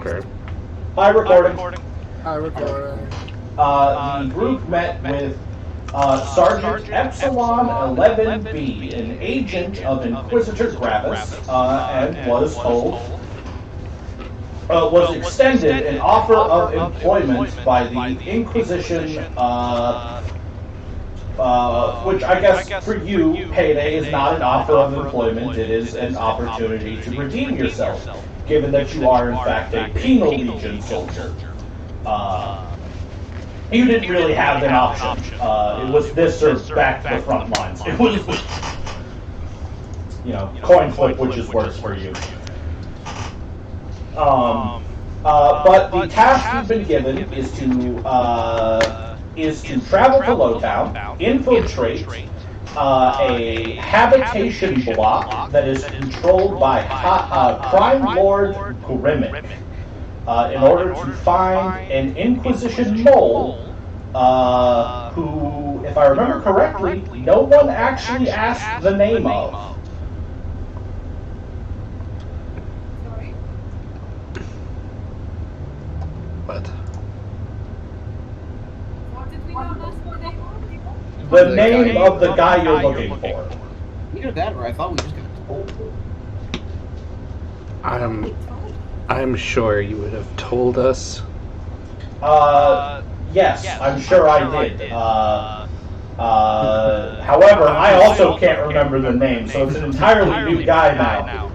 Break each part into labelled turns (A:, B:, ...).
A: Okay.
B: Hi, recording.
C: Hi, recording.
B: The group met with Sergeant Epsilon 11B, an agent of Inquisitor Gravis, and was extended an offer of employment by the Inquisition, which I guess for you, payday is not an offer of employment, it is an opportunity to redeem yourself, given that you are in fact a penal legion soldier. You didn't really have an option. It was this or back to the front lines. It was, coin flip, which is worse for you. But the task you've been given is to travel to Lowtown, infiltrate a habitation block that is controlled by crime lord Grimmick, in order to find an Inquisition mole, who, if I remember correctly, no one actually asked the name of.
A: What?
B: The name of the guy you're looking for.
C: Either that or I thought we just got told.
A: I'm sure you would have told us.
B: Yes, I'm sure I did. However, I also can't remember the name, so it's an entirely new guy now.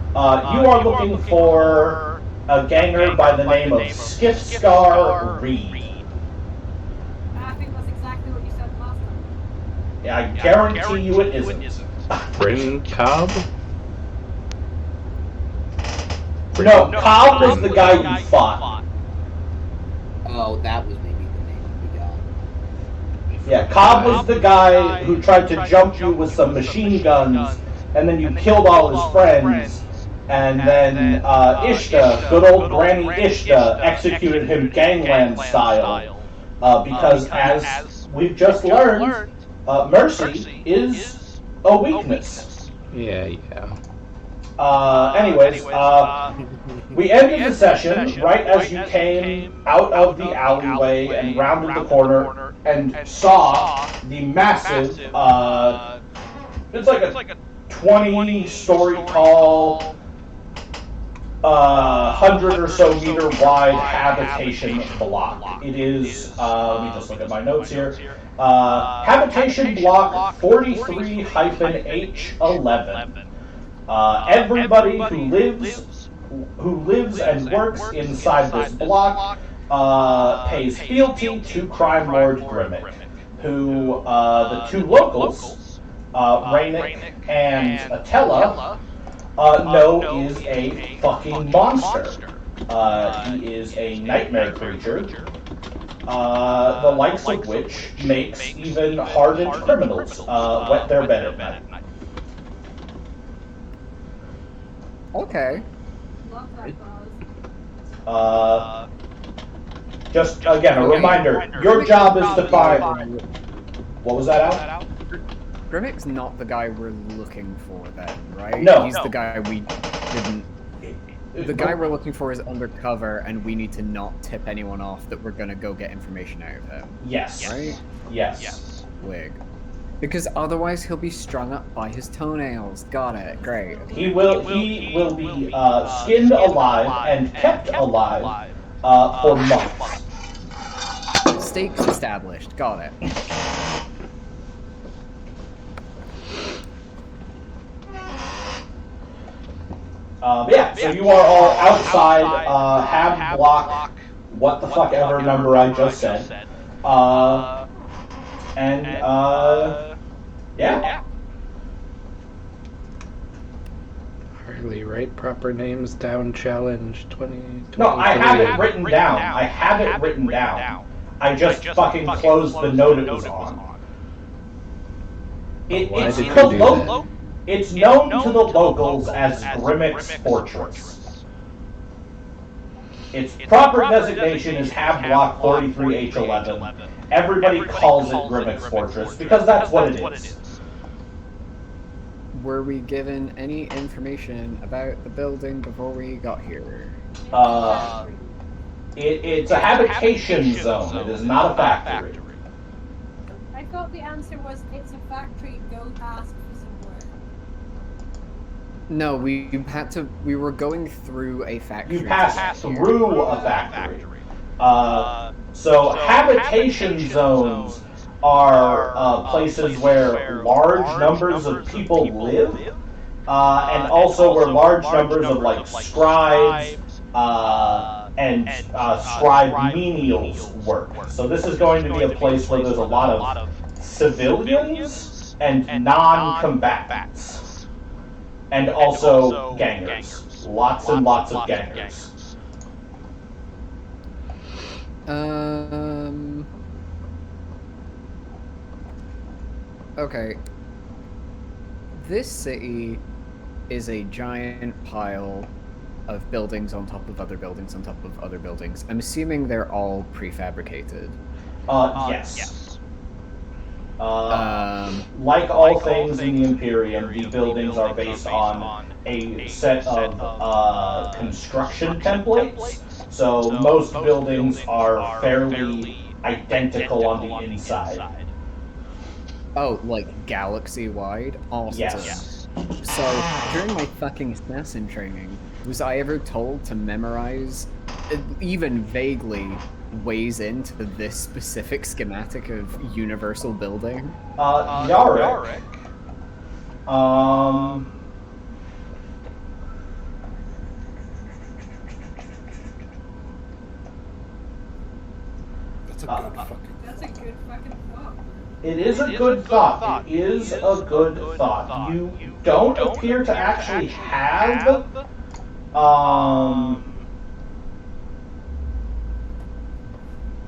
B: You are looking for a ganger by the name of Skiffscar Reed.
D: I think that's exactly what you said last time.
B: Yeah, I guarantee you it isn't.
A: Bryn Cobb?
B: No, Cobb was the guy you fought.
C: Oh, that was maybe the name we got.
B: Yeah, Cobb was the guy who tried to jump you with some machine guns, and then you killed all his friends, and then Ishta, good old Granny Ishta, executed him gangland style, because as we've just learned, mercy is a weakness.
A: Yeah.
B: Anyways, we ended the session right as you came out of the alleyway and rounded the corner and saw the massive, it's like a 20-story tall, 100 or so meter wide habitation block. It is, let me just look at my notes here, habitation block 43-H11. Everybody who lives and works inside this block pays fealty to Crime Lord Grimmick, who the two locals, Rainick and Atella, know is a fucking monster. He is a nightmare creature, the likes of which makes even hardened criminals wet their bed at night.
C: Okay.
D: Love that buzz.
B: Just again, a reminder, your job is to find... What was that, Al?
E: Grimmick's not the guy we're looking for then, right?
B: No.
E: He's the guy we didn't... The guy we're looking for is undercover, and we need to not tip anyone off that we're gonna go get information out of him.
B: Yes.
E: Right?
B: Yes.
E: Wig. Because otherwise he'll be strung up by his toenails. Got it. Great.
B: He will be skinned alive and kept alive for months.
E: Stakes established. Got it.
B: So you are all outside Hab Block, what the fuck ever number I just said. Yeah.
A: Hardly write proper names down. Challenge 20.
B: No, I have it written down. I just fucking closed the note it was on. It's known to the locals as Grimmick's Fortress. Its proper designation is Hab Block 43H11. Everybody calls it Grimmick's Fortress because that's what it is.
E: Were we given any information about the building before we got here?
B: It's a habitation zone. It is not a factory.
D: I thought the answer was it's a factory. Go ask for some work.
E: No, we were going through a factory.
B: You passed through a factory. So habitation zones are places where large numbers of people live, and also where large numbers of like scribes and scribe menials work. So this is going to be a place where there's a lot of civilians and non-combatants, and also gangers. Lots and lots of gangers.
E: Okay. This city is a giant pile of buildings on top of other buildings on top of other buildings. I'm assuming they're all prefabricated.
B: Yes. Like all things in the Imperium, the buildings are based on a set of construction templates. So most buildings are fairly identical on the inside.
E: Oh, like galaxy-wide? Awesome.
B: Yes.
E: So, during my fucking assassin training, was I ever told to memorize, even vaguely, ways into this specific schematic of universal building?
B: Yarick.
C: That's a good fucking.
D: That's a good fucking thought.
B: It is a good thought. It is a good thought. You don't appear to actually have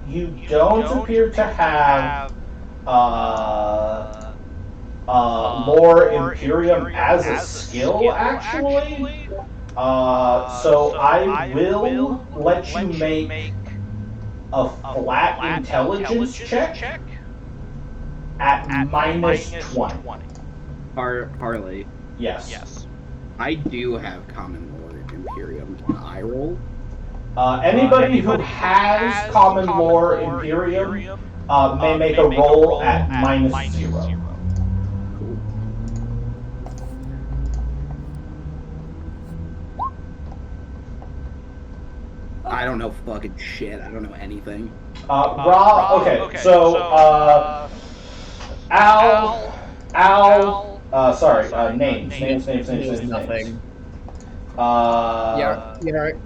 B: you don't appear to have lore Imperium as a skill, actually. So I will let you make a flat intelligence check at minus 20.
F: Harley.
B: Yes.
F: I do have common lore Imperium on eye roll.
B: Anybody who has common lore Imperium may make a roll at minus 0.
F: Cool. I don't know fucking shit. I don't know anything.
B: Rob, okay, so, names.
E: Nothing.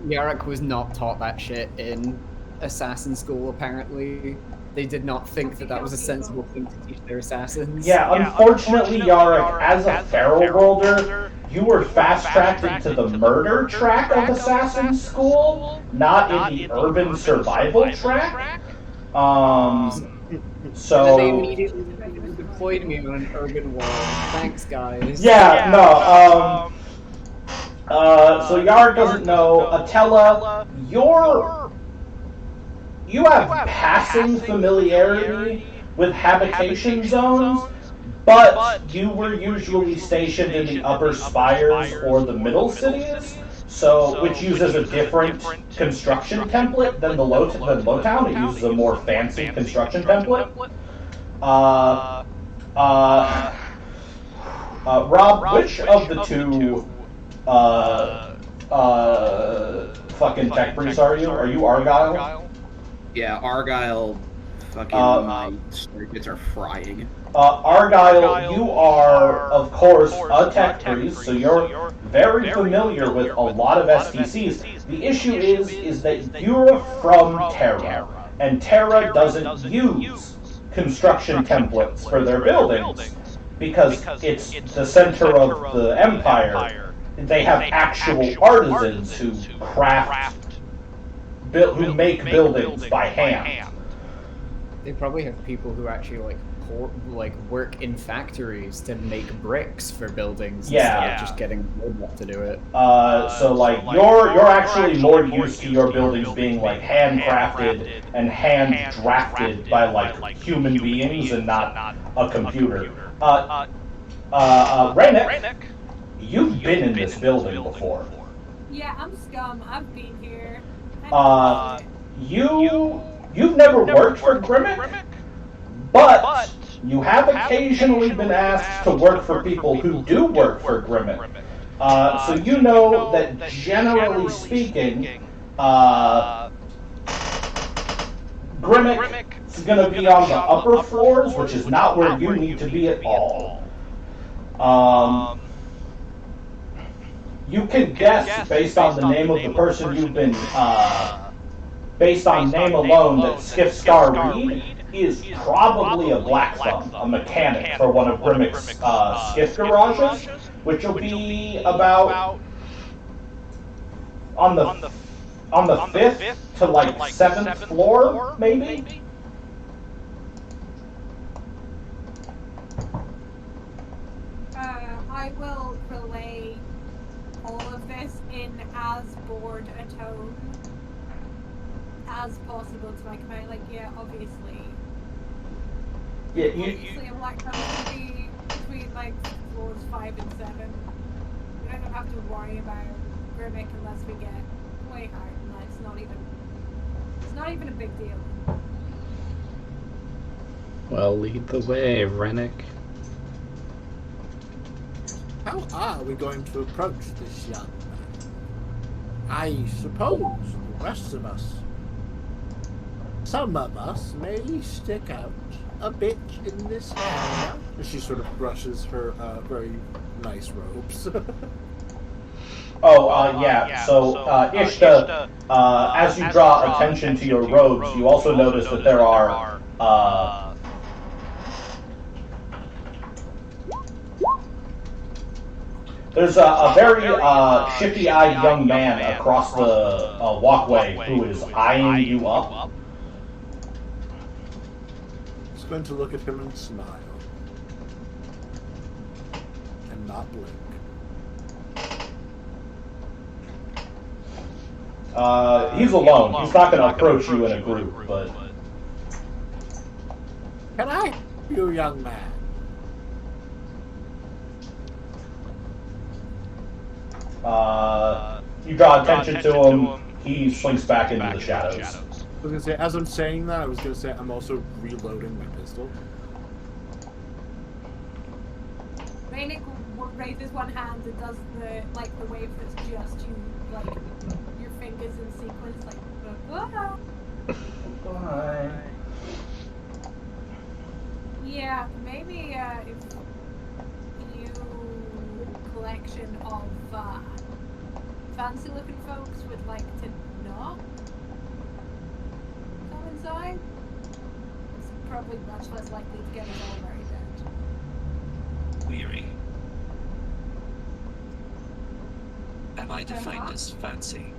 E: Yarrick was not taught that shit in assassin school, apparently. They did not think that was a sensible thing to teach their assassins.
B: Yeah, unfortunately, Yarrick, as a feral worlder, you were fast-tracked into the murder track of assassin school, not in the urban survival track. So...
E: And they immediately deployed me on an urban world. Thanks, guys.
B: Yeah, no, so Yarrick doesn't know. Atella, you have passing familiarity with habitation zones, but you were usually stationed in the upper spires or the middle cities, so which uses a different construction template than the Lowtown. It uses a more fancy construction template. Rob, which of the two fucking tech priests are you? Are you Argyle?
F: Yeah, Argyle. Fucking my circuits are frying.
B: Argyle, you are, of course, a tech priest, so you're very familiar with a lot of STCs. The issue is that you're from Terra, and Terra doesn't use construction templates for their buildings because it's the center of the Empire. They have actual artisans who who make buildings by hand.
E: They probably have people who actually work in factories to make bricks for buildings instead of just getting robots to do it.
B: So you're actually more used to your buildings being handcrafted and hand drafted by human beings and not a computer. Renick, you've been in this building before.
D: Yeah, I'm scum. I've been here.
B: You've never worked for Grimmick, but you have occasionally been asked to work for people who do work for Grimmick. So you know that generally speaking, Grimmick is going to be on the upper floors, which is not where you need to be at all. You can guess based on the name of the person you've been, based on name alone, that Skiff Star Reed is probably a Black Thumb, a mechanic for one of Grimmick's skiff garages, which will be about on the 5th to like 7th floor, maybe?
D: I will relay all of this in as bored a tone as possible to my command. Like, yeah, obviously.
B: Yeah,
D: Obviously, a black thumb would be between like floors 5 and 7. We don't have to worry about Grimmick unless we get way hard, and it's not even a big deal.
A: Well, lead the way, Rennick.
G: How are we going to approach this young man? I suppose the rest of us, some of us may stick out a bit in this area. She sort of brushes her very nice robes.
B: Yeah. So, Ishta, as you draw attention to your robes, you also notice that there are, there's a very shifty-eyed young man across the walkway who is eyeing you up.
G: Just going to look at him and smile. And not blink.
B: He's alone. He's not going to approach you in a group, but...
G: Can I help you, young man?
B: You draw attention to him, he slinks back into the shadows.
G: I was going to say, as I'm saying that, I was going to say I'm also reloading my pistol.
D: Rainick raises one hand and does the wave that's just you, like, your fingers in sequence, like, ah.
B: Bye.
D: Yeah, maybe if you collection of fancy looking folks would like to not come inside, it's probably much less likely to get us all very dead.
H: Weary. Am I defined as fancy?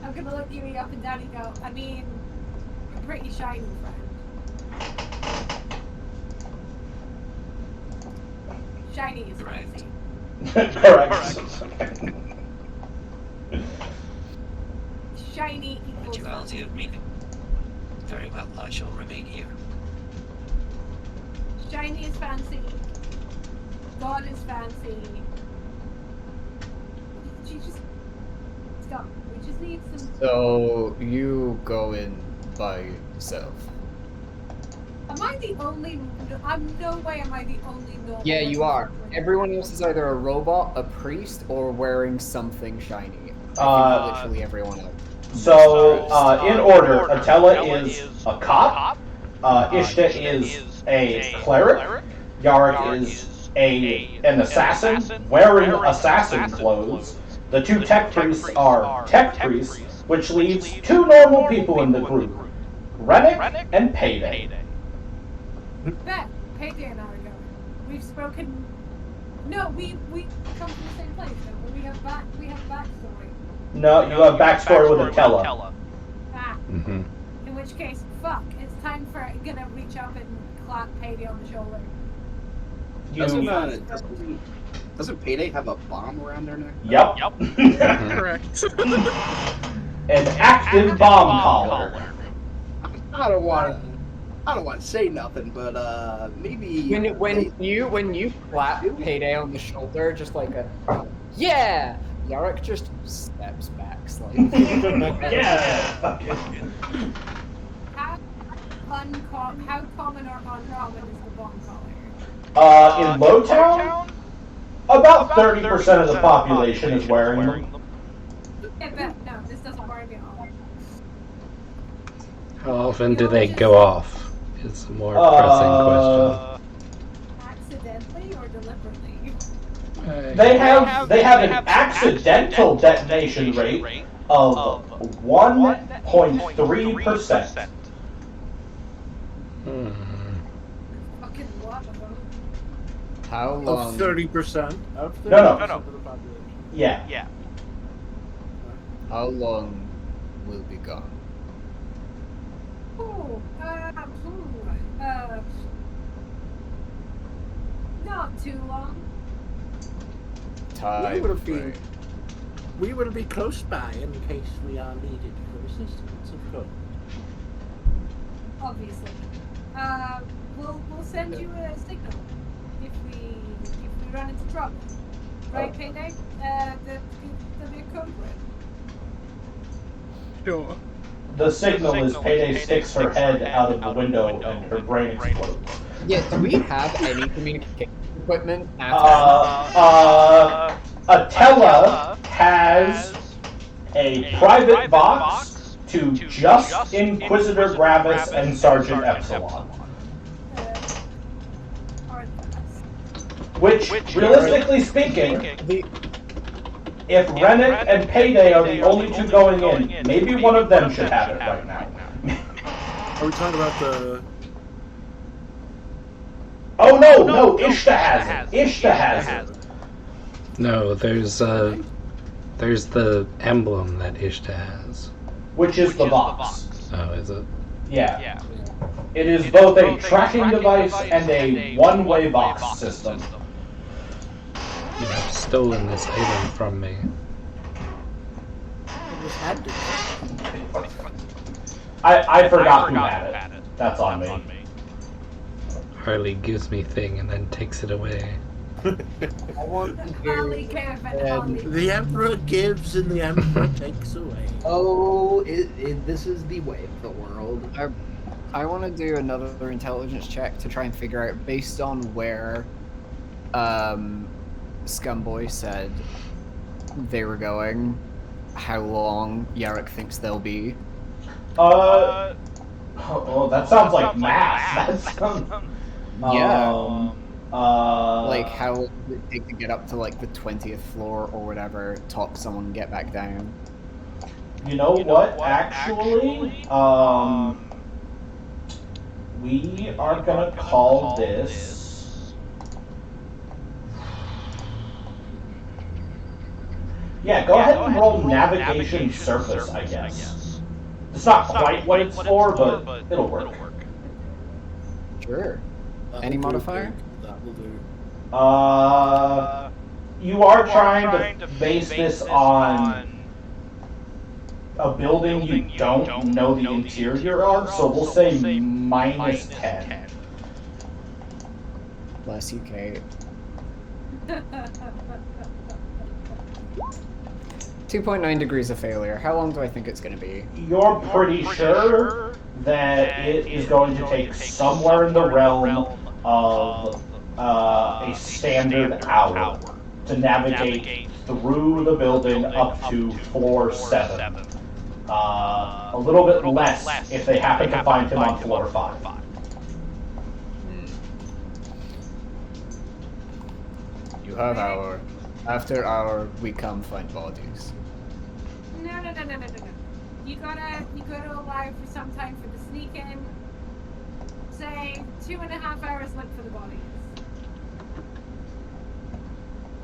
D: I'm gonna look you up and down and go, I mean, you're pretty shiny, friend. Shiny is
H: Correct.
D: fancy.
B: Correct.
D: Shiny
H: A
D: equals
H: duality of meaning. Very well, I shall remain here.
D: Shiny is fancy. God is fancy. She just stop. We just need some.
E: So you go in by yourself.
D: Am I the only? I'm no way. Am I the only normal?
E: Yeah, you are.
D: person?
E: Everyone else is either a robot, a priest, or wearing something shiny. Literally everyone else.
B: So, in order, Atella is a cop, Ishta is a cleric, Yarick is an assassin wearing assassin clothes. The two tech priests are tech priests, which leaves two normal people in the group, Rennick and Payday.
D: Bet Payday and I are going. We've spoken. No, we come from the same place. Don't we? We have backstory.
B: No, you have backstory with Atella.
D: Ah.
A: Mm-hmm.
D: In which case, fuck. It's time for gonna reach up and clap Payday on the shoulder.
C: Doesn't Payday have a bomb around their neck?
B: Yep.
G: Correct.
B: An active bomb collar.
C: I don't want to say nothing, but maybe
E: When you clap Payday on the shoulder, just like a Yeah! Yarrick just steps back slightly.
B: Yeah.
D: How common or uncommon is the bomb collar?
B: In Lowtown, about 30% of the population is wearing them.
D: Yeah, no, this doesn't worry me at all.
A: How often do they go off? Is a more pressing
D: Accidentally or deliberately?
A: question.
B: They have an accidental detonation rate of 1.3%.
D: Fucking what?
E: How
G: Of
E: long?
G: 30%. Of 30%
B: No.
G: of the population.
B: Yeah.
E: How long will be gone?
D: Not too long.
E: Time frame.
G: We will be close by in case we are needed for assistance, of course.
D: Obviously. We'll send you a signal if we run into trouble. Right, Payday? There'll be a code word.
E: Sure.
B: The signal is Payday sticks her head out of the window and her brain explodes.
E: Yeah, do we have any communication equipment at all?
B: Atella has a private box to just Inquisitor Gravis and Sergeant Epsilon. Which, realistically speaking, if Rennet and Payday are the only two going in, maybe one of them should have it right now.
G: Are we talking about the...
B: Oh no, Ishta has it. Ishta has it.
A: No, there's the emblem that Ishta has.
B: Which is the box.
A: Oh, is it?
B: Yeah. It is both a tracking device and a one-way box system.
A: You have stolen this item from me.
B: I forgot who had it. That's on me.
A: Harley gives me thing and then takes it away.
E: I want to
D: Harley Harley.
G: The Emperor gives and the Emperor takes away.
C: Oh, this is the way of the world.
E: I want to do another intelligence check to try and figure out, based on where Scumboy said they were going, how long Yarrick thinks they'll be.
B: Oh, that sounds like math. That's
E: Yeah. Like, how long does it take to get up to, like, the 20th floor or whatever, talk someone and get back down?
B: You know what? Actually, we are gonna call this. Yeah, go ahead and roll navigation surface, I guess. It's not quite what it's for, but it'll work.
E: Sure. Any modifier?
G: That will do.
B: You are trying to base this on a building you don't know the interior of, so we'll say minus 10.
E: Bless you, Kate. 2.9 degrees of failure. How long do I think it's going to be?
B: You're pretty sure that it is going to take somewhere in the realm of a standard hour to navigate through the building up to floor 7. A little bit less if they happen to find him on floor 5.
E: You have our... After our, we come find bodies.
D: No. You gotta allow for some time for the sneak in. Say 2.5 hours look for the bodies.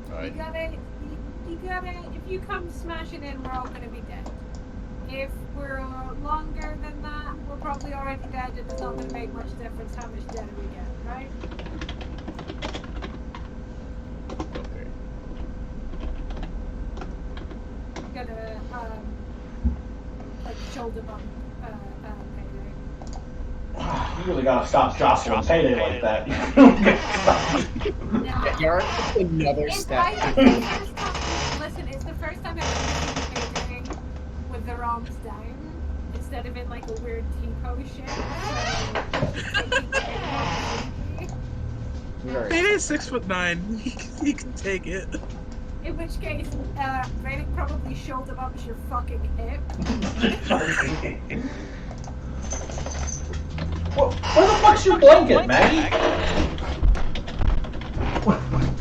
E: Right.
D: You gotta, if you come smashing in, we're all gonna be dead. If we're longer than that, we're probably already dead, and it's not gonna make much difference how much deader we get, right?
E: Okay.
D: Gonna, like, shoulder bump, Payday.
B: You really gotta stop jostling Payday like that.
D: No.
E: Yarrick took another
D: It's
E: step.
D: like the first time arms down instead of in like a weird T-pose shape.
I: Payday's 6'9". He can take it.
D: In which case, Raynick probably shoulder bumps your fucking hip.
B: Where the fuck's your blanket, Maggie?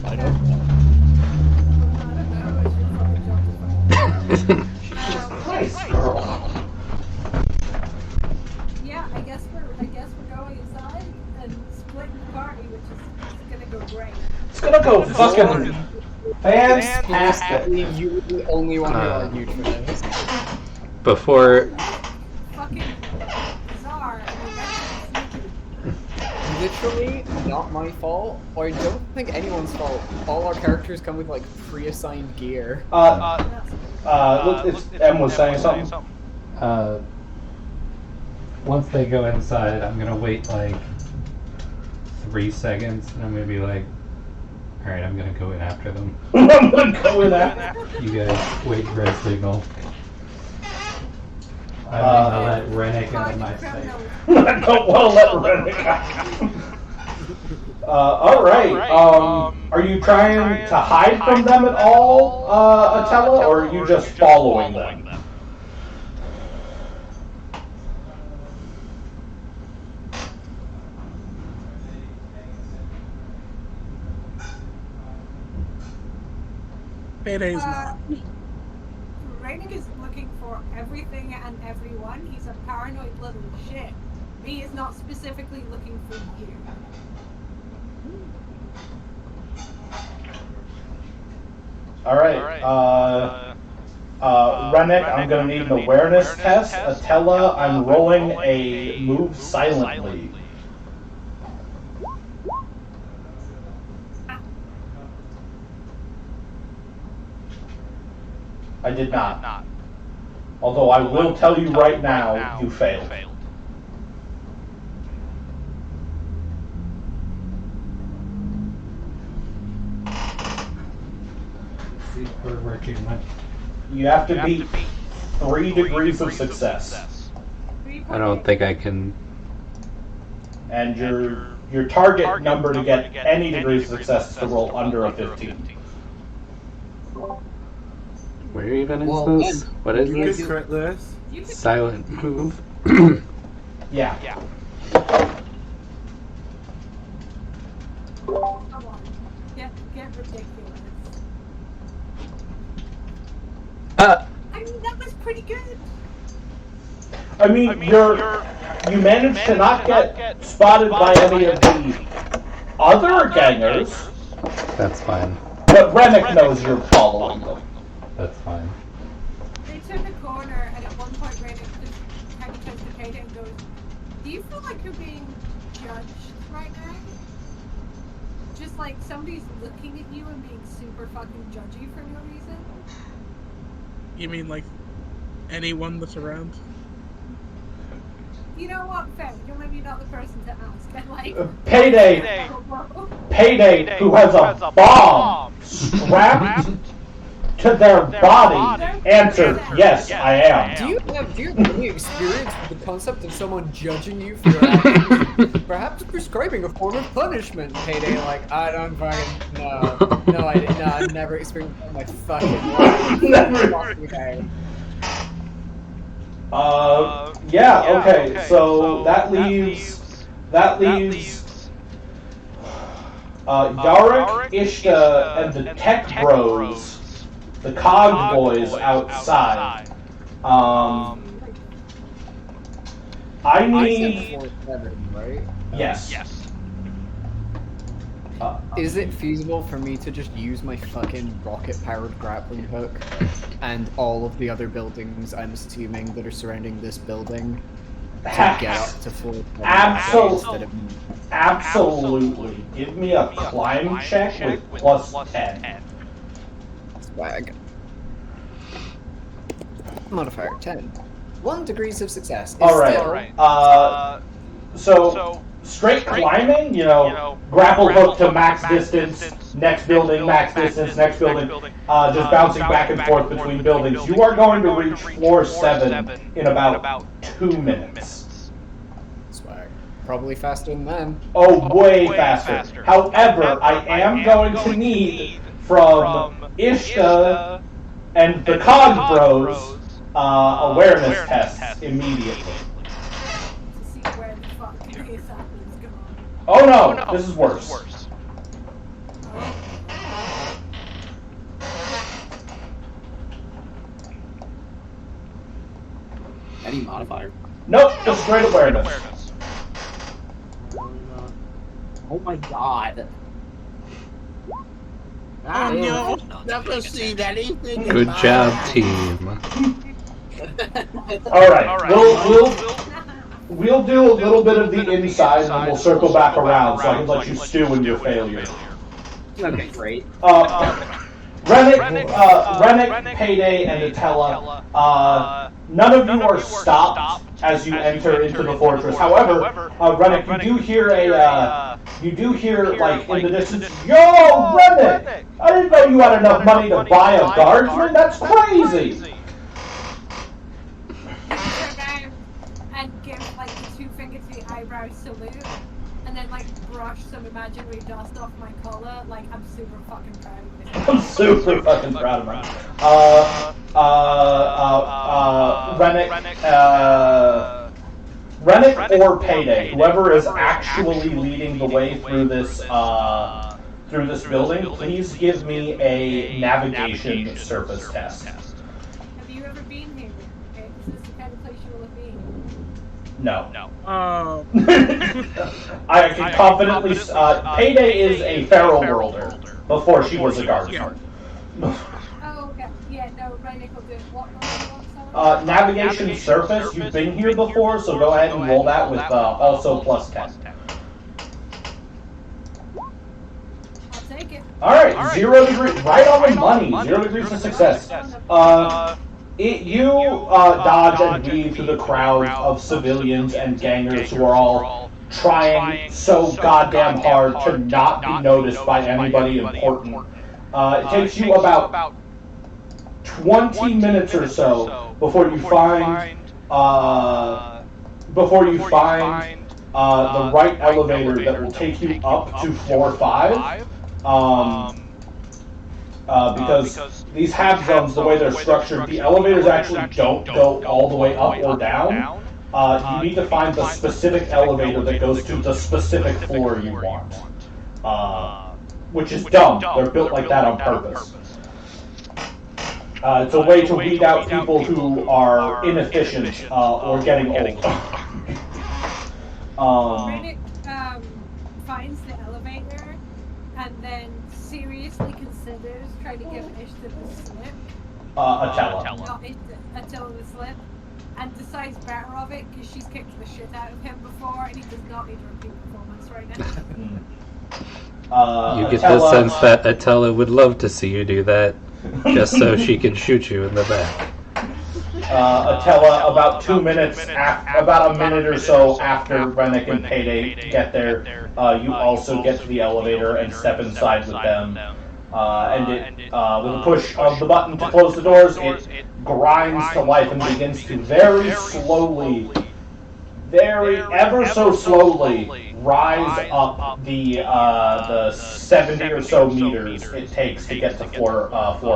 E: I don't know.
B: Christ, girl.
D: Yeah, I guess we're going inside and splitting the party, which is gonna go great.
B: It's gonna go fucking fantastic.
E: You were the only one who argued for this.
A: Before
D: Fucking bizarre.
E: Literally not my fault, or I don't think anyone's fault. All our characters come with like pre-assigned gear.
B: Em was saying something.
A: once they go inside, I'm gonna wait like 3 seconds, and I'm gonna be like, all right, I'm gonna go in after them.
B: I'm gonna go in after.
A: You guys wait for a signal. I want to let Rennick out of my sight.
B: I don't want to let Rennick out. Alright, are you trying to hide from them at all, Attila, or are you just following them?
I: Payday's not.
D: Raynick is looking for everything and everyone. He's a paranoid little shit. He is not specifically looking for you.
B: Alright, Rennick, I'm gonna need an awareness test. Attila, I'm rolling a move silently. I did not. Although I will tell you right now, you failed.
A: See if we're working with.
B: You have to beat 3 degrees of success.
A: I don't think I can.
B: And your target number to get any degrees of success is to roll under a 15.
A: Where even is
E: Well,
A: this? What is
G: You
A: this?
G: could correct this.
A: Silent move.
B: Yeah.
D: Come on. Get ridiculous. I mean, that was pretty good.
B: I mean, you managed to not get spotted by any of the other gangers,
A: That's fine.
B: but Rennick knows you're following them.
A: That's fine.
D: They turn the corner, and at one point, Raynick just kind of turns to Kate and goes, "Do you feel like you're being judged right now? Just like somebody's looking at you and being super fucking judgy for no reason?"
I: You mean like anyone that's around?
D: You know what, fair. You're maybe not the person to ask, but like...
B: Payday, who has a bomb strapped to their body, answered, yes, I am.
E: Do you have any experience with the concept of someone judging you for your actions? Perhaps prescribing a form of punishment? Payday, like, I don't fucking know. No, I've never experienced that in my fucking life.
B: Never.
E: Okay.
B: Yeah, okay, so that leaves Yarick, Ishta, and the Tech Bros, the Cog Boys outside. I need...
E: 4-7, right?
B: Yes.
E: Is it feasible for me to just use my fucking rocket-powered grappling hook and all of the other buildings, I'm assuming, that are surrounding this building to get up to 4-7 instead of...
B: Absolutely. Give me a climb check with plus 10.
E: Swag. Modifier 10. 1 degrees of success. Is
B: Alright.
E: still-
B: So straight climbing, grapple hook to max distance, next building, max distance, next building, just bouncing back and forth between buildings. You are going to reach floor 7 in about 2 minutes.
E: Swag. Probably faster than them.
B: Oh, way faster. However, I am going to need from Ishta and the Cog Bros awareness tests immediately.
D: To see where the fuck is going.
B: Oh no, this is worse.
C: Any modifier?
B: Nope, just straight awareness.
C: Oh my god.
G: I
I: no.
G: never seen anything. in
A: Good
G: my
A: job,
G: life.
A: team.
B: Alright, we'll do a little bit of the inside and then we'll circle back around so I can let you stew in your failure.
C: Okay, great.
B: Rennick, Payday, and Atella, none of you are stopped as you enter into the fortress. However, Rennick, you do hear, like, in the distance, "Yo, Rennick! I didn't know you had enough money to buy a guardsman? That's crazy!"
D: And give like the 2 finger to the eyebrow salute, and then like brush some imaginary dust off my collar. Like I'm super fucking proud of this.
B: I'm super fucking proud of him. Rennick or Payday, whoever is actually leading the way through this building, please give me a navigation surface test.
D: Have you ever been here? Okay, is this the kind of place you will have been?
B: No.
I: Oh.
B: I can confidently. Payday is a feral worlder before she was a guardsman.
D: Oh, okay. Yeah, no, Rennick will do it. What?
B: Navigation surface, you've been here before, so go ahead and roll that with also plus 10.
D: I'll take it.
B: Alright, 0 degrees, right on the money, 0 degrees of success. You dodge and weave through the crowd of civilians and gangers who are all trying so goddamn hard to not be noticed by anybody important. It takes you about 20 minutes or so before you find the right elevator that will take you up to floor 5. Because these half zones, the way they're structured, the elevators actually don't go all the way up or down. You need to find the specific elevator that goes to the specific floor you want. Which is dumb. They're built like that on purpose. It's a way to weed out people who are inefficient or getting old.
D: Rennick finds the elevator and then seriously considers trying to give Ishta the slip.
B: Atella.
D: Not Attila the slip. And decides better of it because she's kicked the shit out of him before and he does not need a repeat performance right now.
A: You get the sense that Atella would love to see you do that, just so she can shoot you in the back.
B: Atella, about 2 minutes, about a minute or so after Rennick and Payday get there, you also get to the elevator and step inside with them. And it, with a push of the button to close the doors, it grinds to life and begins to very slowly, ever so slowly, rise up the 70 or so meters it takes to get to floor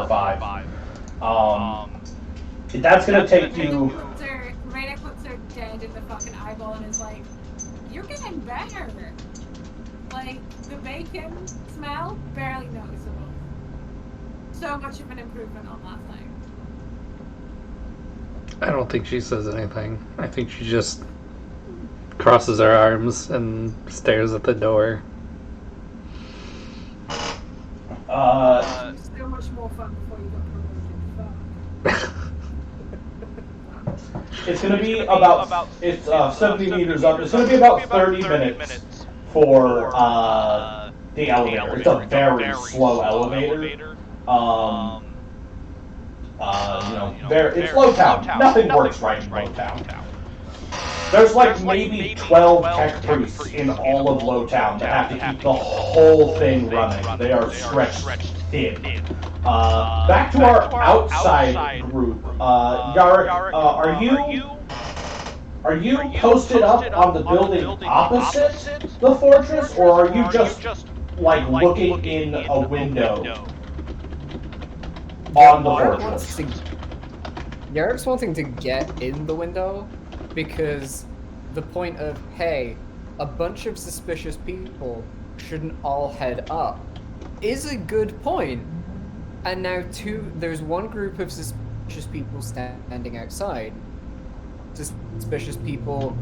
B: 5. That's gonna take you.
D: Rennick puts her dead in the fucking eyeball and is like, "You're getting better." Like the bacon smell, barely noticeable. So much of an improvement on last night.
A: I don't think she says anything. I think she just crosses her arms and stares at the door.
D: So much more fun before you got promoted.
B: It's going to be about, it's 70 meters up, it's going to be about 30 minutes for the elevator. It's a very slow elevator. It's low town. Nothing works right in low town. There's like maybe 12 tech priests in all of Lowtown that have to keep the whole thing running. They are stretched thin. Back to our outside group. Yarrick, are you posted up on the building opposite the fortress, or are you just like looking in a window on the fortress?
E: Yarrick's wanting to get in the window because the point of, hey, a bunch of suspicious people shouldn't all head up is a good point. And now there's one group of suspicious people standing outside. Suspicious people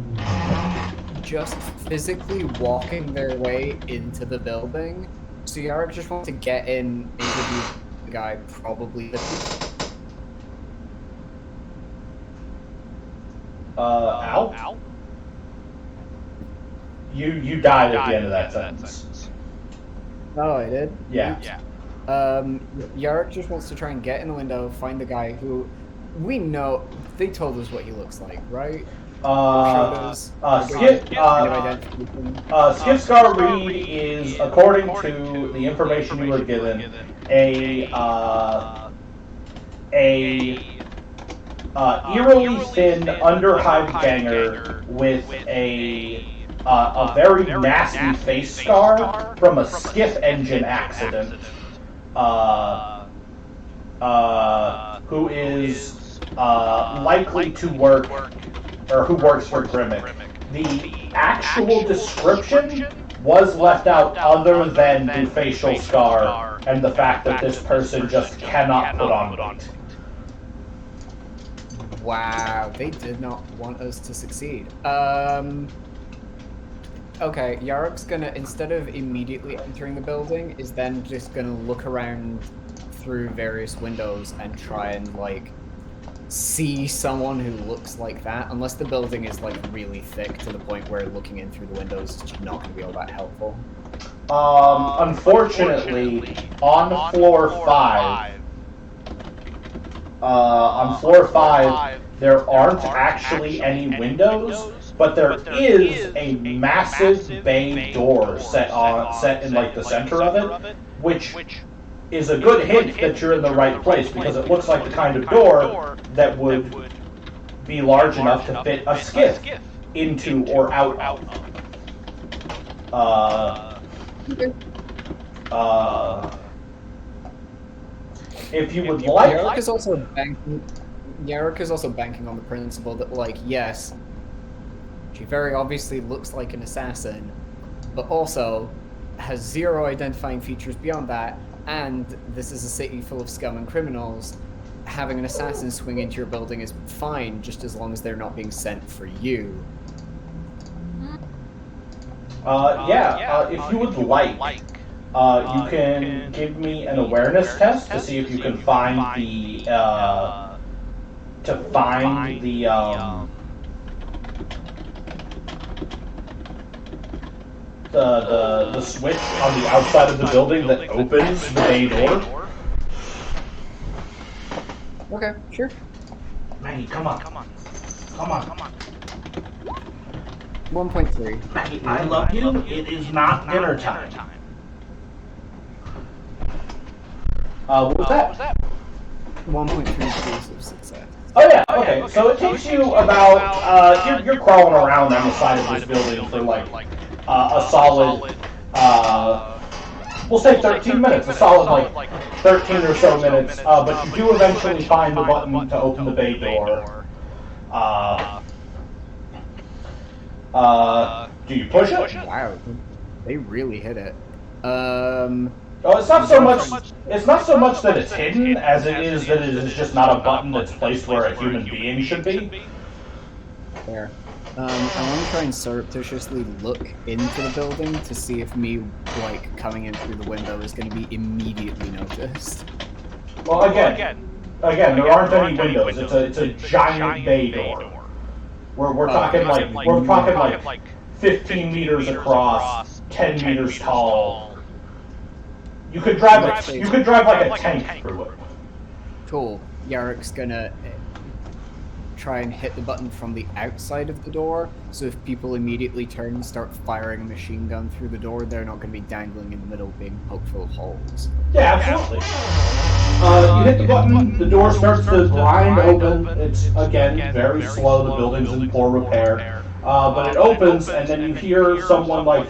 E: just physically walking their way into the building. So Yarrick just wants to get in, interview the guy, probably
B: Al? You died at the end of that sentence.
E: Oh, I did?
B: Yeah.
E: Yarrick just wants to try and get in the window, find the guy who we know, they told us what he looks like, right?
B: Skipscar Reed is, according to the information you were given, a eerily thin, underhide ganger with a very nasty face scar from a skiff engine accident, who is likely to work, or who works for Grimmick. The actual description was left out other than the facial scar and the fact that this person just cannot put on weight.
E: Wow, they did not want us to succeed. Okay, Yarrick's gonna, instead of immediately entering the building, is then just gonna look around through various windows and try and, like, see someone who looks like that, unless the building is, like, really thick to the point where looking in through the windows is not gonna be all that helpful.
B: Unfortunately, on floor 5, there aren't actually any windows, but there is a massive bay door set in like the center of it, which is a good hint that you're in the right place, because it looks like the kind of door that would be large enough to fit a skiff into or out of. If you would like...
E: Yarrick is also banking on the principle that, like, yes, she very obviously looks like an assassin, but also has zero identifying features beyond that, and this is a city full of scum and criminals. Having an assassin swing into your building is fine, just as long as they're not being sent for you.
B: If you would like, you can give me an awareness test to see if you can find the switch on the outside of the building that opens the bay door.
E: Okay, sure.
B: Maggie, come on.
E: 1.3.
B: Maggie, I love you. It is not dinner time. What was that?
E: 1.3 degrees of success.
B: Oh yeah, okay. So it takes you about, you're crawling around on the side of this building for like a solid, we'll say 13 minutes, a solid like 13 or so minutes, but you do eventually find the button to open the bay door. Do you push it?
E: Wow, they really hit it.
B: It's not so much that it's hidden as it is that it is just not a button that's placed where a human being should be.
E: Fair. I want to try and surreptitiously look into the building to see if me, like, coming in through the window is going to be immediately noticed.
B: Well, again, there aren't any windows. It's a giant bay door. We're talking like 15 meters across, 10 meters tall. You could drive like a tank through it.
E: Cool. Yarrick's gonna try and hit the button from the outside of the door, so if people immediately turn and start firing a machine gun through the door, they're not going to be dangling in the middle being poked full of holes.
B: Yeah, absolutely. You hit the button, the door starts to grind open. It's, again, very slow. The building's in poor repair. But it opens, and then you hear someone like,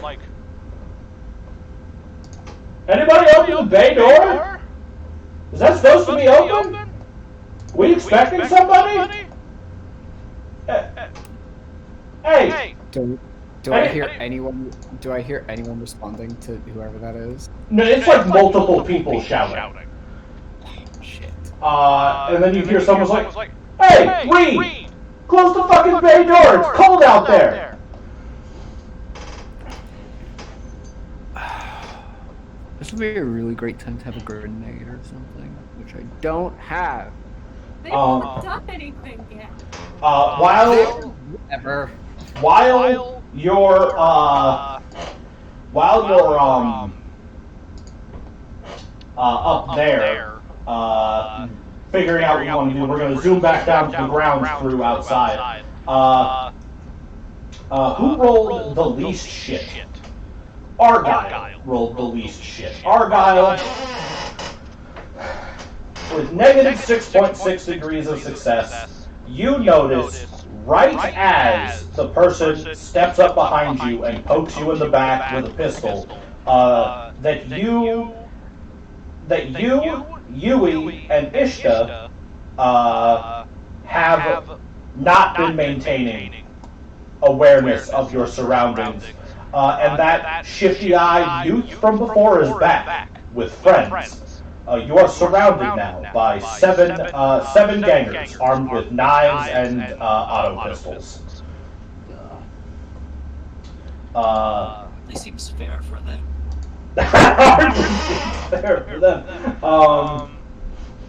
B: "Anybody open the bay door? Is that supposed to be open? We expecting somebody? Hey!
E: Do I hear anyone? Do I hear anyone responding to whoever that is?
B: No, it's like multiple people shouting.
E: Shit.
B: And then you hear someone's like, "Hey, Reed! Close the fucking bay door! It's cold out there!"
E: This would be a really great time to have a grenade or something, which I don't have.
D: They haven't done anything yet.
B: While you're up there, figuring out what you want to do, we're going to zoom back down to the ground crew outside. Who rolled the least shit? Argyle rolled the least shit. Argyle, with negative 6.6 degrees of success, you notice right as the person steps up behind you and pokes you in the back with a pistol, that Yui, and Ishta have not been maintaining awareness of your surroundings, and that shifty-eyed youth from before is back with friends. You are surrounded now by seven gangers armed with knives and auto pistols.
H: It seems fair for them.
B: Hardly seems fair for them.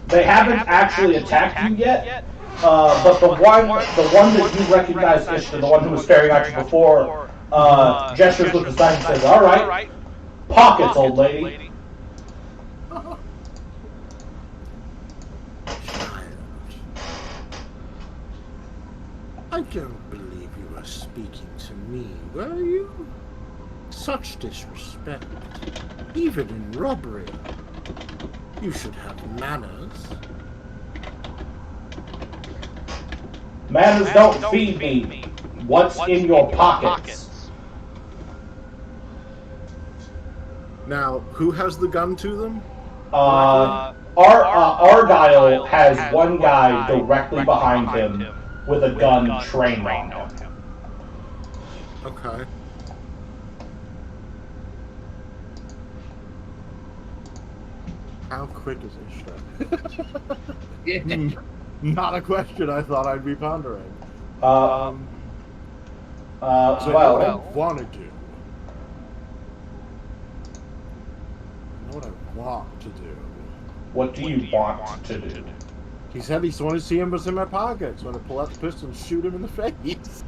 B: They haven't actually attacked you yet, but the one that you recognize, Ishta, the one who was staring at you before, gestures with his knife and says, "All right, pockets, old lady."
G: I don't believe you were speaking to me, were you? Such disrespect. Even in robbery. You should have manners.
B: Manners don't feed me. What's in your pockets?
G: Now, who has the gun to them?
B: Argyle has one guy directly behind him with a gun trained on him.
G: Okay. How quick is Ishta? Not a question I thought I'd be pondering. So what I want to do. I know what I want to do.
B: What do you want to do?
G: He said he wanted to see him what's in my pockets. When I pull out the pistol and shoot him in the face.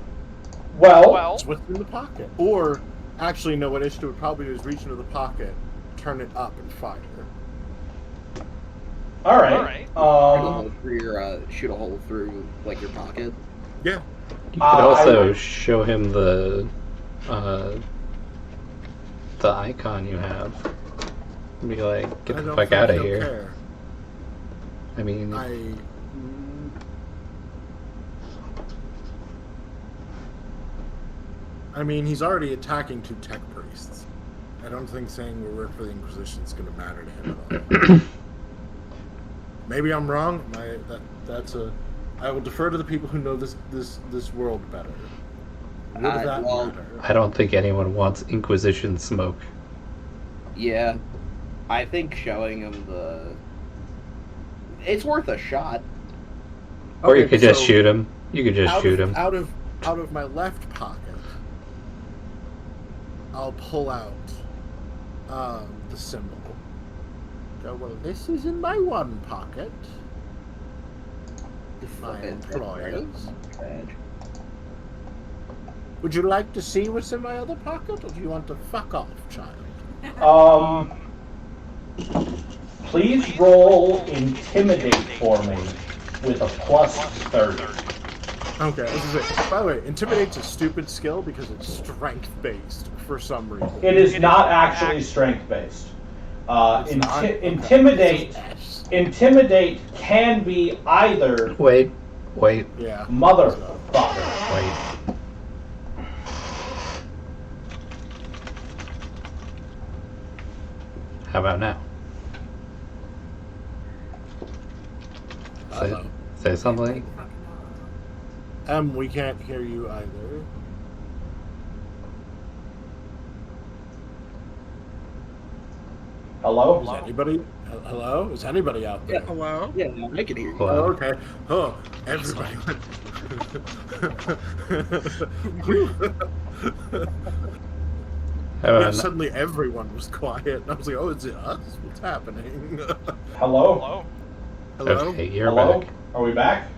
B: Well,
G: It's what's in the pocket. Or, actually, no, what Ishta would probably do is reach into the pocket, turn it up, and fire.
B: all right.
C: Shoot a hole through, like, your pocket.
G: Yeah.
A: You could also show him the icon you have. Be like, get the fuck out of here.
G: Care.
A: I mean,
G: I mean, he's already attacking 2 tech priests. I don't think saying we work for the Inquisition is going to matter to him at all. Maybe I'm wrong. I will defer to the people who know this world better. Would that matter?
A: I don't think anyone wants Inquisition smoke.
C: Yeah. I think showing him it's worth a shot.
A: Or you could just shoot him. You could just shoot him.
G: Out of my left pocket, I'll pull out the symbol. Go, well, this is in my one pocket. If my employers. Would you like to see what's in my other pocket, or do you want to fuck off, child?
B: Please roll Intimidate for me with a plus 30.
G: Okay, I was gonna say, by the way, Intimidate's a stupid skill because it's strength-based for some reason.
B: It is not actually strength-based. Intimidate can be either...
A: Wait.
G: Yeah.
B: Motherfucker.
A: Wait. How about now? Say something.
G: We can't hear you either.
B: Hello?
G: Is anybody? Hello? Is anybody out there?
I: Hello?
F: Yeah, I can hear you.
A: Hello?
G: Oh, okay. Oh, everybody.
A: How about
G: Suddenly everyone was quiet. And I was like, oh, is it us? What's happening?
B: Hello?
G: Hello?
A: Okay, you're
B: Hello?
A: back.
B: Are we back?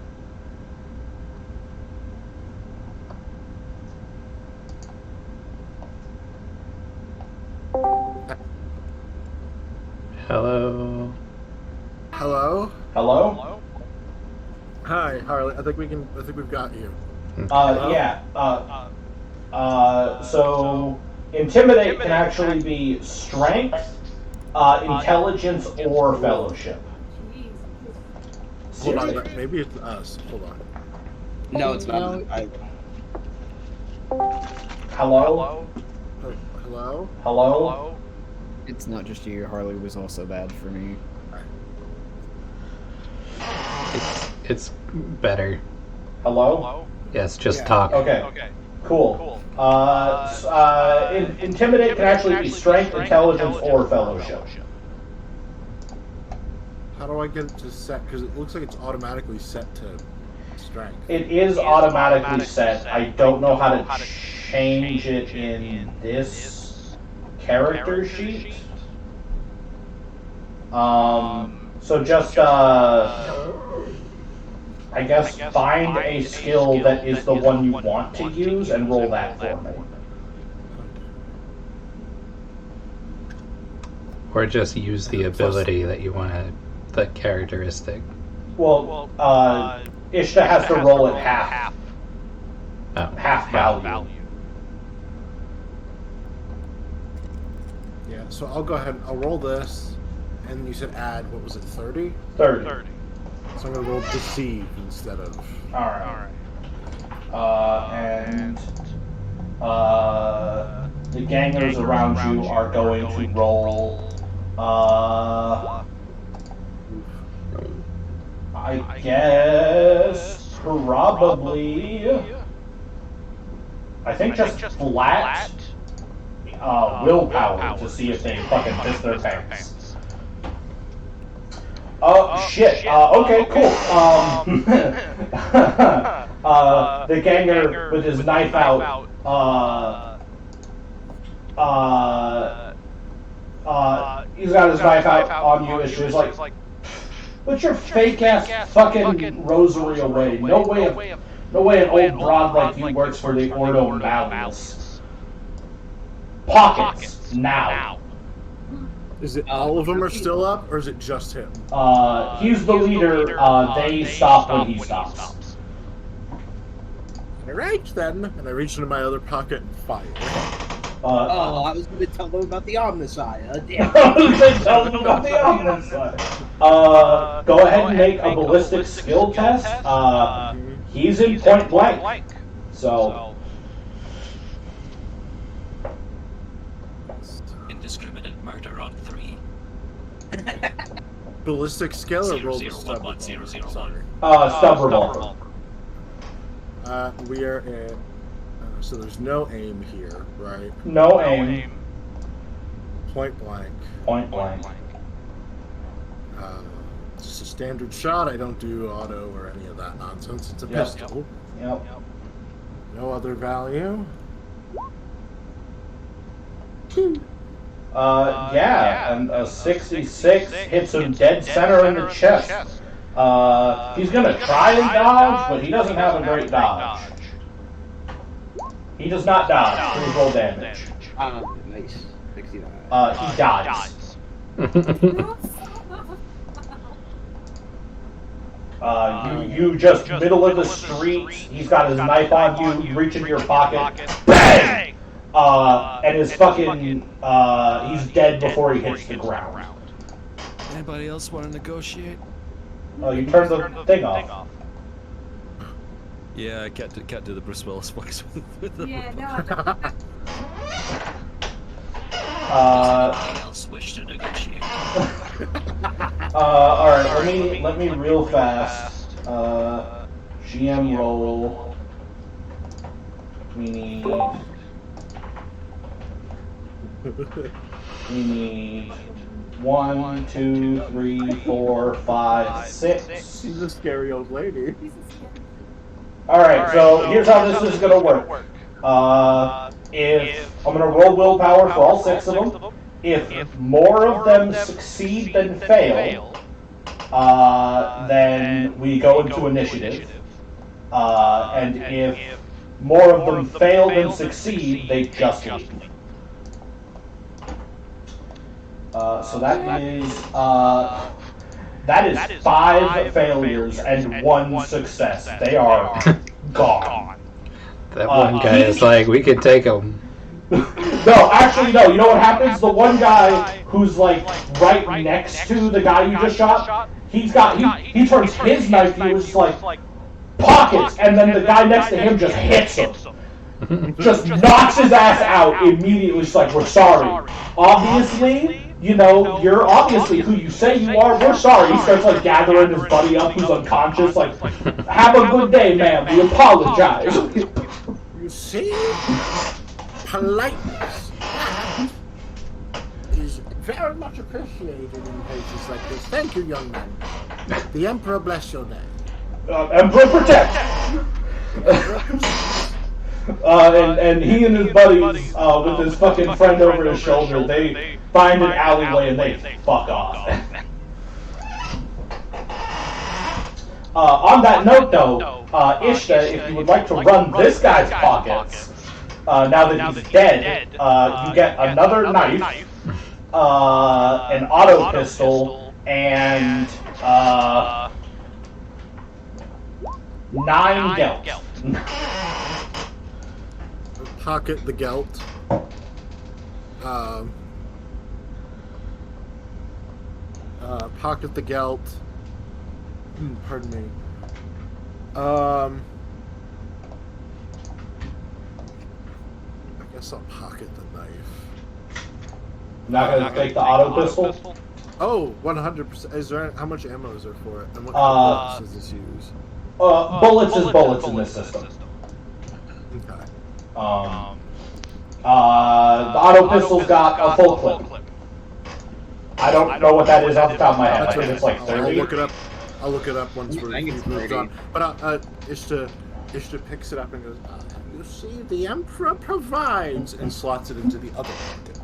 A: Hello.
G: Hello?
B: Hello?
G: Hi, Harley. I think we've got you.
B: Yeah. So intimidate can actually be strength, intelligence, or fellowship.
G: Hold on, maybe it's us. Hold on.
F: No, it's not.
B: Hello?
G: Hello?
B: Hello?
E: It's not just you. Harley was also bad for me.
A: It's better.
B: Hello?
A: Yes, just
G: Yeah.
A: talk.
B: Okay. Cool. Intimidate can actually be strength, intelligence, or fellowship.
G: How do I get it to set? Because it looks like it's automatically set to strength.
B: It is automatically set. I don't know how to change it in this character sheet. So just, I guess, find a skill that is the one you want to use and roll that for me.
A: Or just use the ability that you want to, the characteristic.
B: Well, Ishta has to roll at half
A: Oh.
B: value.
G: Yeah, so I'll go ahead. I'll roll this, and you said add. What was it? 30.
B: 30.
G: So I'm gonna roll deceive instead of.
B: Alright. And the gangers around you are going to roll. I guess probably. I think just flat willpower to see if they fucking piss their pants. Oh shit! Okay, cool. The ganger with his knife out. He's got his knife out on you, and she's like, "Put your fake ass fucking rosary away. No way an old broad like you works for the Ordo Malleus. Pockets now."
G: Is it all of them are still up, or is it just him?
B: He's the leader. They stop when he stops.
G: Alright then. And I reach into my other pocket and fire.
F: Oh, I was going to tell them about the Omnissiah. Damn.
B: Tell them about the Omnissiah. Go ahead and make a ballistic skill test. He's in point blank. So.
H: Indiscriminate murder on 3.
G: Ballistic skill or roll the
H: 001
G: stub?
H: 1001.
G: Sorry.
B: Stub revolver.
G: We are at. So there's no aim here, right?
B: No aim.
G: Point blank.
B: Point blank.
G: It's just a standard shot. I don't do auto or any of that nonsense. It's a pistol.
B: Yep.
G: No other value.
B: Yeah, and a 66 hits him dead center in the chest. He's gonna try and dodge, but he doesn't have a great dodge. He does not dodge. Please roll damage.
F: Nice. 69.
B: He dies. You just middle of the street. He's got his knife on you. You reach into your pocket. Bang! And his fucking he's dead before he hits the ground.
J: Anybody else want to negotiate?
B: Oh, you turn the thing off.
J: Yeah, I can't do the Bruce Willis voice with the
D: Yeah, no.
H: Anybody else wish to negotiate?
B: Alright, let me real fast. GM roll. We need 1, 2, 3, 4, 5, 6.
G: She's a scary old lady.
B: Alright, so here's how this is gonna work. If I'm gonna roll willpower for all 6 of them. If more of them succeed than fail, then we go into initiative. And if more of them fail than succeed, they just leave. So that is 5 failures and 1 success. They are gone.
A: That one guy is like, we could take him.
B: No, actually, no. You know what happens? The one guy who's like right next to the guy you just shot, he turns his knife to you, which is like pockets, and then the guy next to him just hits him. Just knocks his ass out immediately. It's like, we're sorry. Obviously, you know, you're obviously who you say you are. We're sorry. He starts like gathering his buddy up who's unconscious. Like, have a good day, ma'am. We apologize.
G: You see? Politeness is very much appreciated in places like this. Thank you, young man. The Emperor bless your name.
B: Emperor protect! And he and his buddies, with his fucking friend over his shoulder, they find an alleyway and they fuck off. On that note, though, Ishta, if you would like to run this guy's pockets, now that he's dead, you get another knife, an auto pistol, and 9 gelt.
G: Pocket the gelt. Pocket the gelt. Pardon me. I guess I'll pocket the knife.
B: Not gonna take the auto pistol?
G: Oh, 100%. Is there how much ammo is there for it? And what kind of bullets does this use?
B: Bullets is bullets in this system.
G: Okay.
B: The auto pistol's got a full clip. I don't know what that is off the top of my head. I think it's like 30.
G: I'll look it up once we've moved on. But Ishta picks it up and goes, you see, the Emperor provides, and slots it into the other pocket.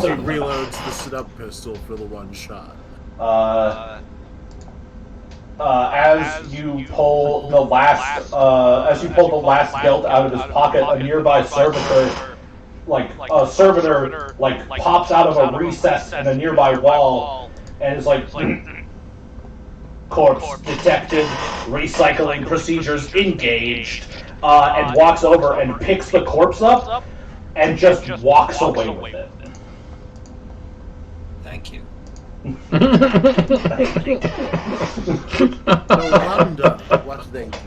G: So reloads the sit-up pistol for the one shot.
B: As you pull the last belt out of his pocket, a nearby servitor pops out of a recess in a nearby wall and is like, corpse detected, recycling procedures engaged, and walks over and picks the corpse up and just walks away with it.
H: Thank you.
G: No wonder what they do.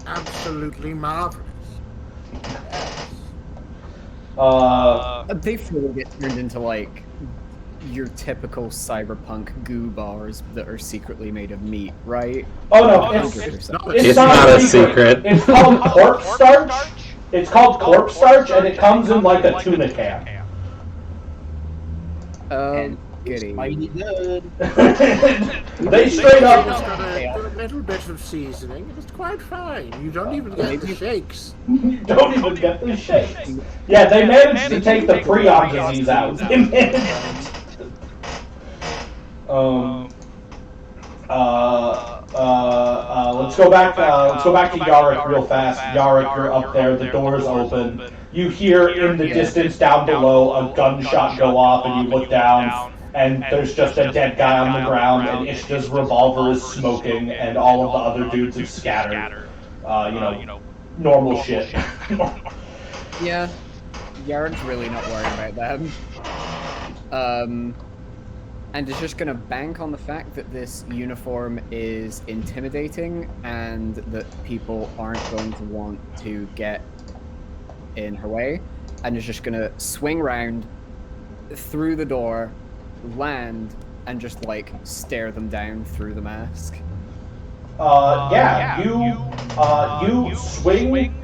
G: Absolutely marvelous.
E: They fully get turned into like your typical cyberpunk goo bars that are secretly made of meat, right?
B: Oh no, it's not a secret. It's called corpse starch. It's called corpse starch, and it comes in like a tuna can.
C: Goody. Mighty good.
B: They straight up.
G: It's got a little bit of seasoning, and it's quite fine. You don't even get the shakes.
B: You don't even get the shakes. Yeah, they managed to take the prion disease out. They managed. Let's go back to Yarick real fast. Yarick, you're up there. The door's open. You hear in the distance down below a gunshot go off, and you look down, and there's just a dead guy on the ground, and Ishta's revolver is smoking, and all of the other dudes have scattered. Normal shit.
E: Yeah, Yaren's really not worried about them. And is just gonna bank on the fact that this uniform is intimidating and that people aren't going to want to get in her way, and is just gonna swing round through the door, land, and just like stare them down through the mask.
B: You swing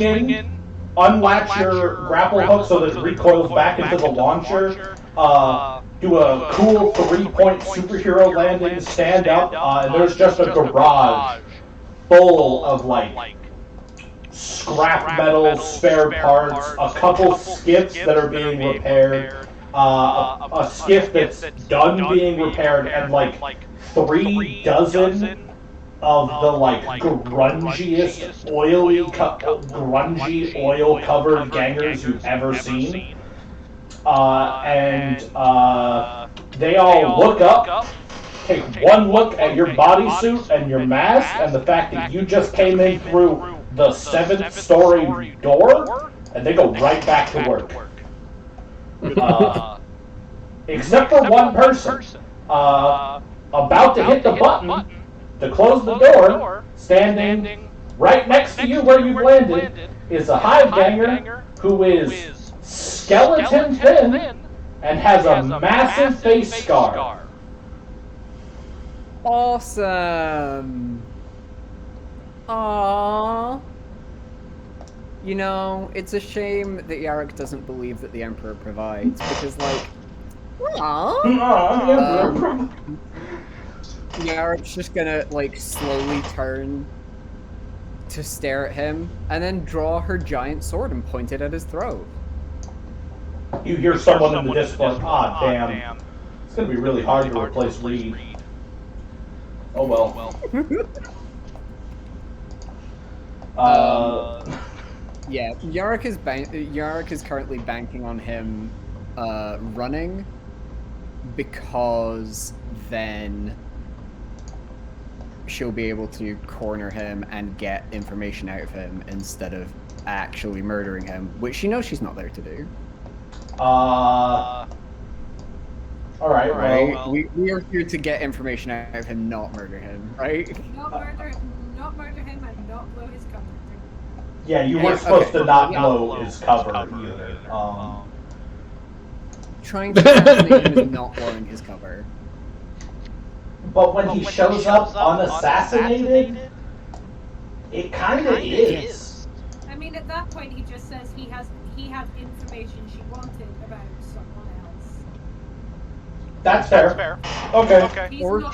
B: in, unlatch your grapple hook so that it recoils back into the launcher, do a cool 3-point superhero landing, stand up, and there's just a garage full of, like, scrap metal, spare parts, a couple skiffs that are being repaired, a skiff that's done being repaired, and, like, 3 dozen of the, like, grungiest, grungy, oil-covered gangers you've ever seen. They all look up, take one look at your bodysuit and your mask, and the fact that you just came in through the 7th-story door, and they go right back to work. Except for one person, about to hit the button to close the door, standing right next to you where you've landed, is a hive ganger who is skeleton thin and has a massive face scar.
E: Awesome. Aww. You know, it's a shame that Yarrick doesn't believe that the Emperor provides, because, like, Yarrick's just gonna, like, slowly turn to stare at him, and then draw her giant sword and point it at his throat.
B: You hear someone in the Discord, damn. It's gonna be really hard to replace Reed. Oh well.
E: Yeah, Yarrick is currently banking on him running, because then she'll be able to corner him and get information out of him instead of actually murdering him, which she knows she's not there to do.
B: Alright, well...
E: We are here to get information out of him, not murder him, right?
D: Not murder him and not blow his cover.
B: Yeah, you weren't supposed to not blow his cover either.
E: Trying to assassinate him is not blowing his cover.
B: But when he shows up unassassinated, it kinda is.
D: I mean, at that point, he just says he had information she wanted about someone else.
B: That's fair. Okay.
E: Or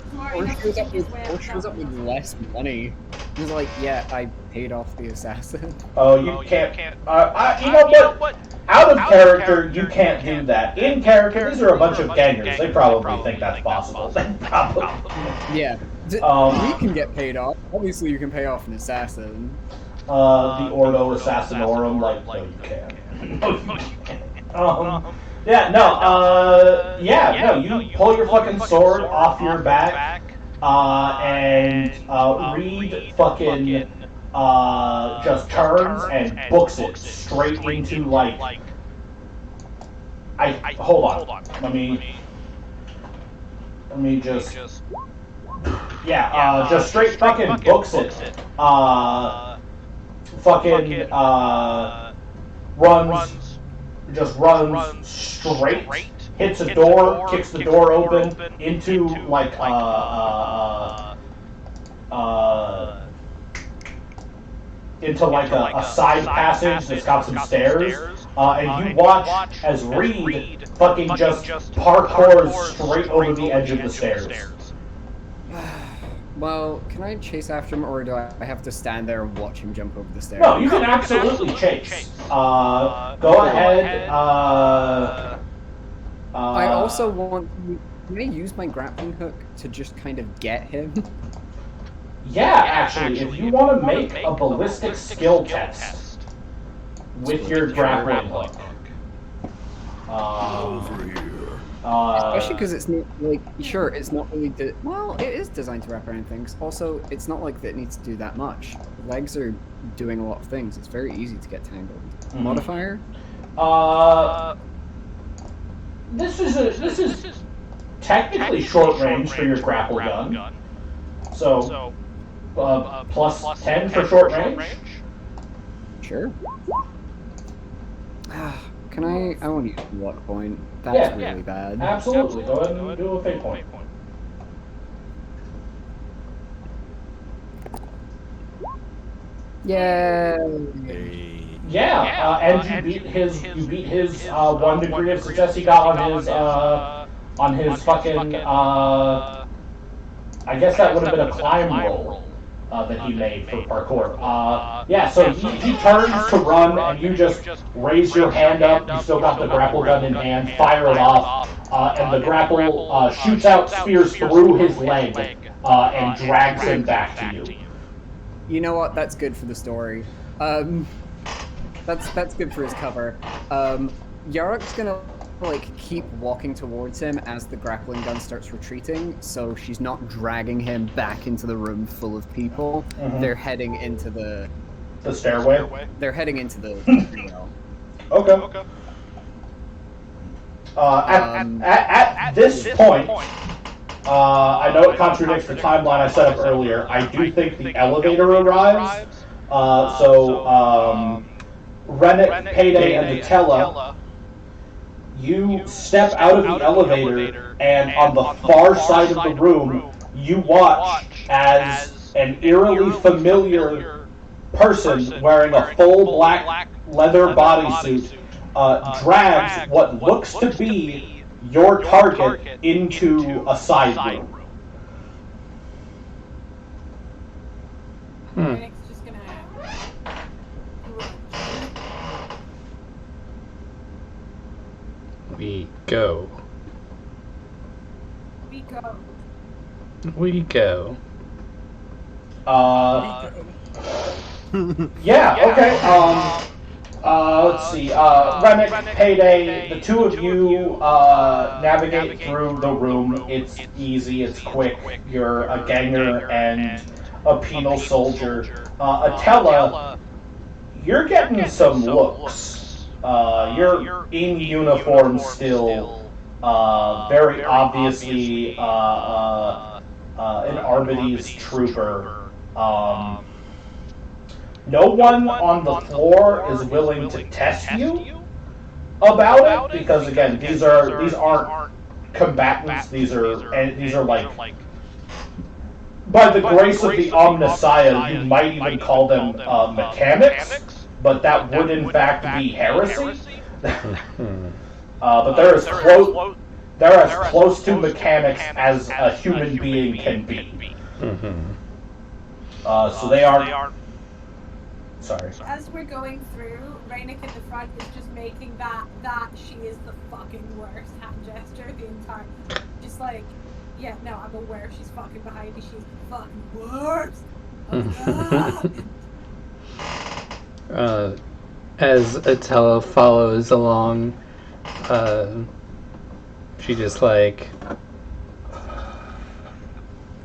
E: shows up with less money. He's like, yeah, I paid off the assassin.
B: Oh, you can't. You know what? Out of character, you can't do that. In character, these are a bunch of gangers. They probably think that's possible.
E: Yeah. We can get paid off. Obviously, you can pay off an assassin.
B: The Ordo Assassinorum, like, no, you can't. You pull your fucking sword off your back, and Reed fucking just turns and books it straight into, like, hold on. Let me just straight fucking books it. Runs straight, hits a door, kicks the door open into, like, a side passage that's got some stairs, and you watch as Reed fucking just parkours straight over the edge of the stairs.
E: Well, can I chase after him, or do I have to stand there and watch him jump over the stairs?
B: No, you can absolutely chase. Go ahead.
E: I also want... Can I use my grappling hook to just kind of get him?
B: Yeah, actually, if you want to make a ballistic skill test with your grappling hook.
E: Especially because it's not like, sure, it's not really, well, it is designed to wrap around things. Also, it's not like that it needs to do that much. Legs are doing a lot of things. It's very easy to get tangled.
B: Mhm.
E: Modifier?
B: This is technically short range for your grapple gun. So, plus 10 for short range?
E: Sure. Can I want to use a luck point. That's really bad.
B: Absolutely. Go ahead and do a fate point.
E: Yeah.
B: Yeah, and you beat his 1 degree of success he got on his fucking I guess that would have been a climb roll that he made for parkour. Yeah, so he turns to run and you just raise your hand up, you still got the grapple gun in hand, fire it off, and the grapple shoots out spears through his leg and drags him back to you.
E: You know what? That's good for the story. That's good for his cover. Yarek's gonna keep walking towards him as the grappling gun starts retreating, so she's not dragging him back into the room full of people.
B: Mm-hmm.
E: They're heading into the
B: stairway.
E: They're heading into the
B: Okay. At this point, I know it contradicts the timeline I set up earlier. I do think the elevator arrives. Rennet, Payday, and Nutella, you step out of the elevator, and on the far side of the room, you watch as an eerily familiar person wearing a full black leather bodysuit drags what looks to be your target into a side room.
D: Phoenix just gonna
A: We go.
D: We go.
B: Yeah, okay. Let's see. Remick, Payday, the two of you navigate through the room. It's easy, it's quick. You're a ganger and a penal soldier. Atella, you're getting some looks. You're in uniform still, very obviously an Arbides trooper. No one on the floor is willing to test you about it because, again, these aren't combatants. These are like, by the grace of the Omnissiah, you might even call them mechanics. But that would in fact be heresy. But they're as close to mechanics as a human being can be. So they are. Sorry.
D: As we're going through, Rainik at the front is just making that she is the fucking worst hand gesture the entire. Just like, yeah, no, I'm aware she's fucking behind me. She's the fucking worst.
A: As Atella follows along, she just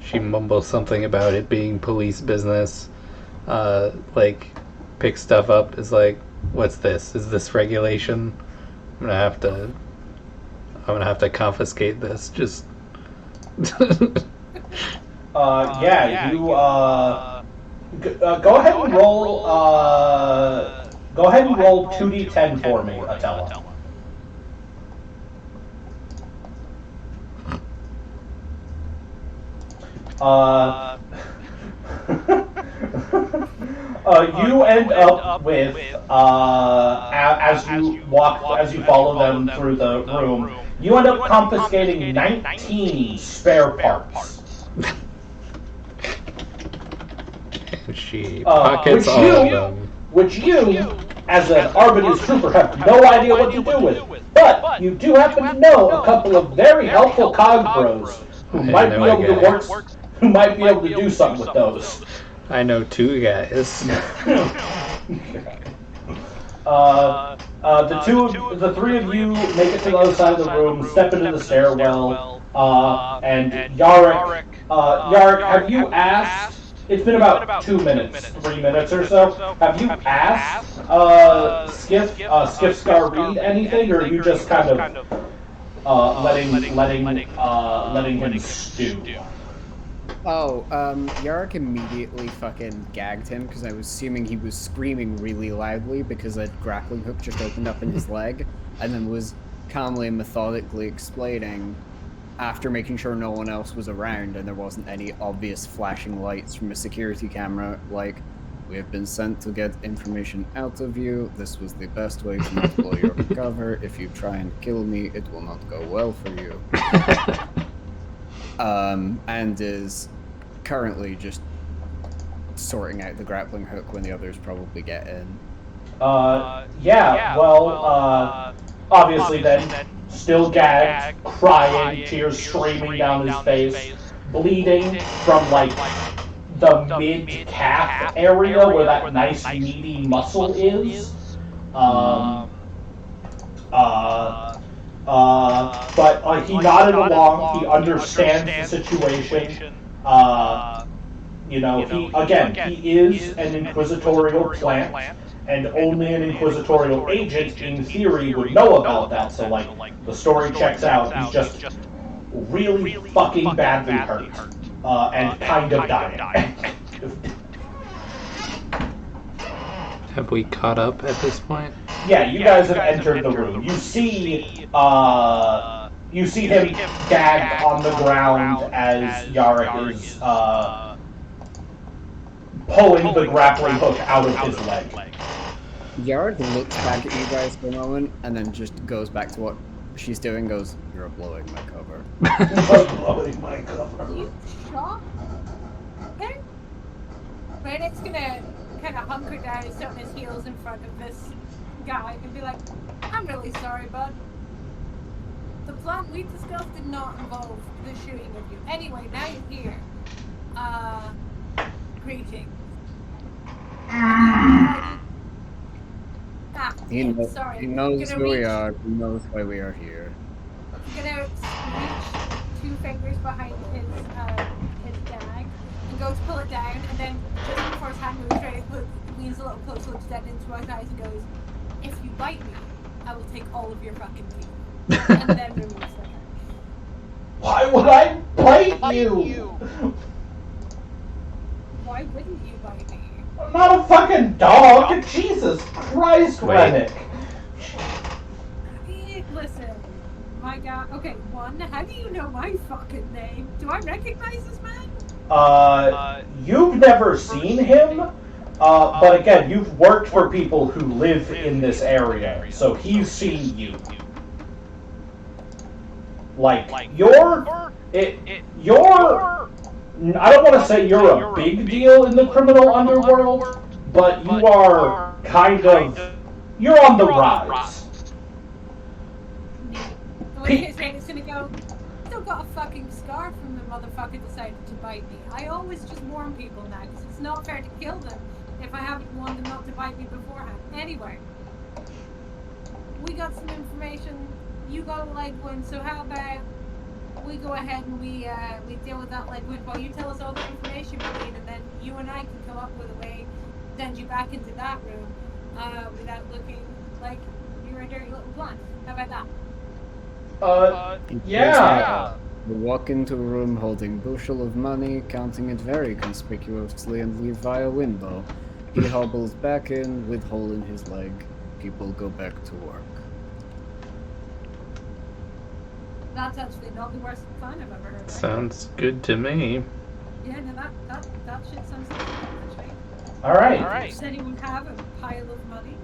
A: she mumbles something about it being police business, picks stuff up, is like, what's this? Is this regulation? I'm gonna have to confiscate this, just...
B: Yeah, you, go ahead and roll. Go ahead and roll 2d10 for me, Atella. You end up with as you follow them through the room, you end up confiscating 19 spare parts.
A: She pockets all of them.
B: Which you, as an Arbides trooper, have no idea what to do with. But you do happen to know a couple of very helpful cog bros who might be able to do something with those.
A: I know two guys.
B: The three of you make it to the other side of the room, step into the stairwell, and Yarrick, have you asked? It's been about 2 minutes, 3 minutes or so. Have you asked Skifscar Reed anything, or are you just kind of letting him stew?
E: Oh, Yarrick immediately fucking gagged him because I was assuming he was screaming really loudly because a grappling hook just opened up in his leg, and then was calmly and methodically explaining, after making sure no one else was around and there wasn't any obvious flashing lights from a security camera, like, we have been sent to get information out of you. This was the best way to not blow your cover. If you try and kill me, it will not go well for you. And is currently just sorting out the grappling hook when the others probably get in.
B: Obviously then, still gagged, crying, tears streaming down his face, bleeding from, like, the mid-calf area where that nice meaty muscle is. But he nodded along, he understands the situation. He is an inquisitorial plant, and only an inquisitorial agent, in theory, would know about that, so, like, the story checks out. He's just really fucking badly hurt, and kind of dying.
A: Have we caught up at this point?
B: Yeah, you guys have entered the room. You see him gagged on the ground as Yarrick is, pulling the grappling hook out of his leg.
E: Yarrick looks back at you guys for a moment, and then just goes back to what she's doing, goes, "You're blowing my cover."
B: You're blowing my cover.
D: You shot? Okay. Reddick's gonna kind of hunker down and sit on his heels in front of this guy and be like, "I'm really sorry, bud. The plan we discussed did not involve the shooting of you. Anyway, now you're here. Greetings."
E: He knows who we are. He knows why we are here.
D: He's gonna reach 2 fingers behind his gag and go to pull it down, and then just before his hand moves right, leans a little closer, looks dead into my eyes and goes, "If you bite me, I will take all of your fucking teeth." And then removes the hand.
B: Why would I bite you?
D: Why wouldn't you bite me?
B: I'm not a fucking dog! Jesus Christ, Rennick!
D: Listen, my God. Okay, one, how do you know my fucking name? Do I recognize this man?
B: You've never seen him, but again, you've worked for people who live in this area, so he's seen you. Like, you're I don't want to say you're a big deal in the criminal underworld, but you are you're on the rise.
D: The way his head is gonna go, still got a fucking scar from the motherfucker decided to bite me. I always just warn people now, because it's not fair to kill them if I haven't warned them not to bite me beforehand. Anyway, we got some information, you got a leg wound, so how about we go ahead and we deal with that leg wound while you tell us all the information we need, and then you and I can come up with a way to send you back into that room without looking like you're a dirty little blunt. How about that?
B: Yeah.
E: We walk into a room holding bushel of money, counting it very conspicuously, and leave via window. He hobbles back in with hole in his leg. People go back to work.
D: That's actually not the worst plan I've ever heard. Right?
A: Sounds good to me.
D: Yeah, no, that shit sounds like actually.
B: Alright.
D: Does anyone have a pile of money?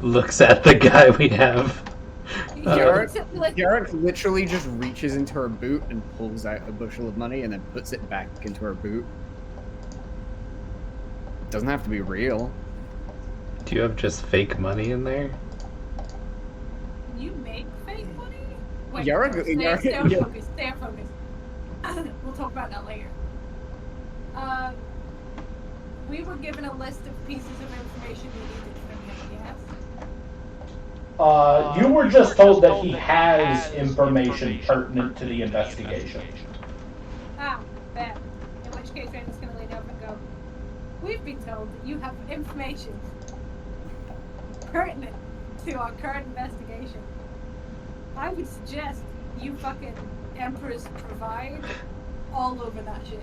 A: Looks at the guy we have.
E: Yarrick literally just reaches into her boot and pulls out a bushel of money and then puts it back into her boot. Doesn't have to be real.
A: Do you have just fake money in there?
D: You make fake money? Wait, stay on focus. We'll talk about that later. We were given a list of pieces of information we needed from him, yes?
B: You were just told that he has information pertinent to the investigation.
D: Ah, bet. In which case, Raymond's gonna lean over and go, we've been told that you have information pertinent to our current investigation. I would suggest you fucking Emperors Provide all over that shit.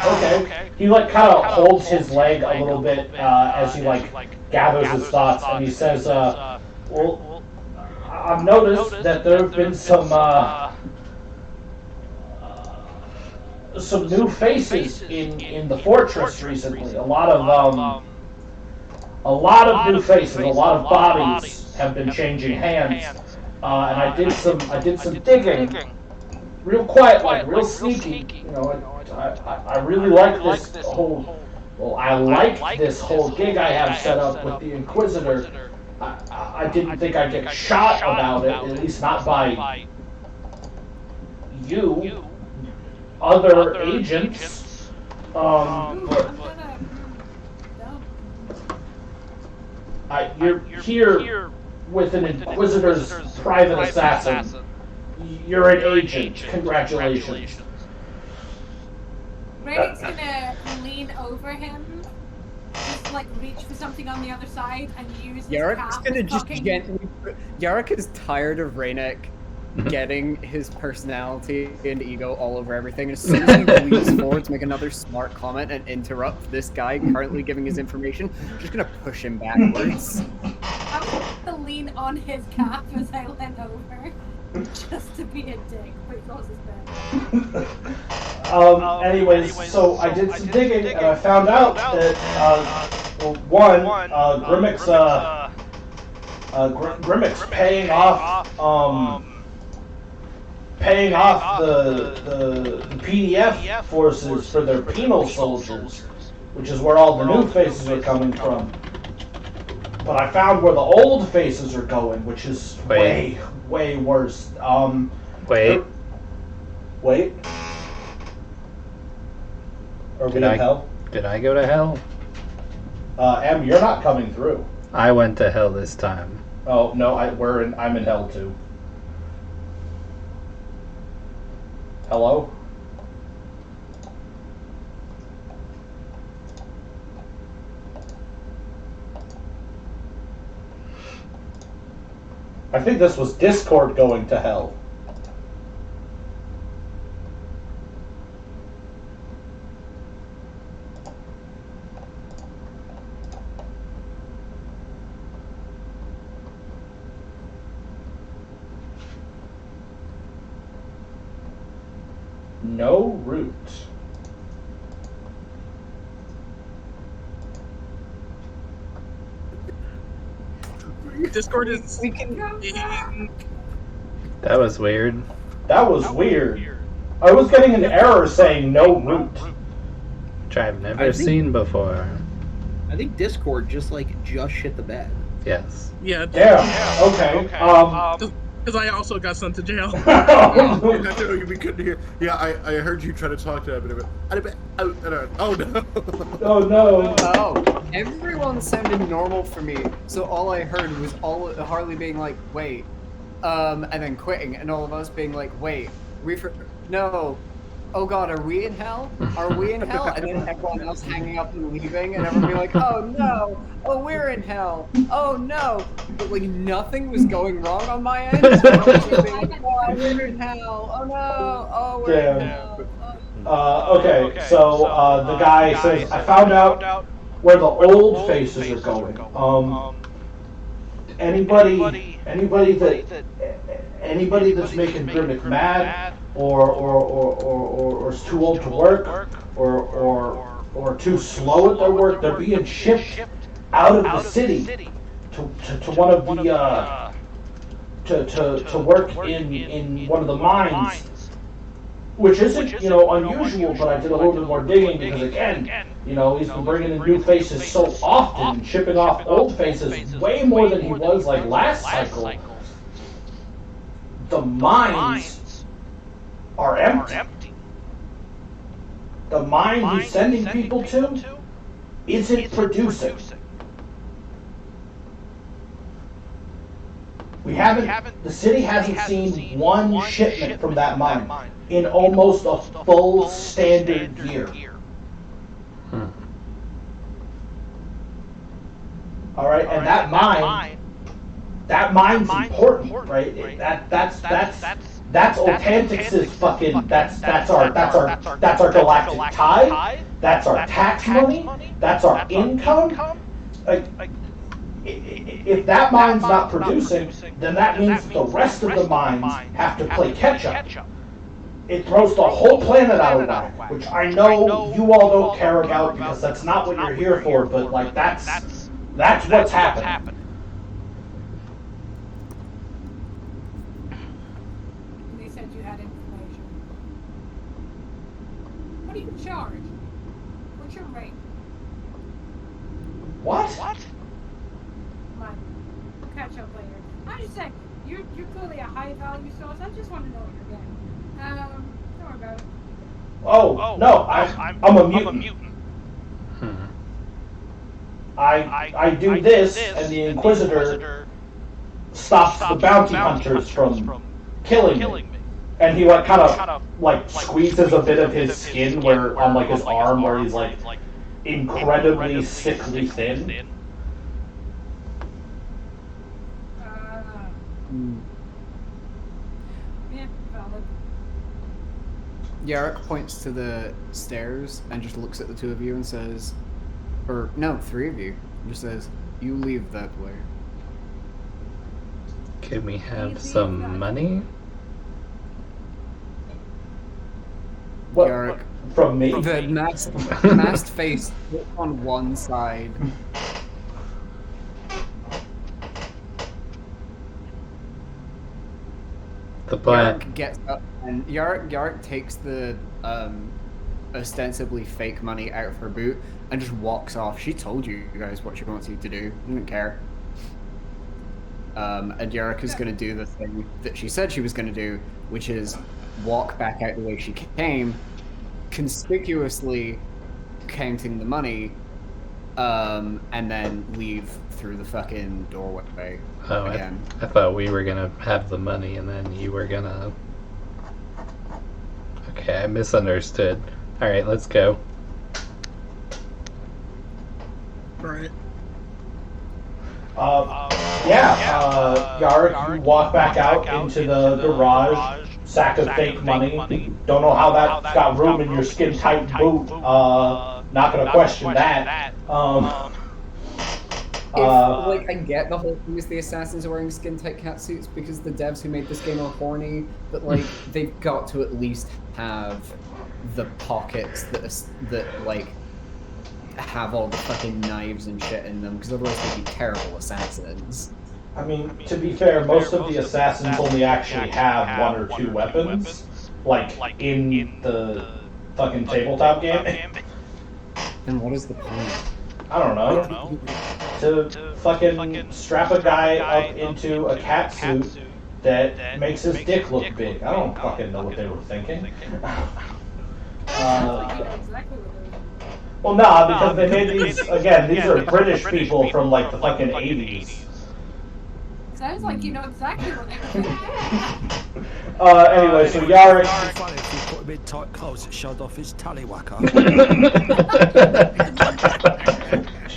B: Okay. He like kind of holds his leg a little bit as he like gathers his thoughts, and he says, "Well, I've noticed that there have been some new faces in the fortress recently. A lot of new faces, a lot of bodies have been changing hands, and I did some digging." Real quiet, like real sneaky. You know, I really like this whole. Well, I like this whole gig I have set up with the Inquisitor. I didn't think I'd get shot about it, at least not by you, other agents. You're here with an Inquisitor's private assassin. You're an agent. Congratulations.
D: Raynick's gonna lean over him, just like reach for something on the other side, and use his
E: Yarek's
D: cap
E: gonna
D: as
E: just
D: fucking...
E: gently. Yarek is tired of Raynick getting his personality and ego all over everything. As soon as he leans forward to make another smart comment and interrupt this guy currently giving his information, I'm just gonna push him backwards.
D: I'm gonna lean on his cap as I lean over. Just to be a dick, but he goes his bed.
B: Anyways, so I did some digging, and I found out that, Grimmick's paying off the PDF forces for their penal soldiers, which is where all the new faces are coming from. But I found where the old faces are going, which is way worse. Wait. Are we in hell?
A: Did I go to hell?
B: Em, you're not coming through.
A: I went to hell this time.
B: Oh no, I'm in hell too. Hello? I think this was Discord going to hell. No route.
I: Discord is.
A: That was weird.
B: That was weird. I was getting an error saying no route.
A: Which I've never seen before.
F: I think Discord just shit the bed.
A: Yes.
I: Yeah.
B: Okay.
I: Because I also got sent to jail.
G: We couldn't hear. Yeah, I heard you try to talk to him. Oh no.
B: Oh no.
E: Oh, everyone sounded normal for me. So all I heard was Harley being like, "Wait," and then quitting, and all of us being like, "Wait, no." Oh god, are we in hell? Are we in hell? And then everyone else hanging up and leaving, and everyone being like, "Oh no! Oh, we're in hell! Oh no!" But like nothing was going wrong on my end. So I was just being like, "Oh, we're in hell! Oh no! Oh, we're in hell!"
B: Okay, so the guy says, "I found out where the old faces are going. Anybody that's making Grimmick mad, or is too old to work, or too slow at their work, they're being shipped out of the city to one of the to work in one of the mines." Which isn't, unusual, but I did a little bit more digging because, again, he's been bringing in new faces so often and shipping off old faces way more than he was, last cycle. The mines are empty. The mine he's sending people to isn't producing. The city hasn't seen one shipment from that mine in almost a full standard year. All right, and that mine's important, right? That's Ultantix's fucking. That's our galactic tide. That's our tax money. That's our income. Like, if that mine's not producing, then that means the rest of the mines have to play catch up. It throws the whole planet out of whack, which I know you all don't care about because that's not what you're here for. But like that's what's happening.
D: They said you had information. What do you charge? What's your rate?
B: What?
D: Come on, we'll catch up later. I'm just saying, you're clearly a high value source. I just want to know what you're getting. Don't worry about it.
B: Oh no, I'm a mutant. I do this, and the Inquisitor stops the bounty hunters from killing me. And he like kind of like squeezes a bit of his skin where on like his arm where he's like incredibly sickly thin.
D: Yeah, valid.
E: Yarrick points to the stairs and just looks at the two of you and says, or no, three of you, and just says, "You leave that way."
A: Can we have some money?
B: What?
E: Yarrick,
B: From me?
E: the masked face on one side.
A: The plan.
E: Yarrick gets up and Yarrick takes the ostensibly fake money out of her boot and just walks off. She told you guys what she wants you to do. You didn't care. And Yarrick is going to do the thing that she said she was going to do, which is walk back out the way she came, conspicuously counting the money, and then leave through the fucking doorway again.
A: I thought we were gonna have the money and then you were gonna... Okay, I misunderstood. Alright, let's go.
I: Right.
B: Yarrick, you walk back out into the garage, sack of fake money. Don't know how that got room in your skin-tight boot. Not gonna question that.
E: I get the whole thing is the assassins are wearing skin-tight catsuits because the devs who made this game are horny, but like they've got to at least have the pockets that have all the fucking knives and shit in them, because otherwise they'd be terrible assassins.
B: I mean, to be fair, most of the assassins only actually have one or two weapons, like in the fucking tabletop game.
E: Then what is the point?
B: I don't know. To fucking strap a guy up into a cat suit that makes his dick look big. I don't fucking know what they were thinking. Well, nah, because they made these, again, these are British people from, like, the fucking 80s.
D: Sounds like you know exactly what they were thinking.
B: Anyway, so Yarrick...
J: It'd be funny if you put him in tight clothes that showed off his tallywhacker.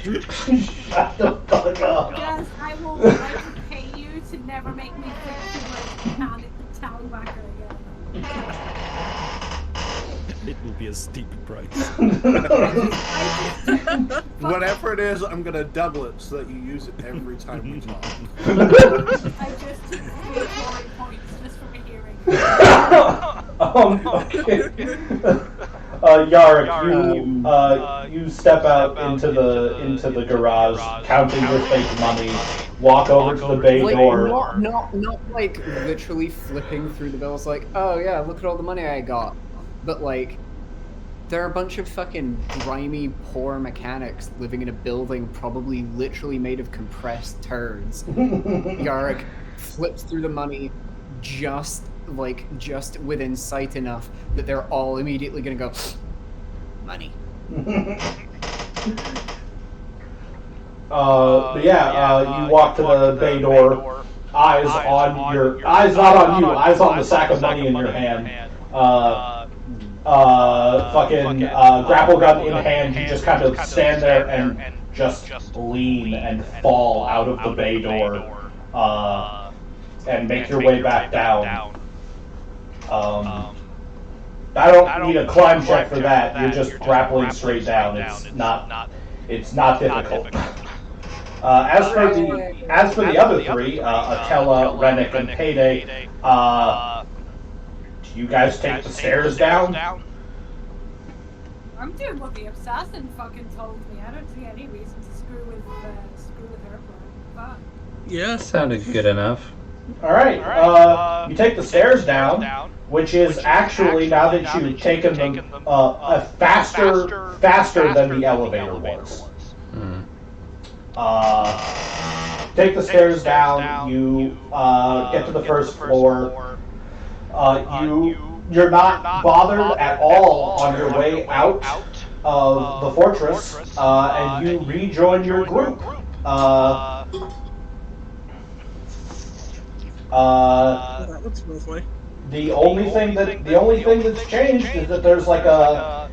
B: Shut the fuck up.
D: Yes, I will pay you to never make me think too much and the tallywhacker again.
J: It will be a steep price.
G: Whatever it is, I'm gonna double it so that you use it every time we talk.
D: I just took 3 glory points just from hearing.
B: Okay. Yarrick, you step out into the garage, counting your fake money, walk over to the bay door.
E: Not like literally flipping through the bills like, oh yeah, look at all the money I got. But like, there are a bunch of fucking grimy, poor mechanics living in a building probably literally made of compressed turds. Yarrick flips through the money just within sight enough that they're all immediately gonna go, money.
B: You walk to the bay door, eyes on your eyes, not on you, eyes on the sack of money in your hand. Grapple gun in hand, you just kind of stand there and just lean and fall out of the bay door, and make your way back down. I don't need a climb check for that. You're just grappling straight down. It's not difficult. As for the other three, Atella, Rennick, and Payday, do you guys take the stairs down?
D: I'm doing what the assassin fucking told me. I don't see any reason to screw with her plan.
I: Yeah.
A: Sounded good enough.
B: Alright, you take the stairs down, which is actually, now that you've taken them, faster than the elevator was. Take the stairs down, you get to the first floor, you're not bothered at all on your way out of the fortress, and you rejoin your group.
I: That looks smoothly.
B: The only thing that's changed is that there's like a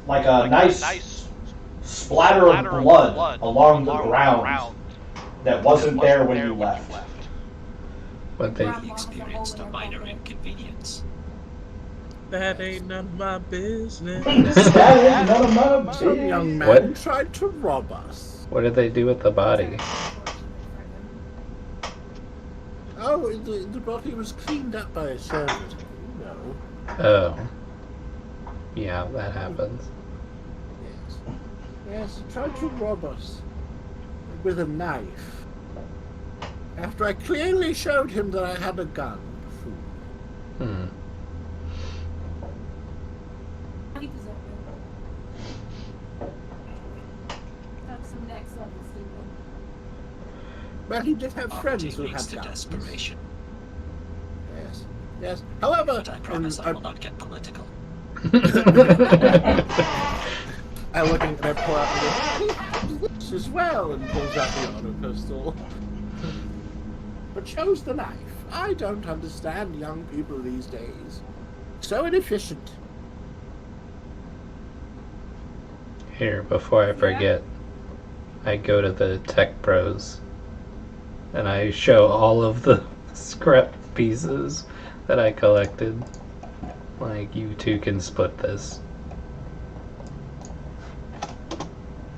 B: nice splatter of blood along the ground that wasn't there when you left.
A: What they
H: We experienced a minor inconvenience.
I: That ain't none of my business.
B: That ain't none of my business.
G: Some young man
A: What?
G: tried to rob us.
A: What did they do with the body?
G: Oh, the body was cleaned up by a servant. No.
A: Oh. Yeah, that happens.
G: Yes. Yes, he tried to rob us with a knife. After I clearly showed him that I had a gun.
A: Hmm.
D: He deserved it. That's some next level stupid.
G: Well, he did have friends
H: Poverty
G: who had
H: leads to
G: guns.
H: desperation.
G: Yes. Yes. However,
H: But I promise I will not get political.
G: I look and I pull out this as well and pulls out the auto pistol. But chose the knife. I don't understand young people these days. So inefficient.
A: Here, before I forget, I go to the tech pros and I show all of the scrap pieces that I collected. Like, you two can split this.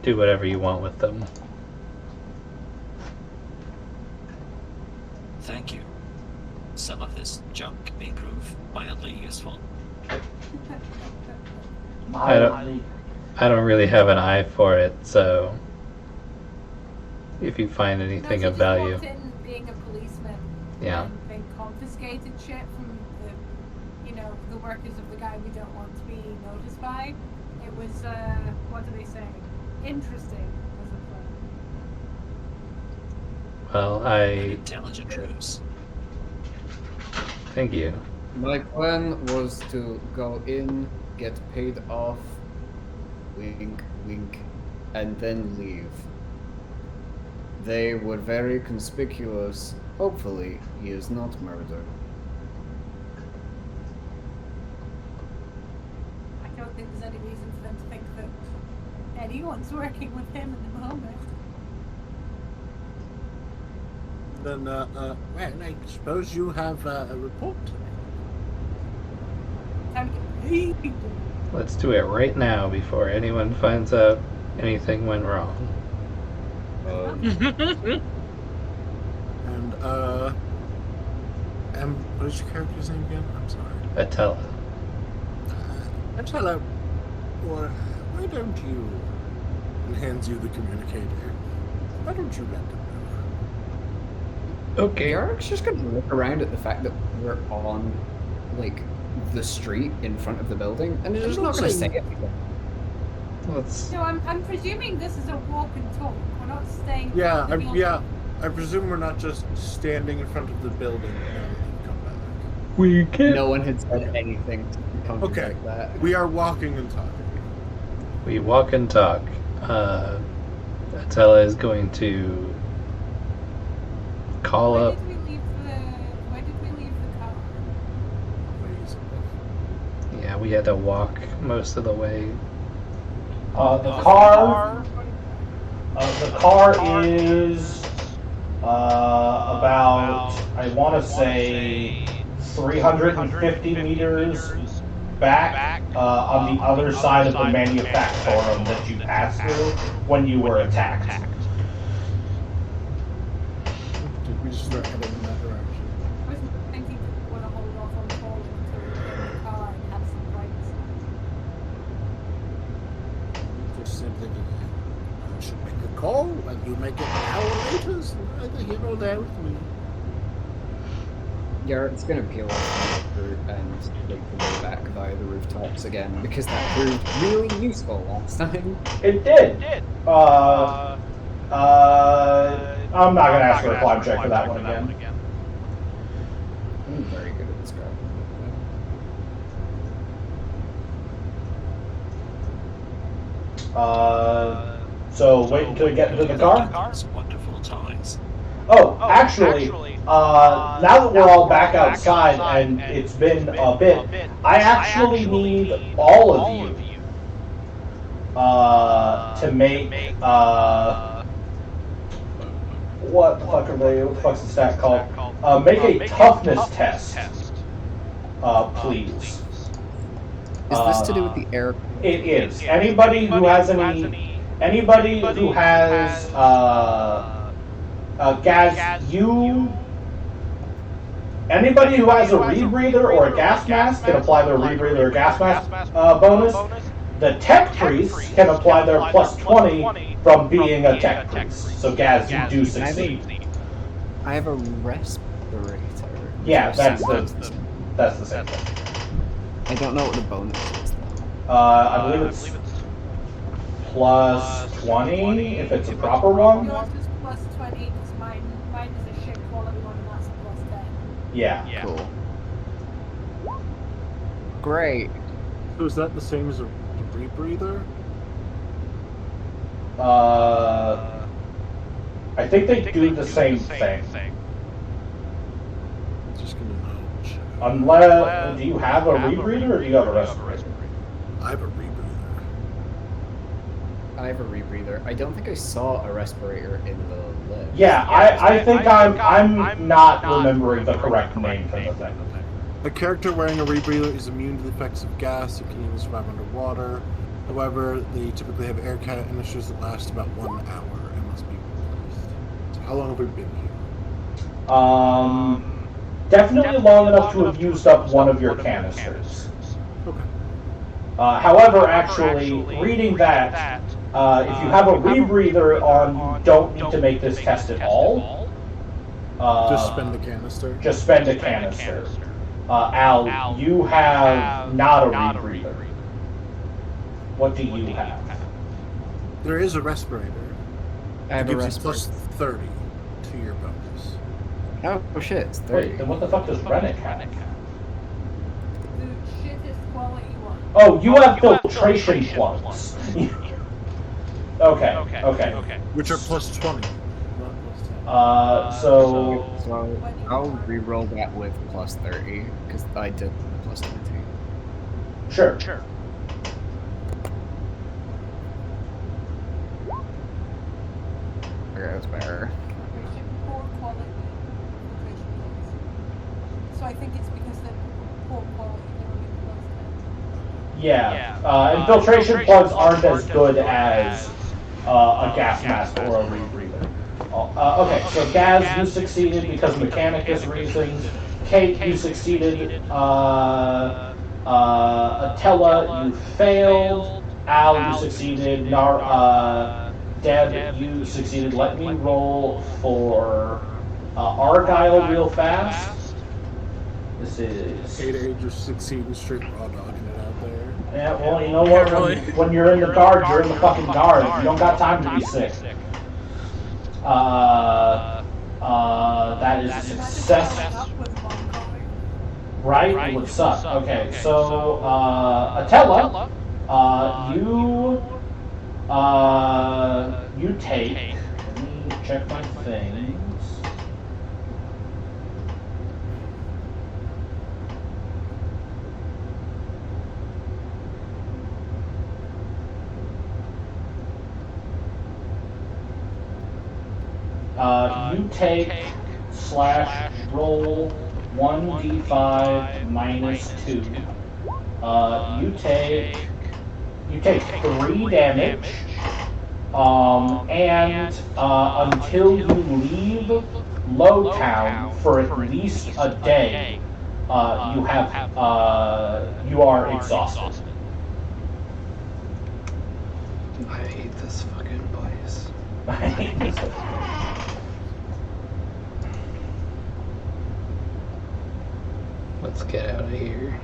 A: Do whatever you want with them.
H: Thank you. Some of this junk may prove mildly useful.
A: I don't really have an eye for it, so if you find anything of value.
D: Just walked in being a policeman.
A: Yeah.
D: And they confiscated shit from the workers of the guy we don't want to be noticed by. It was what do they say? Interesting as a plan.
A: Well, I
H: Intelligent ruse.
A: thank you.
E: My plan was to go in, get paid off, wink, wink, and then leave. They were very conspicuous. Hopefully, he is not murdered.
D: I don't think there's any reason for them to think that anyone's working with him at the moment.
G: Then, well, I suppose you have a report to make.
D: Time to get paid.
A: Let's do it right now before anyone finds out anything went wrong.
G: And, what is your character's name again? I'm sorry.
A: Atella.
G: Atella, why don't you, and hands you the communicator, why don't you let them know?
A: Okay.
E: Eric's just gonna look around at the fact that we're on, like, the street in front of the building, and they're just not gonna say anything.
A: Let's.
D: No, I'm presuming this is a walk and talk. We're not staying.
G: Yeah,
D: in the building.
G: I presume we're not just standing in front of the building and come back.
A: We can.
E: No one had said anything to contradict
G: Okay.
E: that.
G: We are walking and talking.
A: We walk and talk. Atella is going to call
D: Where
A: up.
D: did we leave the car?
A: Yeah, we had to walk most of the way.
B: The car is about, I want to say, 350 meters back on the other side of the manufactorum that you passed through when you were attacked.
G: Did we just start heading in that direction?
D: I was thinking that we want to hold off on calling until we get in the car and have some breaks.
G: Just simply I should make a call and you make it an hour later. So I think you roll there with me.
E: Garrett's gonna peel off the route and make the way back via the rooftops again because that proved really useful last time.
B: It did. I'm not gonna ask for a climb check for that one again.
E: I'm very good at this crap.
B: So wait until you get into the car.
H: It's wonderful times.
B: Oh, actually, now that we're all back outside and it's been a bit, I actually need all of you to make what the fuck are they? What the fuck's the stat called? Make a toughness test, please.
E: Is this to do with the air?
B: It is. Anybody who has anybody who has gas, anybody who has a rebreather or a gas mask can apply their rebreather or gas mask bonus. The tech priests can apply their plus 20 from being a tech priest. So Gaz, you do succeed.
E: I have a respirator.
B: Yeah, that's the same thing.
E: I don't know what the bonus is though.
B: I believe it's plus 20 if it's a proper one.
D: Yours is plus 20 because mine is a shit quality one and that's a plus 10.
B: Yeah.
E: Cool. Great.
G: So is that the same as a rebreather?
B: I think they do the same thing.
G: Just gonna know.
B: Unless, do you have a rebreather or do you have a respirator?
G: I have a rebreather.
E: I have a rebreather. I don't think I saw a respirator in the list.
B: Yeah, I think I'm not remembering the correct name for the thing.
G: A character wearing a rebreather is immune to the effects of gas and can even survive underwater. However, they typically have air canisters that last about 1 hour and must be replaced. So how long have we been here?
B: Definitely long enough to have used up one of your canisters.
G: Okay.
B: However, actually, reading that, if you have a rebreather on, you don't need to make this test at all.
G: Just spend the canister?
B: Just spend a canister. Al, you have not a rebreather. What do you have?
G: There is a respirator.
E: I have a
G: Gives you
E: respirator.
G: plus 30 to your bonus.
E: Oh shit, it's 30.
B: Wait, then what the fuck does Rennick have?
D: The shittest quality one.
B: Oh, you have filtration plugs. Okay.
G: Which are plus 20. Not plus 10.
B: So
E: So I'll re-roll that with plus 30 because I did plus 20.
B: sure.
E: Okay, that's better.
D: Poor quality filtration plugs. So I think it's because they're poor quality, they're only plus 10.
B: Yeah. Infiltration plugs aren't as good as a gas mask or a rebreather. Okay, so Gaz, you succeeded because of Mechanicus reasons. Kate, you succeeded. Attila, you failed. Al, you succeeded. Deb, you succeeded. Let me roll for Argyle real fast. This is...
G: Kate just succeeding straight raw dogging it out there.
B: Yeah, well, you know what?
I: Yeah, really.
B: When you're in the guard, you're in the fucking guard. You don't got time to be sick. That is a success. Right? It would suck. Okay, so, Attila, you take, let me check my things. You take / roll 1d5 minus 2. You take 3 damage. And until you leave Lowtown for at least a day, you are exhausted.
A: I hate this fucking place. Let's get out of here.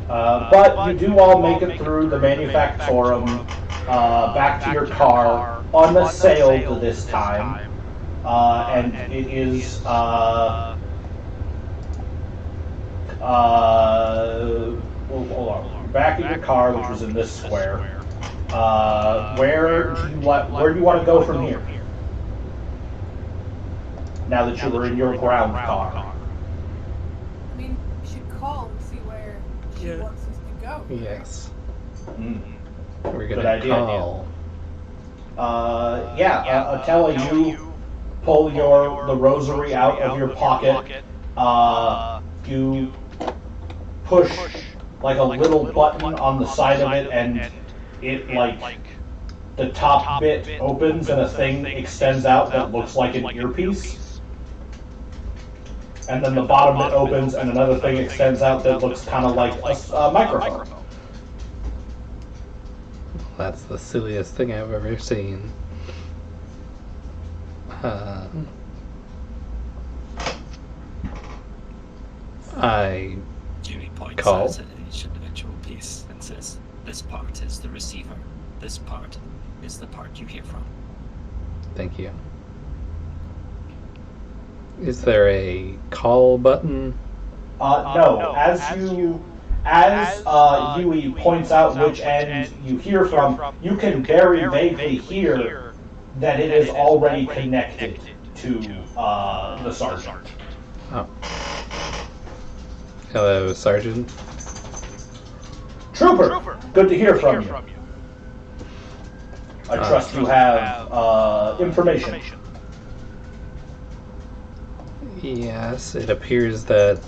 B: But you do all make it through the Manufactorum, back to your car, unassailed this time, and it is, hold on, you're back at your car, which was in this square. Where do you want to go from here? Now that you were in your ground car.
D: I mean, we should call and see where she wants us to go.
A: Yes. We're
B: Good
A: gonna
B: idea.
A: call.
B: Attila, you pull the rosary out of your pocket. You push like a little button on the side of it, and it the top bit opens and a thing extends out that looks like an earpiece. And then the bottom bit opens and another thing extends out that looks kind of like a microphone.
A: That's the silliest thing I've ever seen. I
H: Jimmy points
A: call.
H: out at each individual piece and says, "This part is the receiver. This part is the part you hear from."
A: Thank you. Is there a call button?
B: No. As Yui points out which end you hear from, you can very vaguely hear that it is already connected to the sergeant.
A: Oh. Hello, Sergeant.
B: Trooper, good to hear from you. I trust you have information.
A: Yes, it appears that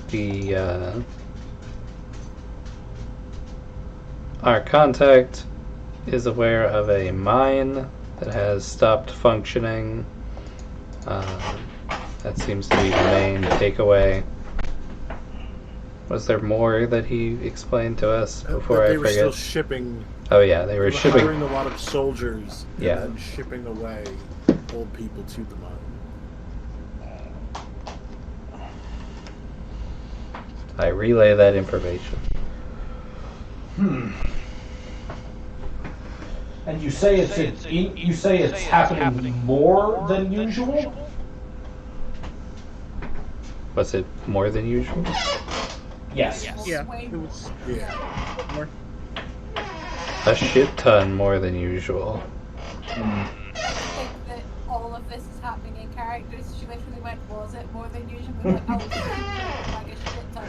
A: our contact is aware of a mine that has stopped functioning. That seems to be the main takeaway. Was there more that he explained to us before
G: But
A: I
G: they were
A: forget?
G: still shipping.
A: Oh yeah, they were shipping.
G: Hiring a lot of soldiers.
A: Yeah.
G: And then shipping away old people to the mine.
A: I relay that information.
B: And you say it's happening more than usual?
A: Was it more than usual?
B: Yes.
I: Yeah, it was more.
A: A shit ton more than usual.
D: I think that all of this is happening in characters. She literally went, "Was it more than usual?" We're like, "Oh, it's like a shit ton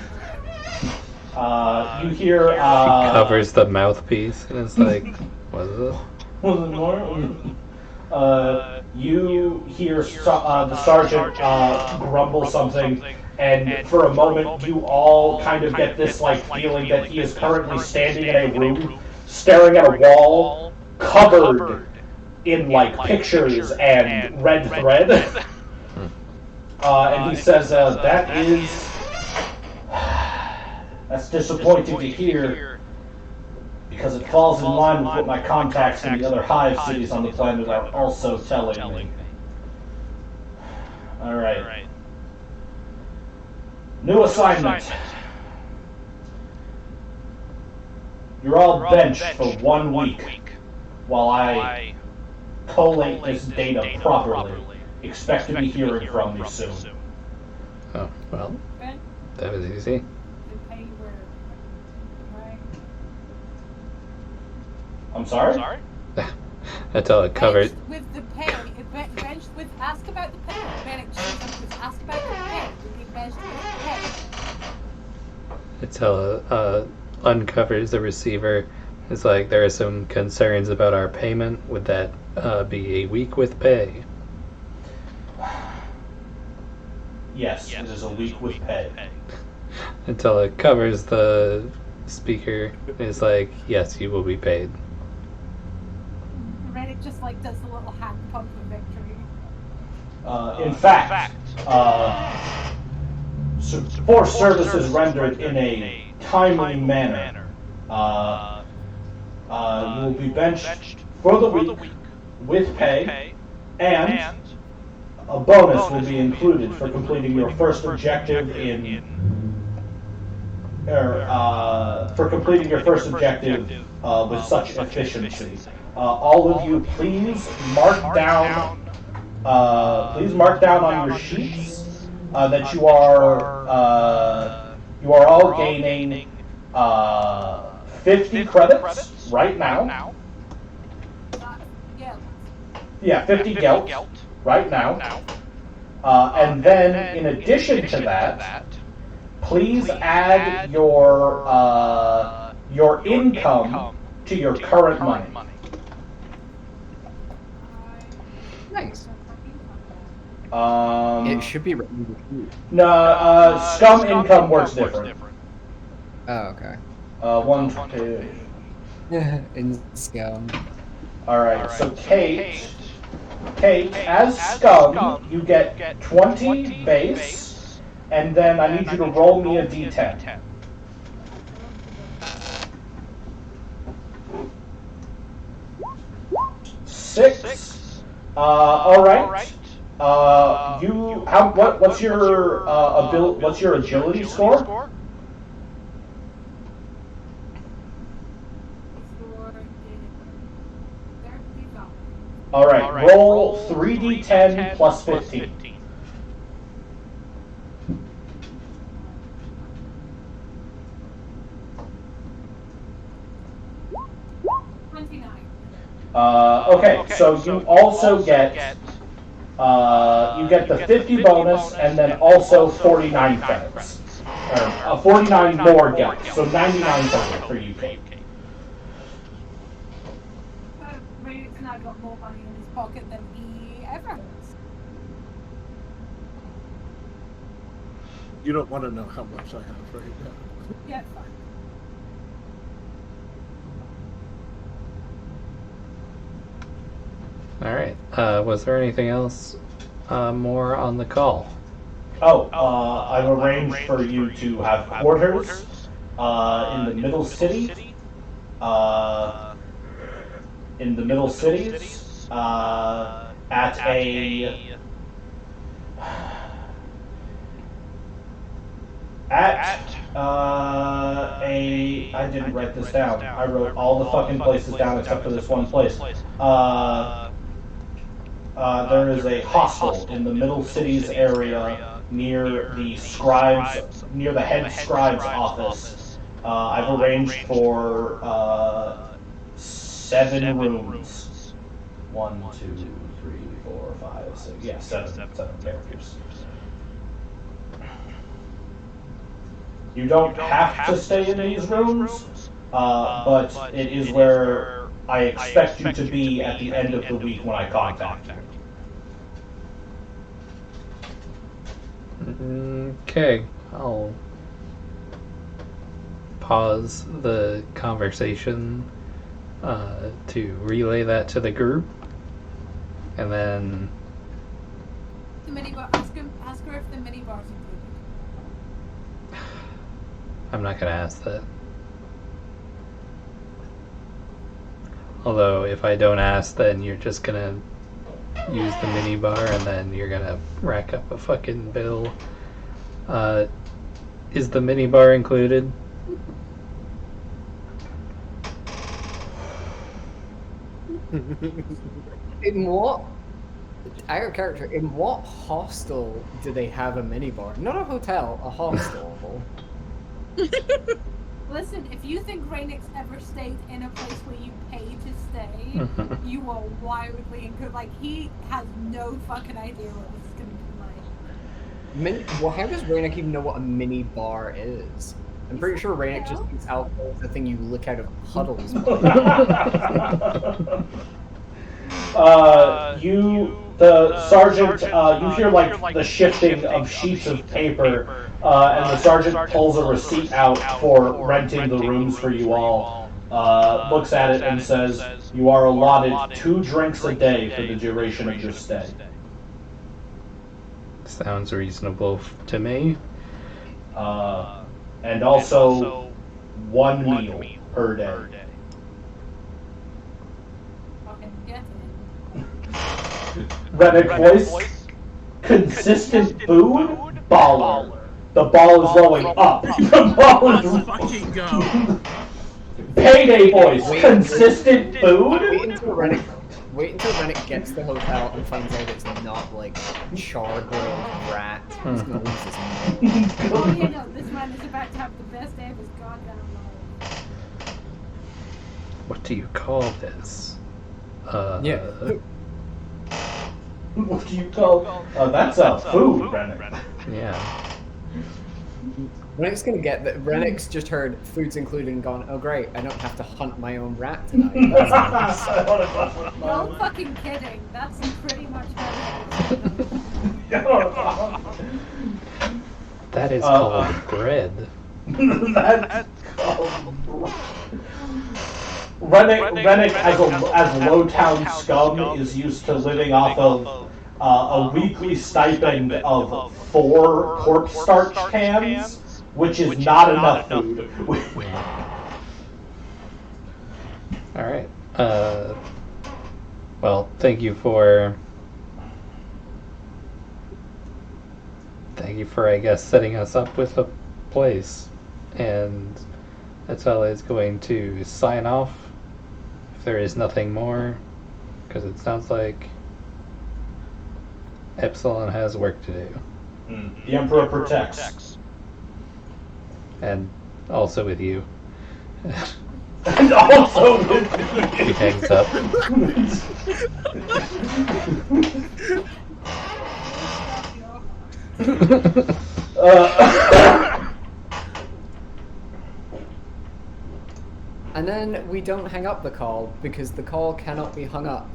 D: more."
B: You hear.
A: She covers the mouthpiece and it's like, was it?
B: Was it more? You hear the sergeant grumble something, and for a moment you all kind of get this feeling that he is currently standing in a room, staring at a wall covered in pictures and red thread. And he says, that's disappointing to hear, because it falls in line with what my contacts in the other hive cities on the planet are also telling me. Alright. New assignment. You're all benched for 1 week while I collate this data properly. Expect to be hearing from me soon.
A: Oh, well,
D: Okay.
A: that was easy.
D: The pay were right.
B: I'm sorry?
A: Until it covered.
D: Benched with the pay. Benched with. Ask about the pay. Ask about the pay. Did he benched with the pay?
A: Until uncovers the receiver. It's like, there are some concerns about our payment. Would that be a week with pay?
B: Yes, it is a week with pay.
A: Until it covers the speaker. It's like, yes, you will be paid.
D: Rennick just like does the little hand pump of victory.
B: In fact, for services rendered in a timely manner, you will be benched for the week with pay, and a bonus will be included for completing your first objective with such efficiency. All of you, please mark down on your sheets that you are all gaining 50 credits right now. Yeah, 50 gelt right now. And then, in addition to that, please add your income to your current money.
E: Nice.
C: It should be written with you.
B: No, scum income works different.
E: Oh, okay.
B: 1, 2.
E: In scum.
B: Alright, so Kate, as scum, you get 20 base, and then I need you to roll me a d10. Six. Alright. What's your agility score? Alright, roll 3d10 plus 15. Okay, so you also get the 50 bonus and then also 49 credits. Or 49 more gets, so 99 total for you, Kate.
D: Ray's now got more money in his pocket than he ever has.
G: You don't want to know how much I have right now.
D: Yeah, fine.
A: Alright. Was there anything else more on the call?
B: I've arranged for you to have quarters in the middle city. In the middle cities, at I didn't write this down. I wrote all the fucking places down except for this one place. There is a hostel in the middle cities area near the head scribe's office. I've arranged for 7 rooms. 1, 2, 3, 4, 5, 6. Yeah, 7 characters. You don't have to stay in these rooms, but it is where I expect you to be at the end of the week when I contact you.
A: Okay, I'll pause the conversation to relay that to the group, and then
D: The minibar. Ask her if the minibar's included.
A: I'm not gonna ask that. Although if I don't ask, then you're just gonna use the minibar and then you're gonna rack up a fucking bill. Is the minibar included?
E: In what? Out of character, in what hostel do they have a minibar? Not a hotel, a hostel.
D: Listen, if you think Rainick's ever stayed in a place where you pay to stay, you are wildly incorrect. Like, he has no fucking idea what this is going to be like.
E: Well, how does Rainick even know what a mini bar is? I'm pretty sure Rainick just thinks alcohol is the thing you lick out of puddles.
B: the sergeant, you hear like the shifting of sheets of paper, and the sergeant pulls a receipt out for renting the rooms for you all, looks at it and says, you are allotted 2 drinks a day for the duration of your stay.
A: Sounds reasonable to me.
B: And also 1 meal per day.
D: Fucking get it.
B: Redneck voice. Consistent food? Baller. The ball is rolling up. The ball is
I: Let's fucking go.
B: Payday voice. Consistent food?
E: Wait until Rennick gets to the hotel and finds out it's not like char-grilled rat. He's gonna lose his mind.
D: Oh, you know, this man is about to have the best day of his goddamn life.
A: What do you call this?
E: Yeah.
B: What do you call? That's food, Rennick.
A: Yeah.
E: Rennick's gonna get that. Rennick's just heard food's included and gone, oh great, I don't have to hunt my own rat tonight. That's nice.
D: No fucking kidding. That's pretty much how it is.
A: That is called bread.
B: That's called Rennick as low-town scum is used to living off of a weekly stipend of 4 cornstarch cans, which is not enough food.
A: Alright. Well, thank you for, I guess, setting us up with a place. And Atala is going to sign off if there is nothing more, because it sounds like Epsilon has work to do.
B: The Emperor protects.
A: And also with you.
B: And also with
A: He hangs up.
E: And then we don't hang up the call because the call cannot be hung up.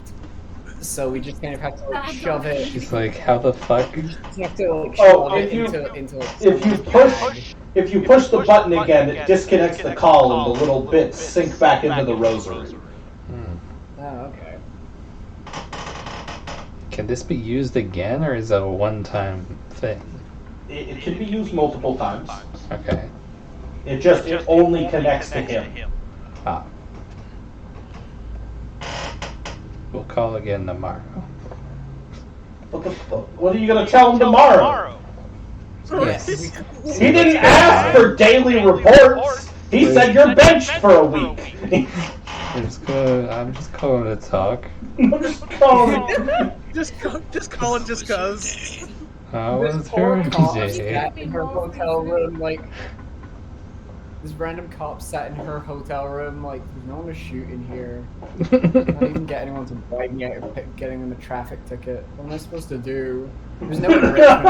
E: So we just kind of have to like, shove it.
A: He's like, how the fuck?
E: You just have to like shove it
B: if you push the button again, it disconnects the call and the little bits sink back into the rosary.
E: Oh, okay.
A: Can this be used again, or is it a one-time thing?
B: It can be used multiple times.
A: Okay.
B: It only connects to him.
A: Ah. We'll call again tomorrow.
B: What are you gonna tell him tomorrow?
A: Yes.
B: He didn't ask for daily reports. He said you're benched for a week.
A: I'm just calling to talk.
B: I'm just calling.
I: Just call it just cause.
A: How
E: This
A: was
E: poor
A: her
E: cop
A: day?
E: sat in her hotel room, like this random cop sat in her hotel room, like there's no one to shoot in here. I can't even get anyone to bite me out of getting them a traffic ticket. What am I supposed to do? There's no enrichment.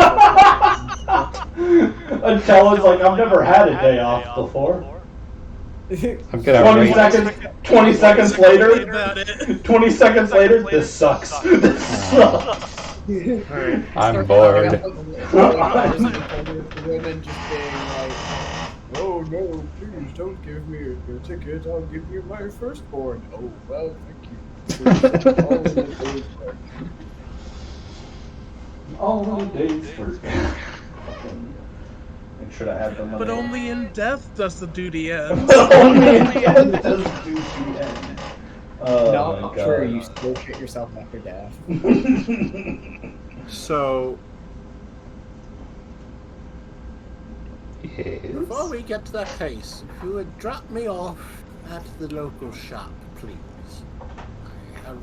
B: Until it's like I've never had a day off before.
A: I'm gonna
B: 20 seconds later. 20 seconds later, this sucks. This sucks.
A: I'm bored.
E: Women just being like, oh no, please don't give me a ticket, I'll give you my firstborn. Oh, well, thank you.
B: All the days for. Make sure to add them.
I: But only in death does the duty end.
B: Only in death does the duty end. Oh
E: No,
B: my God.
E: true, you still shit yourself after death.
G: So,
A: Yes.
G: before we get to that case, if you would drop me off at the local shop, please. I have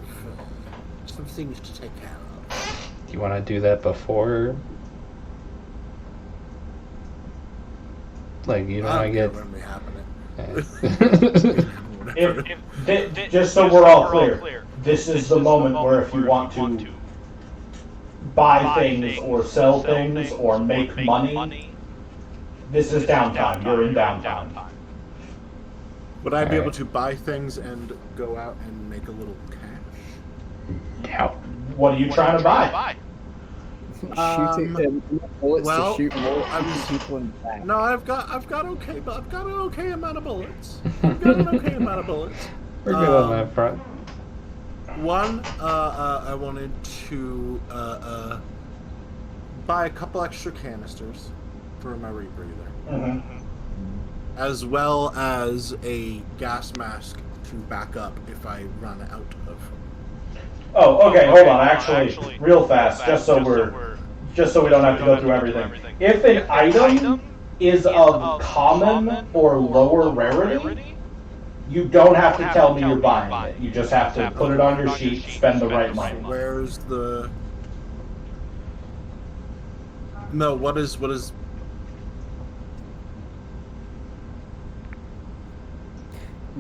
G: some things to take care of.
A: Do you want to do that before? Like, you don't want to get.
G: When we happen
B: Just so we're all clear, this is the moment where if you want to buy things or sell things or make money, this is downtime. You're in downtime.
G: Would I be
A: Alright.
G: able to buy things and go out and make a little cash?
A: How?
B: What are you trying to buy?
E: Shooting bullets
G: well,
E: to shoot more
G: I'm-
E: people in the back.
G: No, I've got an okay amount of bullets. I've got an okay amount of bullets.
A: We're good on that front.
G: One, I wanted to buy a couple extra canisters for my rebreather, as well as a gas mask to back up if I run out of.
B: Oh, okay. Hold on. Actually, real fast, just so we don't have to go through everything. If an item is of common or lower rarity, you don't have to tell me you're buying it. You just have to put it on your sheet, spend the right money.
G: Where's the? No, what is?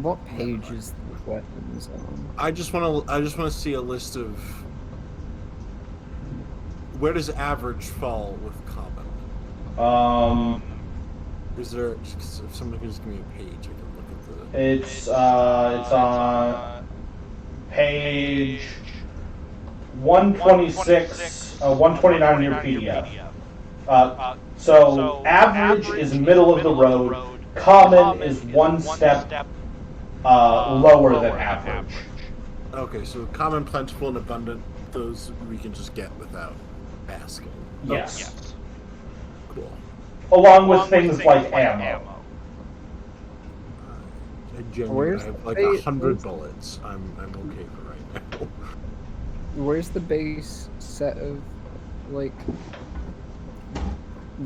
E: What page is the weapons on?
G: I just want to see a list of. Where does average fall with common? Is there? If somebody can just give me a page, I can look at the.
B: It's on page 126, 129 in your PDF. So average is middle of the road. Common is one step lower than average.
G: Okay, so common, plentiful, and abundant. Those we can just get without asking.
B: Yes.
G: Cool.
B: Along with things like ammo.
G: I genuinely
E: Where's
G: have
E: the
G: like
E: base?
G: 100 bullets. I'm okay for right now.
E: Where's the base set of, like,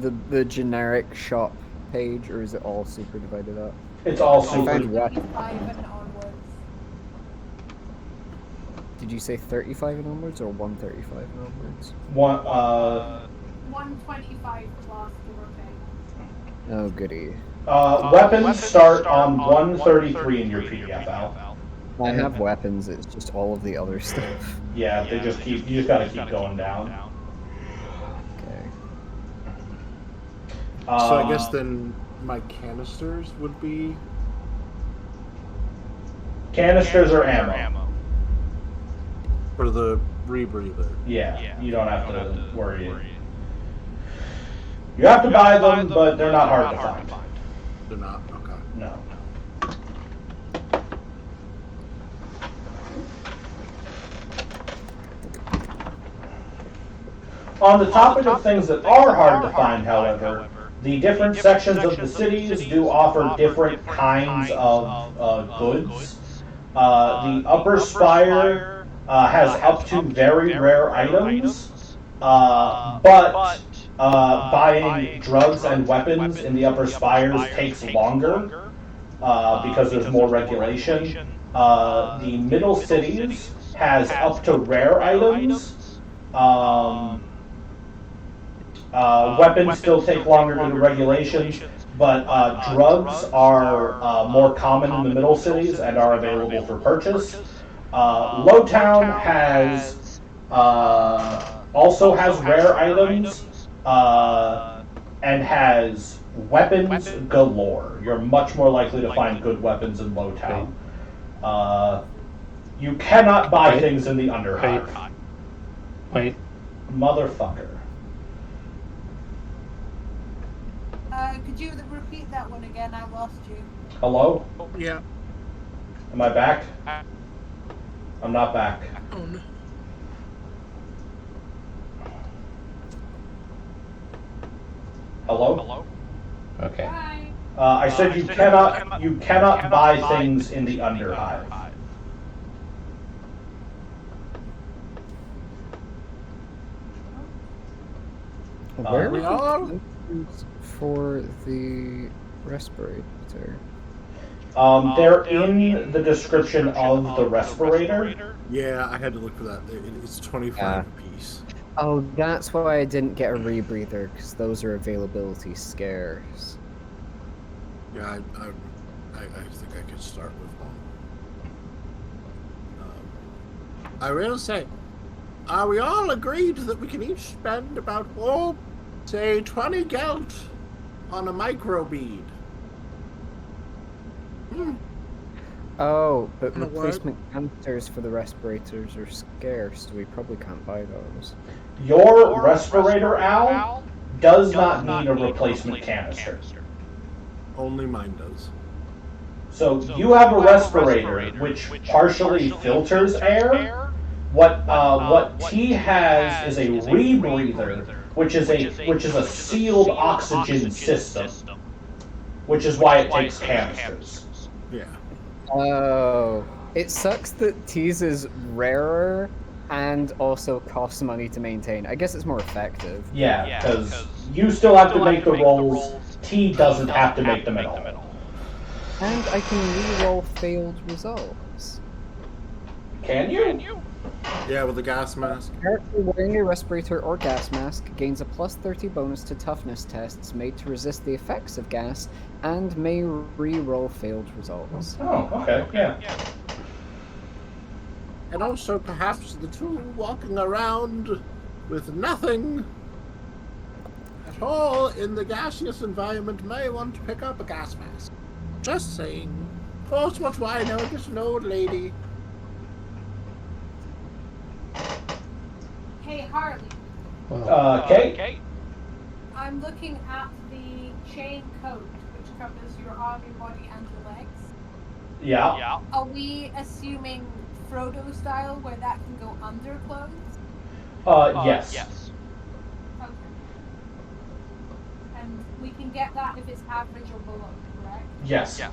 E: the generic shop page, or is it all super divided up?
B: It's all
E: I
B: super.
E: found weapons.
D: 35 and onwards.
E: Did you say 35 and onwards, or 135 and onwards?
D: 125 plus, give or take.
E: Oh, goody.
B: Weapons start on 133 in your PDF, Al.
E: I have weapons, it's just all of the other stuff.
B: Yeah, they just keep. You just gotta keep going down.
E: Okay.
G: So I guess then my canisters would be.
B: Canisters or ammo.
G: For the rebreather.
B: Yeah, you don't have to worry. You have to buy them, but they're not hard to find.
G: They're not? Okay.
B: No. On the topic of things that are hard to find, however, the different sections of the cities do offer different kinds of goods. The upper spire has up to very rare items, but buying drugs and weapons in the upper spires takes longer because there's more regulation. The middle cities has up to rare items. Weapons still take longer due to regulations, but drugs are more common in the middle cities and are available for purchase. Lowtown has also has rare items and has weapons galore. You're much more likely to find good weapons in Lowtown. You cannot buy things in the Underhive.
A: Wait.
B: Motherfucker.
D: Could you repeat that one again? I lost you.
B: Hello?
I: Yeah.
B: Am I back? I'm not back.
I: Oh no.
B: Hello?
A: Okay.
D: Bye.
B: I said you cannot buy things in the Underhive.
E: Where
G: we
E: are
G: all?
E: the weapons for the respirator?
B: They're in the description of the respirator.
G: Yeah, I had to look for that. It's 25 apiece.
E: Oh, that's why I didn't get a rebreather, because those are availability scarce.
G: Yeah, I think I could start with one. I will say, are we all agreed that we can each spend about, say 20 gelt on a micro bead?
E: Oh, but
I: And a what?
E: replacement canisters for the respirators are scarce, so we probably can't buy those.
B: Your respirator, Al, does not need a replacement canister.
G: Only mine does.
B: So you have a respirator which partially filters air. What T has is a rebreather, which is a sealed oxygen system, which is why it takes canisters.
G: Yeah.
E: Oh, it sucks that T's is rarer and also costs money to maintain. I guess it's more effective.
B: Yeah, because you still have to make the rolls. T doesn't have to make them at all.
E: And I can re-roll failed results.
B: Can you?
G: Yeah, with the gas mask.
E: Character wearing a respirator or gas mask gains a +30 bonus to toughness tests made to resist the effects of gas and may re-roll failed results.
B: Oh, okay, yeah.
G: And also, perhaps the two walking around with nothing at all in the gaseous environment may want to pick up a gas mask. Just saying. Of course, what do I know? Just an old lady.
D: Hey, Harley.
B: Kate?
D: I'm looking at the chain coat, which covers your arm, your body, and your legs.
B: Yeah.
D: Are we assuming Frodo style, where that can go under clothes?
B: Yes.
D: Okay. And we can get that if it's average or below, correct?
B: Yes.
D: Yeah.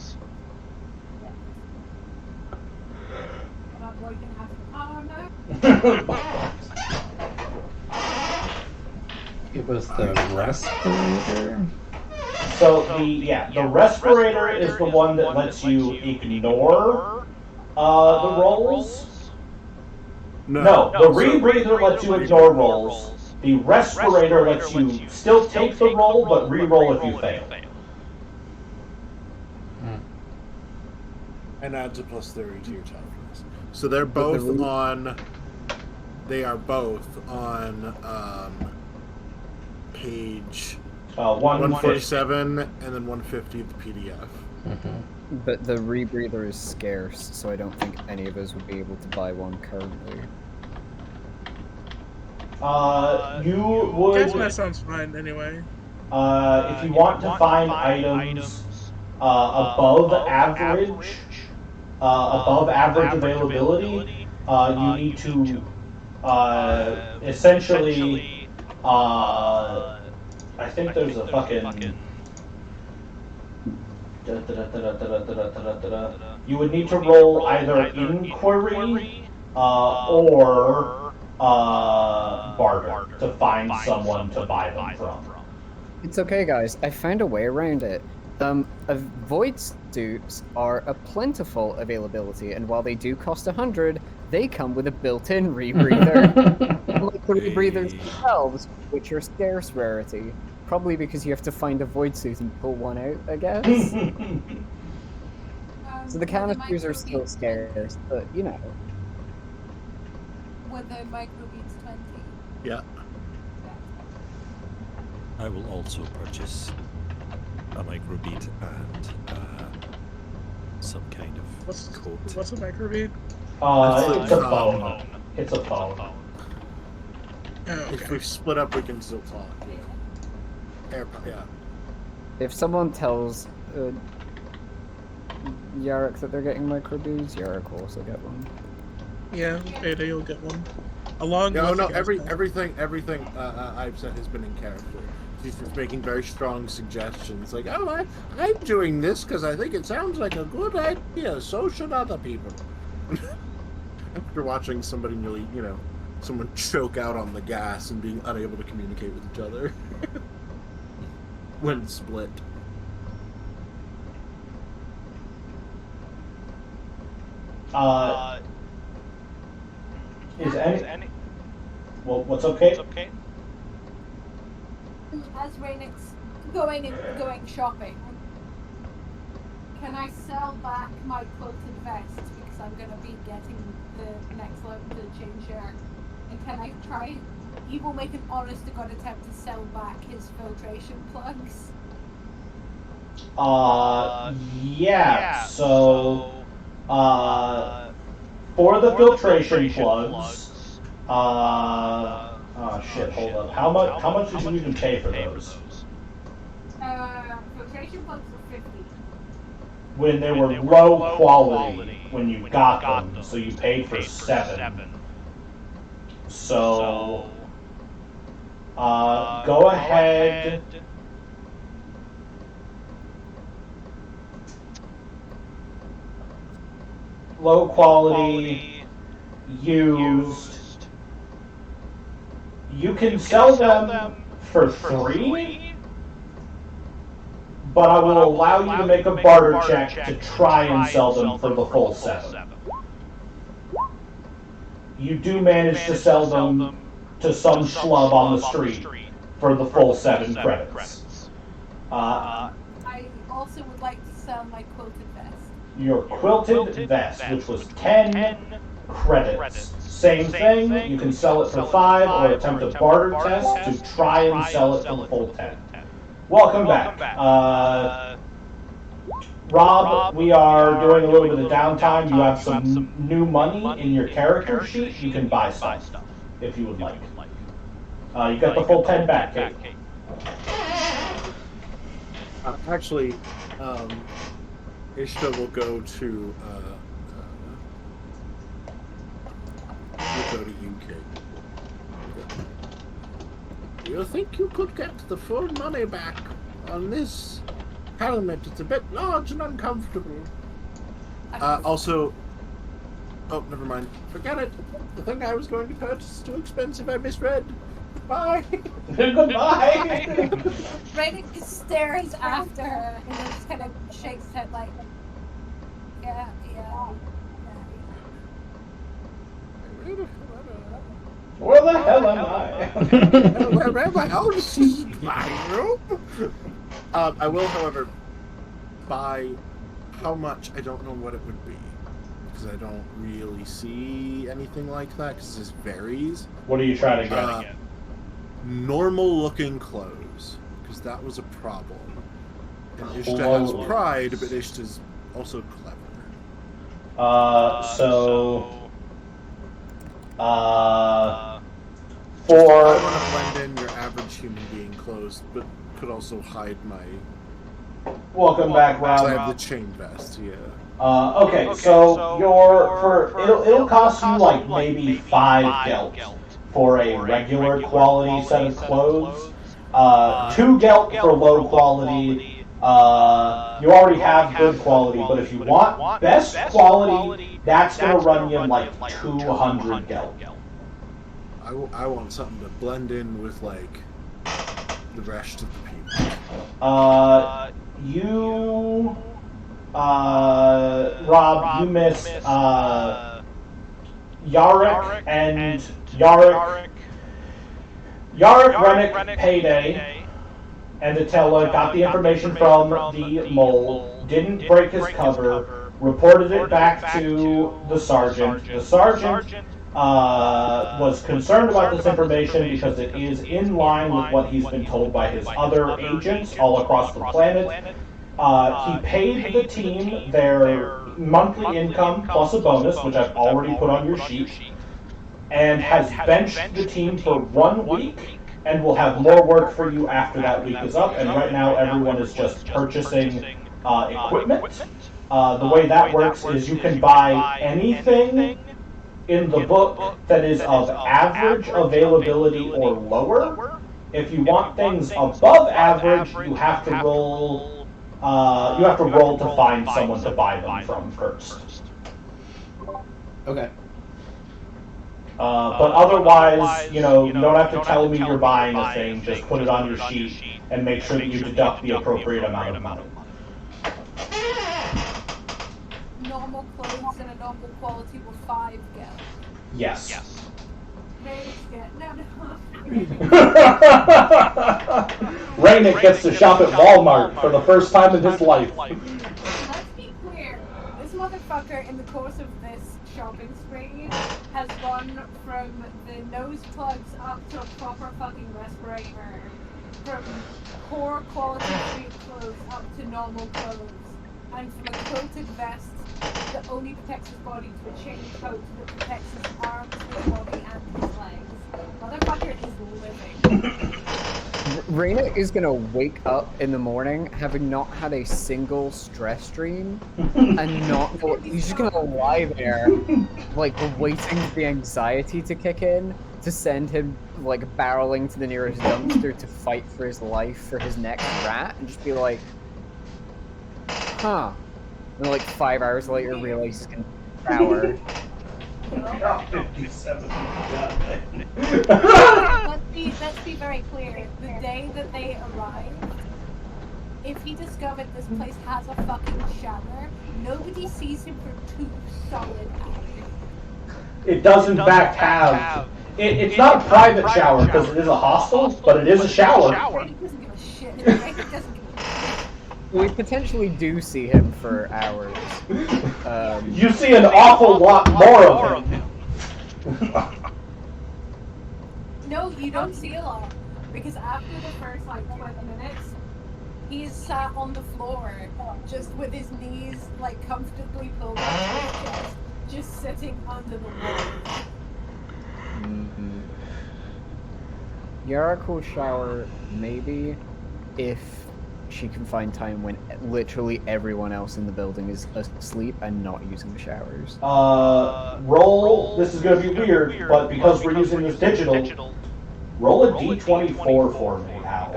D: That boy can have an arm now.
A: It was the respirator?
B: So the respirator is the one that lets you ignore the rolls. No, the rebreather lets you ignore rolls. The respirator lets you still take the roll, but re-roll if you fail.
G: And adds a +30 to your toughness. So they're both on. They are both on page 147 and then 150 of the PDF.
E: But the rebreather is scarce, so I don't think any of us would be able to buy one currently.
B: You would.
I: Gas mask sounds fine anyway.
B: If you want to find items above average availability, you need to essentially. I think there's a fucking. You would need to roll either inquiry or barter to find someone to buy them from.
E: It's okay, guys. I found a way around it. Void suits are a plentiful availability, and while they do cost 100, they come with a built-in rebreather. Like the rebreathers themselves, which are scarce rarity. Probably because you have to find a void suit and pull one out, I guess. So the canisters are still scarce, but you know.
D: With the microbeats 20.
G: Yeah.
J: I will also purchase a microbead and some kind of coat.
I: What's a microbead?
B: It's a phone. It's a phone.
I: Oh,
G: If
I: okay.
G: we split up, we can still talk. Yeah.
E: If someone tells Yarrick that they're getting microbeads, Yarrick will also get one.
I: Yeah, Beta, you'll get one. Along
G: No,
I: with
G: no,
I: the gas mask.
G: everything I've said has been in character. He's just making very strong suggestions, like, "Oh, I'm doing this because I think it sounds like a good idea. So should other people." After watching somebody nearly, someone choke out on the gas and being unable to communicate with each other when split.
B: Is any? Well, what's okay?
D: As Rainick's going shopping, can I sell back my quilted vest because I'm going to be getting the next level to change shirt? And can I try? He will make an honest to God attempt to sell back his filtration plugs.
B: Yeah. So, For the filtration plugs, oh shit, hold up. How much did you even pay for those?
D: Filtration plugs were 50.
B: When they were low quality when you got them, so you paid for 7. So, go ahead. Low quality, used. You can sell them for 3, but I will allow you to make a barter check to try and sell them for the full 7. You do manage to sell them to some schlub on the street for the full 7 credits.
D: I also would like to sell my quilted vest.
B: Your quilted vest, which was 10 credits. Same thing, you can sell it for 5 or attempt a barter test to try and sell it for the full 10. Welcome back. Rob, we are doing a little bit of downtime. You have some new money in your character sheet. You can buy stuff if you would like. You got the full 10 back, Kate.
G: Actually, Ishta will go to you, Kate. Do you think you could get the full money back on this helmet? It's a bit large and uncomfortable. Also, oh, never mind. Forget it. The thing I was going to purchase is too expensive. I misread. Bye.
B: Goodbye.
D: Rainick stares after her and then just kind of shakes his head like, yeah.
B: Where the hell am I?
G: Wherever else is my room. I will, however, buy how much. I don't know what it would be because I don't really see anything like that because this varies.
B: What are you trying to get?
G: Normal-looking clothes, because that was a problem. And Ishta has pride, but Ishta's also clever.
B: For
G: I want to blend in your average human being clothes, but could also hide my.
B: Welcome back, Rob.
G: I have the chain vest, yeah.
B: Okay, so it'll cost you like maybe 5 gelt for a regular quality set of clothes. 2 gelt for low quality. You already have good quality, but if you want best quality, that's gonna run you like 200 gelt.
G: I want something to blend in with like the rest of the people.
B: Rob, you missed Yarick and Yarick, Rennick, Payday, and Attila got the information from the mole, didn't break his cover, reported it back to the sergeant. The sergeant was concerned about this information because it is in line with what he's been told by his other agents all across the planet. He paid the team their monthly income plus a bonus, which I've already put on your sheet, and has benched the team for 1 week, and will have more work for you after that week is up. And right now everyone is just purchasing equipment. The way that works is you can buy anything in the book that is of average availability or lower. If you want things above average, you have to roll to find someone to buy them from first.
C: Okay.
B: But otherwise, you don't have to tell me you're buying a thing. Just put it on your sheet and make sure that you deduct the appropriate amount of money.
D: Normal clothes and a normal quality were 5 gel.
B: Yes. Rainick gets to shop at Walmart for the first time in his life.
D: Let's be clear. This motherfucker, in the course of this shopping spree, has gone from the nose plugs up to a proper fucking respirator. From poor quality street clothes up to normal clothes. And from a quilted vest that only protects his body to a chain coat that protects his arms, his body, and his legs. Motherfucker is living.
E: Raina is gonna wake up in the morning having not had a single stress dream, and not know. He's just gonna lie there, like waiting for the anxiety to kick in to send him like barreling to the nearest dumpster to fight for his life for his next rat, and just be like, huh. And like 5 hours later, realize he's gonna shower.
D: Let's be very clear. The day that they arrived, if he discovered this place has a fucking shower, nobody sees him for 2 solid hours.
B: It does in fact have. It's not a private shower because it is a hostel, but it is a shower.
D: He doesn't give a shit. He doesn't give a shit.
E: We potentially do see him for hours.
B: You see an awful lot more of him.
D: No, you don't see a lot. Because after the first, 20 minutes, he's sat on the floor, just with his knees, comfortably pulled up to his chest, just sitting under the wall.
E: Mm-hmm. Yara will shower, maybe, if she can find time when literally everyone else in the building is asleep and not using the showers.
B: Roll. This is going to be weird, but because we're using this digital, roll a d24 for me, Al.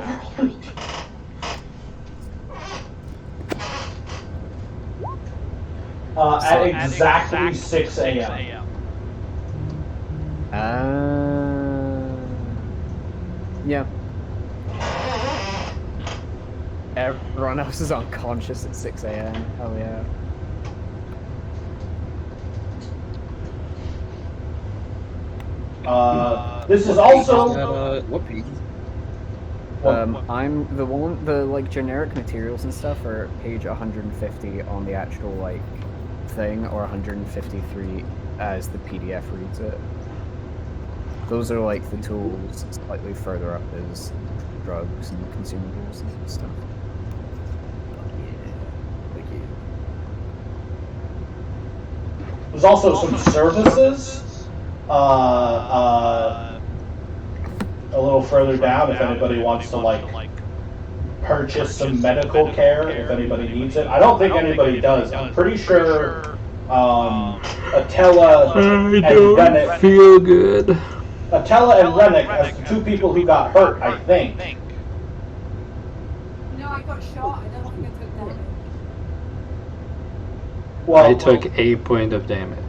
B: At exactly 6 a.m.
E: Yeah. Everyone else is unconscious at 6 a.m. Hell yeah.
B: This is also.
F: What page?
E: I'm the one. The generic materials and stuff are page 150 on the actual thing, or 153 as the PDF reads it. Those are the tools. Slightly further up is drugs and consumables and stuff.
B: There's also some services. A little further down, if anybody wants to purchase some medical care, if anybody needs it. I don't think anybody does. I'm pretty sure Attila and Rennick
A: feel good.
B: Attila and Rennick as the 2 people who got hurt, I think.
D: No, I got shot. I don't think I took damage.
B: Well,
A: I took 8 points of damage.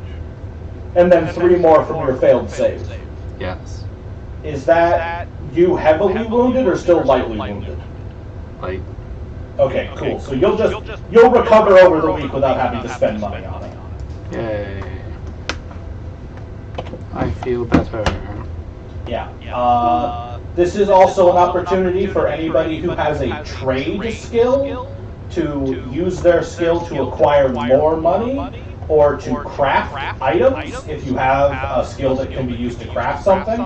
B: And then 3 more from your failed save.
A: Yes.
B: Is that you heavily wounded or still lightly wounded?
A: Light.
B: Okay, cool. So you'll recover over the week without having to spend money on it.
A: Yay. I feel better.
B: Yeah. This is also an opportunity for anybody who has a trade skill to use their skill to acquire more money or to craft items if you have a skill that can be used to craft something.
J: I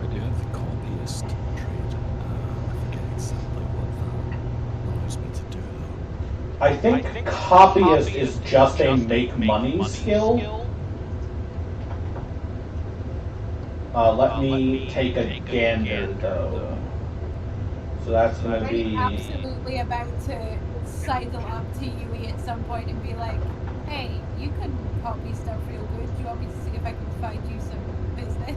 J: do have the copyist trade. I forget exactly what that allows me to do though.
B: I think copyist is just a make money skill. Let me take a gander though. So that's going to be.
D: I'm absolutely about to sidle up to Yui at some point and be like, hey, you can copy stuff real good. Do you want me to see if I can find you some business?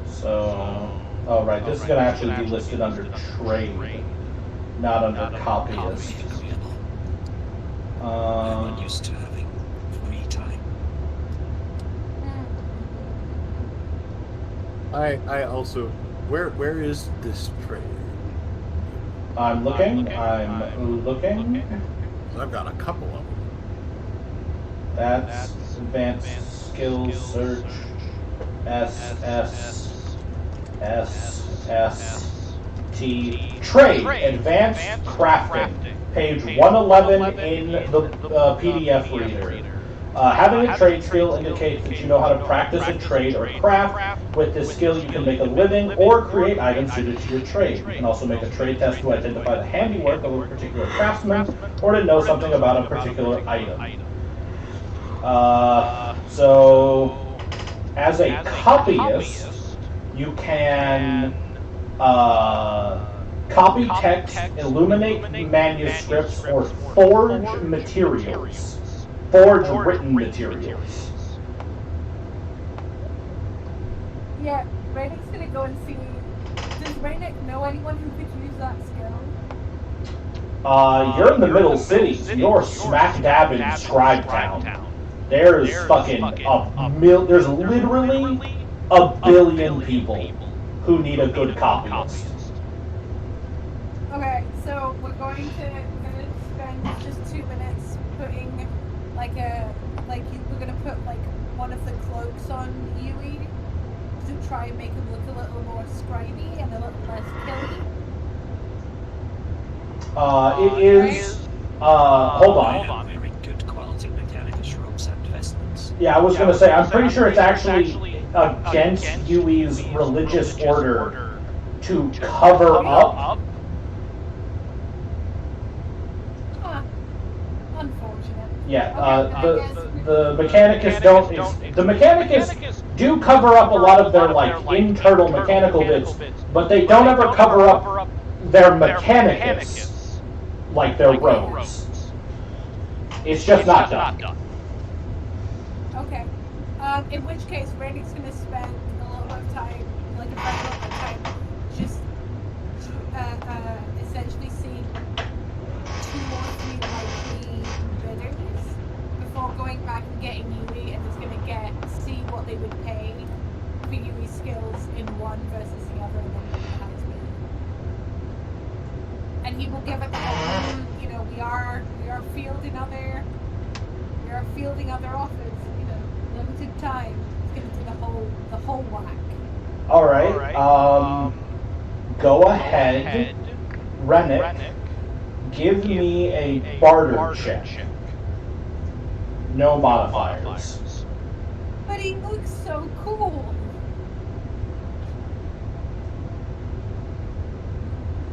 B: So, oh right, this is going to actually be listed under trade, not under copyist.
H: I'm not used to having free time.
G: I also, where is this trade?
B: I'm looking. I've
G: got a couple of them.
B: That's advanced skills search. SST trade advanced crafting. Page 111 in the PDF reader. Having a trade skill indicates that you know how to practice a trade or craft. With this skill, you can make a living or create items suited to your trade. You can also make a trade test to identify the handiwork of a particular craftsman or to know something about a particular item. So, as a copyist, you can copy text, illuminate manuscripts, or forge materials. Forge written materials.
D: Yeah, Rainick's gonna go and see. Does Rainick know anyone who could use that skill?
B: You're in the middle cities. You're smack dab in Scribe Town. There's fucking there's literally a billion people who need a good copyist.
D: Okay, so we're going to spend just 2 minutes putting we're gonna put like one of the cloaks on Yui to try and make him look a little more scribey and a little less killy.
B: It is hold on.
H: Very good quality Mechanicus robes and vestments.
B: Yeah, I was gonna say, I'm pretty sure it's actually against Yui's religious order to cover up.
D: Unfortunate.
B: Yeah, the Mechanicus don't. The Mechanicus do cover up a lot of their like internal mechanical bits, but they don't ever cover up their Mechanicus like their robes. It's just not done.
D: Okay. In which case, Randy's gonna spend a little bit of time, like a very little bit of time, just essentially seeing 2 or 3 likely bidders before going back and getting Yui, and is gonna see what they would pay for Yui's skills in one versus the other, and then the highest bid. And he will give it we are fielding other offers, limited time. It's gonna do the whole whack.
B: Alright, go ahead, Rennick, give me a barter check. No modifiers.
D: But he looks so cool.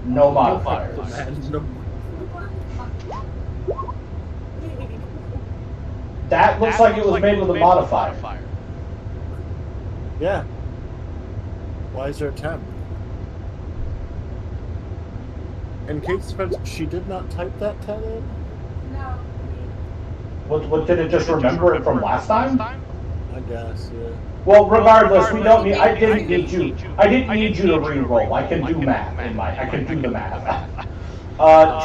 B: No modifiers. That looks like it was made with a modifier.
G: Yeah. Why is there a 10? In case she did not type that 10 in?
D: No.
B: What did it just remember it from last time?
G: I guess, yeah.
B: Well, regardless, we don't need. I didn't need you to re-roll. I can do math I can do the math.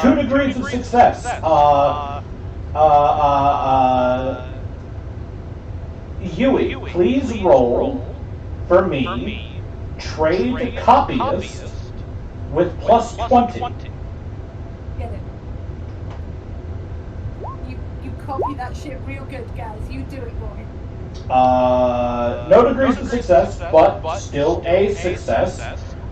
B: 2 degrees of success. Yui, please roll for me. Trade copyist with plus 20.
D: Get it. You copy that shit real good, guys. You do it, boy.
B: No degrees of success, but still a success.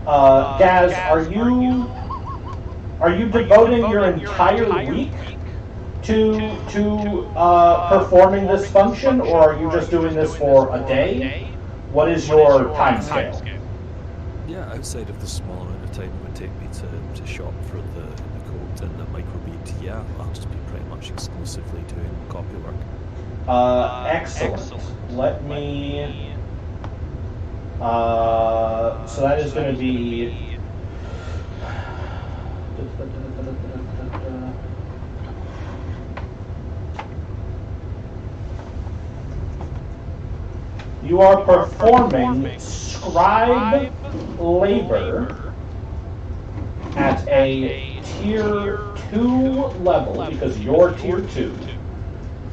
B: Gaz, are you devoting your entire week to performing this function, or are you just doing this for a day? What is your time scale?
J: Yeah, outside of the small amount of time it would take me to shop for the code and the microbead, yeah, I'll just be pretty much exclusively doing copy work.
B: Excellent. Let me. So that is going to be. You are performing scribe labor at a tier 2 level, because you're tier 2,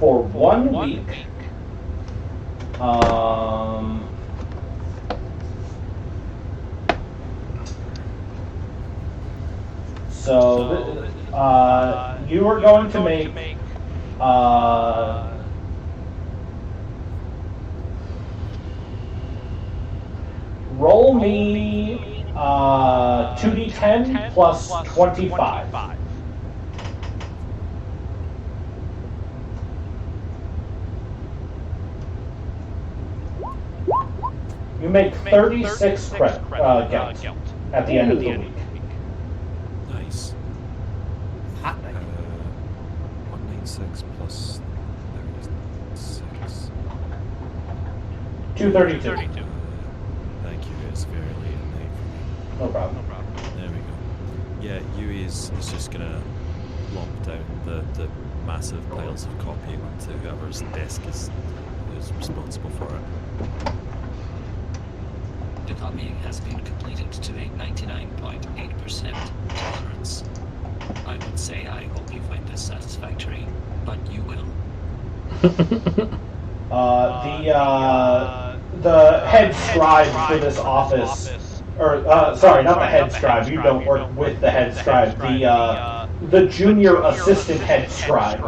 B: for 1 week. So you are going to make roll me 2d10 plus 25. You make 36 gelt at the end of the week.
J: Nice.
C: Hot night.
J: 196 plus 36.
B: 232.
J: Thank you, it's very late at night for me.
B: No problem.
J: There we go. Yeah, Yui is just gonna lump down the massive piles of copying onto whoever's desk is responsible for it.
H: The copying has been completed to a 99.8% tolerance. I would say I hope you find this satisfactory, but you will.
B: The head scribe for this office, or sorry, not the head scribe. You don't work with the head scribe. The junior assistant head scribe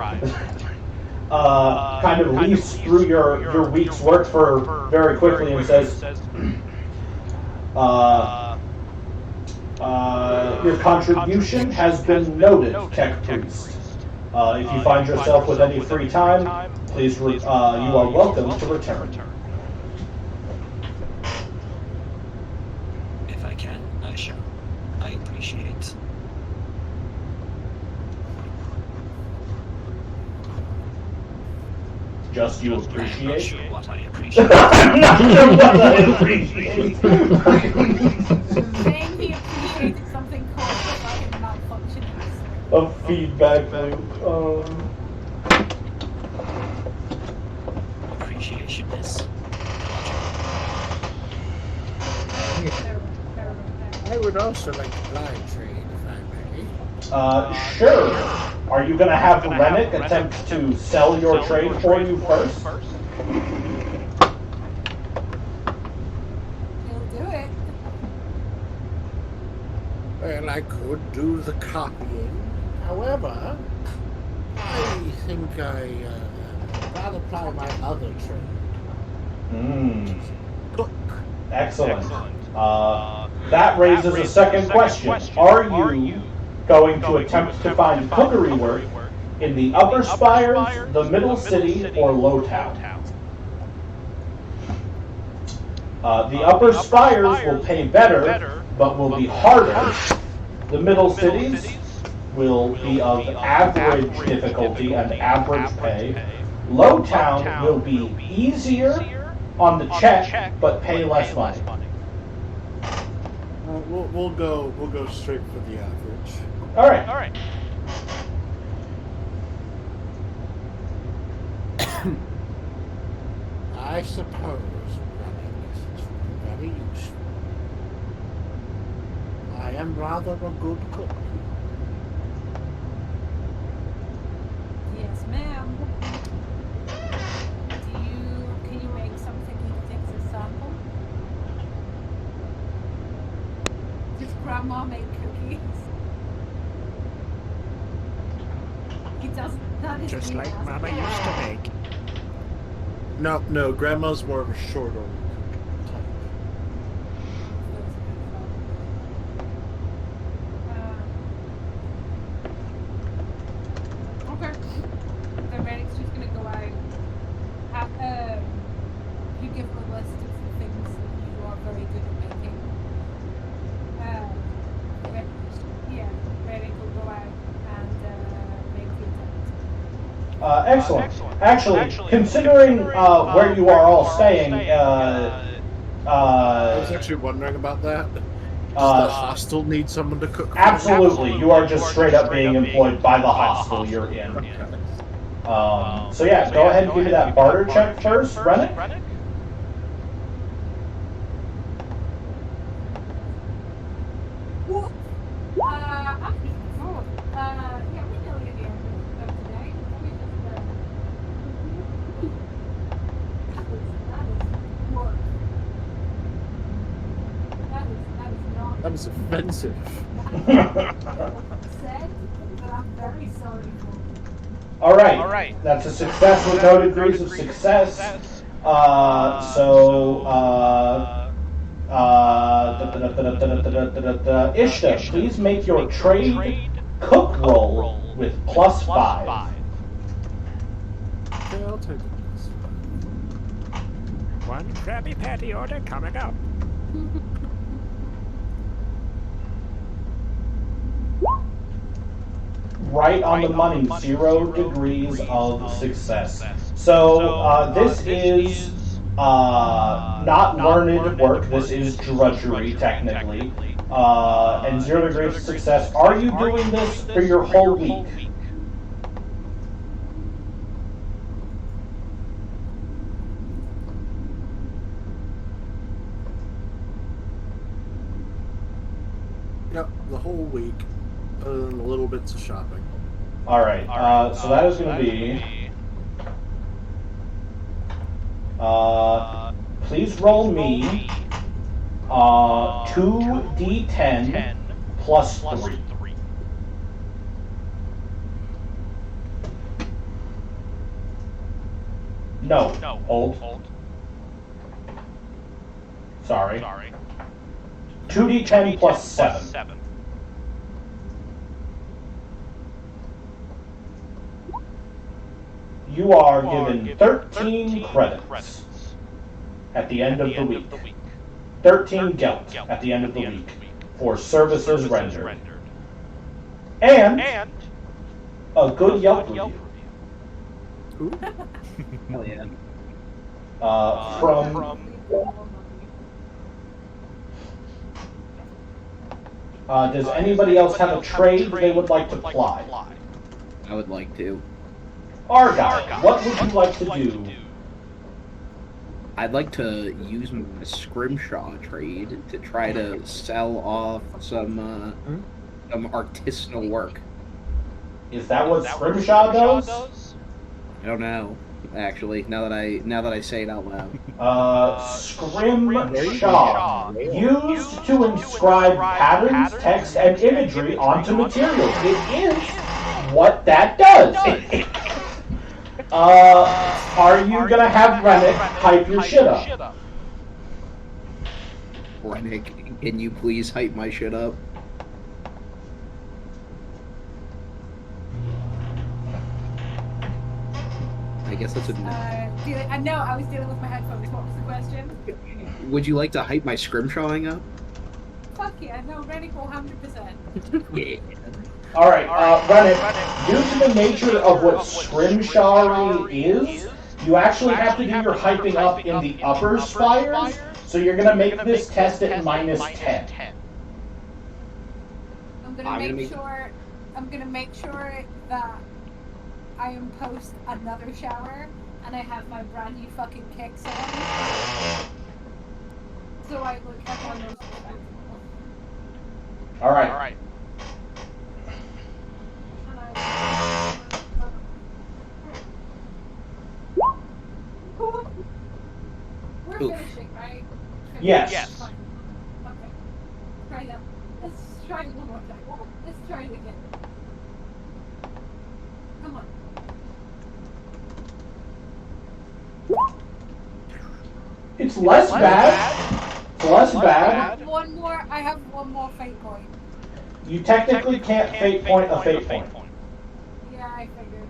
B: kind of leafs through your week's work for very quickly and says, your contribution has been noted, Tech Priest. If you find yourself with any free time, please, you are welcome to return.
H: If I can, I shall. I appreciate.
B: Just you
H: I'm not
B: appreciate?
H: sure what I appreciate.
B: I'm not sure what I appreciate.
D: Saying he appreciated something called the fucking malfunctioning.
B: A feedback loop.
H: Appreciation is
G: I would also like to blind trade, if I may.
B: Sure. Are you going to have Rennick attempt to sell your trade for you first?
D: He'll do it.
G: Well, I could do the copying. However, I think I'd rather apply my other trade. Cook.
B: Excellent. That raises a second question. Are you going to attempt to find cookery work in the Upper Spires, the Middle City, or Lowtown? The Upper Spires will pay better, but will be harder. The Middle Cities will be of average difficulty and average pay. Lowtown will be easier on the check, but pay less money.
G: We'll go straight for the average.
B: All right.
G: I suppose running is very useful. I am rather a good cook.
D: Yes, ma'am. Can you make something he takes a sample? Does Grandma make cookies? He doesn't. That is
G: Just
D: weird.
G: like Mama used to make. No, Grandma's more of a short order type.
D: Okay. So Rennick's just gonna go out. You give him a list of the things that you are very good at making. Rennick will go out and make the attempt.
B: Excellent. Actually, considering where you are all staying,
G: I was actually wondering about that. Does the hostel need someone to cook for them?
B: absolutely, you are just straight up being employed by the hostel you're in. So yeah, go ahead and give me that barter check first, Rennick.
D: What? Yeah, we nearly at the end of today. We just, that is work. That is not
G: That was offensive.
D: said, but I'm very sorry for it.
B: All right, that's a success with no degrees of success. Ishta, please make your trade cook roll with +5.
G: Okay, I'll take it.
K: One Krabby Patty order coming up.
B: Right on the money, 0 degrees of success. So this is not learned work. This is drudgery, technically. And 0 degrees of success. Are you doing this for your whole week?
G: Yep, the whole week, other than the little bits of shopping.
B: Alright, so that is going to be... please roll me 2d10 plus 3. No, hold. Sorry. 2d10 plus 7. You are given 13 credits at the end of the week. 13 gelt at the end of the week for services rendered. And a good Yelp review.
C: Hell yeah.
B: From does anybody else have a trade they would like to ply?
C: I would like to.
B: Argyle, what would you like to do?
C: I'd like to use my scrimshaw trade to try to sell off some artisanal work.
B: Is that what scrimshaw does?
C: I don't know, actually. Now that I say it out loud.
B: Scrimshaw, used to inscribe patterns, text, and imagery onto materials. It is what that does. Are you gonna have Rennick hype your shit up?
C: Rennick, can you please hype my shit up? I guess that's a no.
D: No, I was dealing with my headphones. What was the question?
C: Would you like to hype my scrimshawing up?
D: Fuck yeah, no, Rennick will 100%.
C: Yeah.
B: Alright, Rennick, due to the nature of what scrimshawery is, you actually have to do your hyping up in the upper spires, so you're gonna make this test at -10.
D: I'm gonna make sure that I am post another shower and I have my brand new fucking kicks on. So I look everyone knows respectable.
B: Alright.
D: We're finishing, right?
B: Yes.
D: Fine. Okay. Try that. Let's try it one more time. Let's try it again. Come on.
B: It's less bad. It's less bad.
D: I have one more fate point.
B: You technically can't fate point a fate point.
D: Yeah, I figured.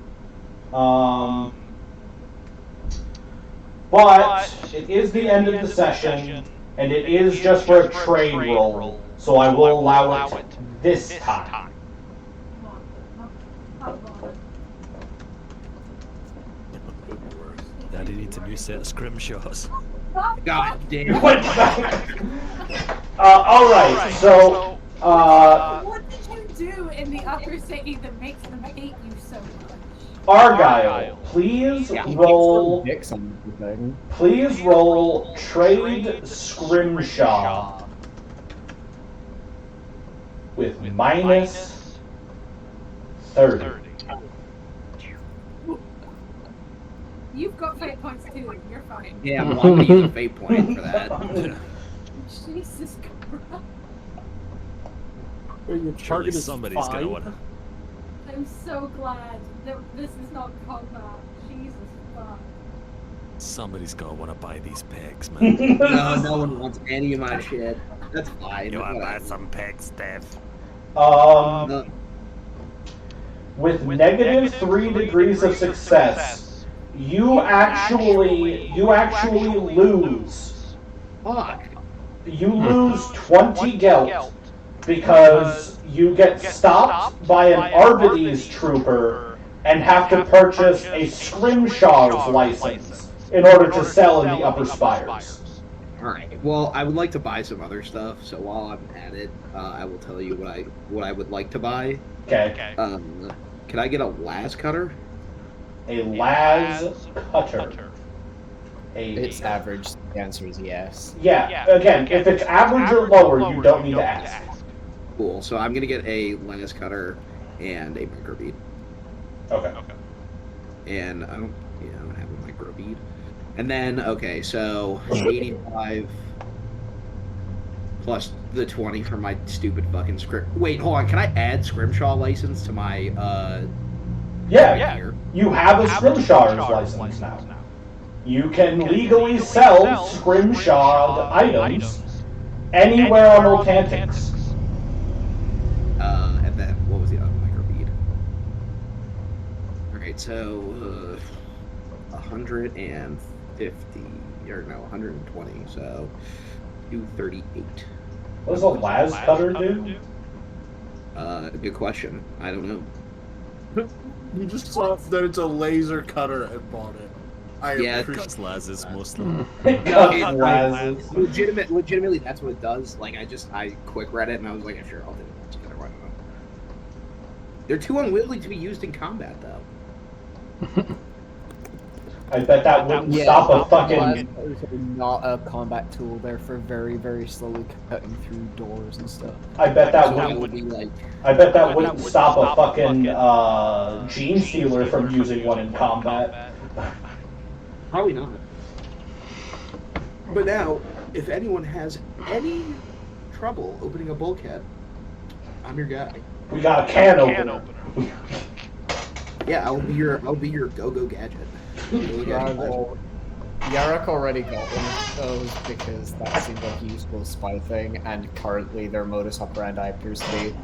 B: But it is the end of the session, and it is just for a trade roll, so I will allow it this time.
J: Daddy needs a new set of scrimshaws.
C: God damn.
B: Alright, so,
D: what did you do in the upper city that makes them hate you so much?
B: Argyle, please roll. Please roll trade scrimshaw with -30.
D: You've got fate points too. You're fine.
C: Yeah, well, I'm gonna use a fate point for that.
D: Jesus Christ.
G: Your target is
J: somebody's
G: 5.
J: gonna wanna.
D: I'm so glad that this is not combat. Jesus fuck.
J: Somebody's gonna wanna buy these pegs, man.
C: No one wants any of my shit. That's fine.
K: You wanna buy some pegs, Steph?
B: With -3 degrees of success, You actually lose.
C: Fuck.
B: You lose 20 gelt because you get stopped by an Arbides trooper and have to purchase a Scrimshaw's license in order to sell in the upper spires.
C: Alright, well, I would like to buy some other stuff, so while I'm at it, I will tell you what I would like to buy.
B: Okay.
C: Can I get a las cutter?
B: A las cutter.
E: It's average. The answer is yes.
B: Yeah, again, if it's average or lower, you don't need to ask.
C: Cool, so I'm gonna get a las cutter and a micro bead.
B: Okay.
C: And I don't have a micro bead. And then, okay, so 85 plus the 20 for my stupid fucking script. Wait, hold on, can I add Scrimshaw license to my,
B: Yeah,
C: gear?
B: you have a Scrimshaw's license now. You can legally sell Scrimshawed items anywhere on Ultantix.
C: And then, what was the other micro bead? Alright, so, 120, so 238.
B: What does a las cutter do?
C: Good question. I don't know.
G: You just saw that it's a laser cutter and bought it.
C: Yeah,
J: Cuts lasses mostly.
C: Legitimately, that's what it does. Like, I quick read it and I was like, yeah, sure, I'll do it. Why not? They're too unwieldy to be used in combat, though.
B: I bet that wouldn't stop a fucking...
E: Not a combat tool. They're for very, very slowly cutting through doors and stuff.
B: I bet that
C: So
B: wouldn't
C: be like.
B: I bet that wouldn't stop a fucking gene stealer from using one in combat.
C: Probably not. But now, if anyone has any trouble opening a bulkhead, I'm your guy.
B: We got a can opener.
C: Yeah, I'll be your go-go gadget.
E: Yarok already got one of those because that seemed like a useful spy thing, and currently their modus operandi appears to be,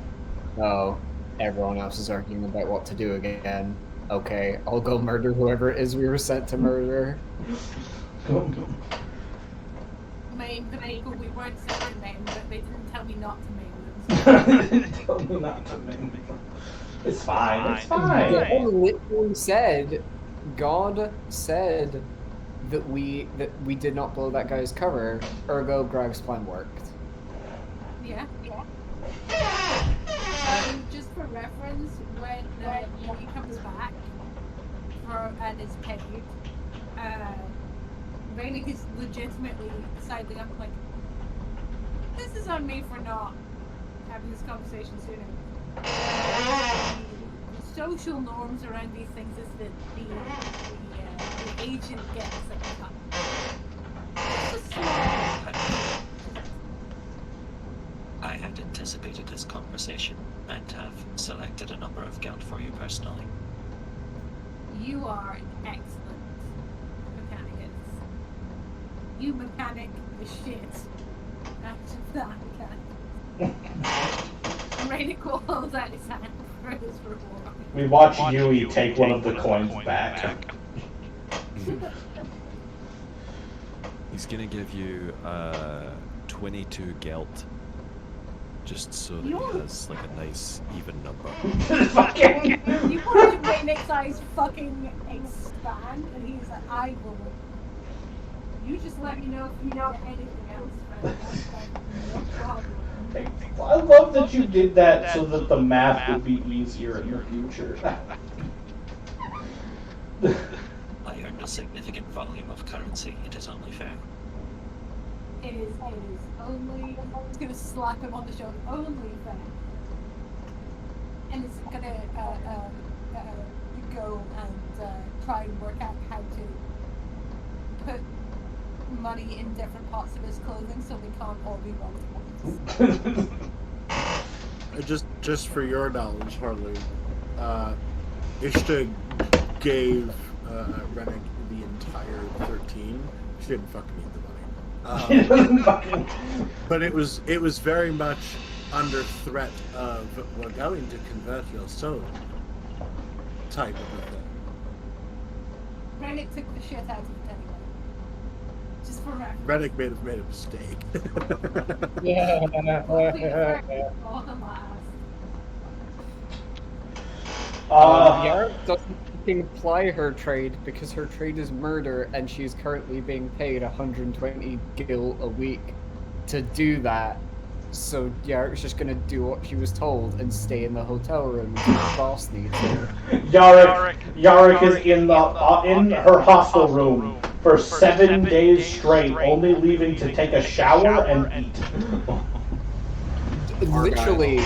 E: oh, everyone else is arguing about what to do again. Okay, I'll go murder whoever it is we were sent to murder.
D: The people we weren't sent to maim, but they didn't tell me not to maim them.
B: Tell me not to maim them. It's fine. It's fine.
E: God literally said, God said that we did not blow that guy's cover, ergo Greg's plan worked.
D: Yeah. Just for reference, when Yui comes back and is paid, Vaynick is legitimately sidling up like, this is on me for not having this conversation sooner. The social norms around these things is that the agent gets a cut. It's a small...
H: I had anticipated this conversation and have selected a number of guild for you personally.
D: You are an excellent mechanic. You mechanic the shit out of that mechanic. I'm ready to call that his hand for his reward.
B: We watch Yui take one of the coins back.
J: He's gonna give you 22 gelt, just so that he has like a nice even number.
D: You want to make Nick's eyes fucking expand, and he's like, I will. You just let me know if you know anything else, friend. No problem.
B: I love that you did that so that the math would be easier in the future.
H: I earned a significant volume of currency. It is only fair.
D: It is only. It's gonna slap him on the shoulder. Only fair. And it's gonna go and try and work out how to put money in different parts of his clothing so they can't all be rolled at once.
G: Just for your knowledge, Harley, Ishta gave Rennick the entire 13. She didn't fucking need the money. But it was very much under threat of, we're going to convert your soul type of a thing.
D: Rennick took the shit out of it anyway. Just for reference.
G: Rennick may have made a mistake.
E: Yarrow doesn't fucking apply her trade because her trade is murder, and she's currently being paid 120 gil a week to do that. So Yarrick's just gonna do what she was told and stay in the hotel room until the boss needs her.
B: Yarrick is in her hostel room for 7 days straight, only leaving to take a shower and eat.
E: Literally,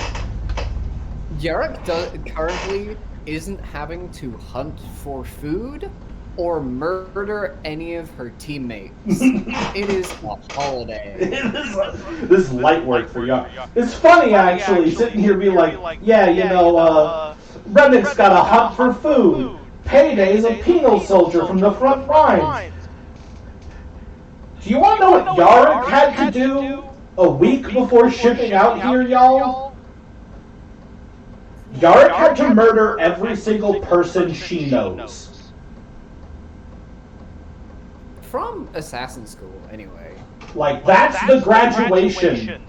E: Yarrick currently isn't having to hunt for food or murder any of her teammates. It is a holiday.
B: This is light work for Yarrick. It's funny, actually, sitting here being like, yeah, you know, Rennick's got to hunt for food. Payday's a penal soldier from the front lines. Do you want to know what Yarrick had to do a week before shipping out here, y'all? Yarrick had to murder every single person she knows.
E: From assassin school, anyway.
B: Like, that's the graduation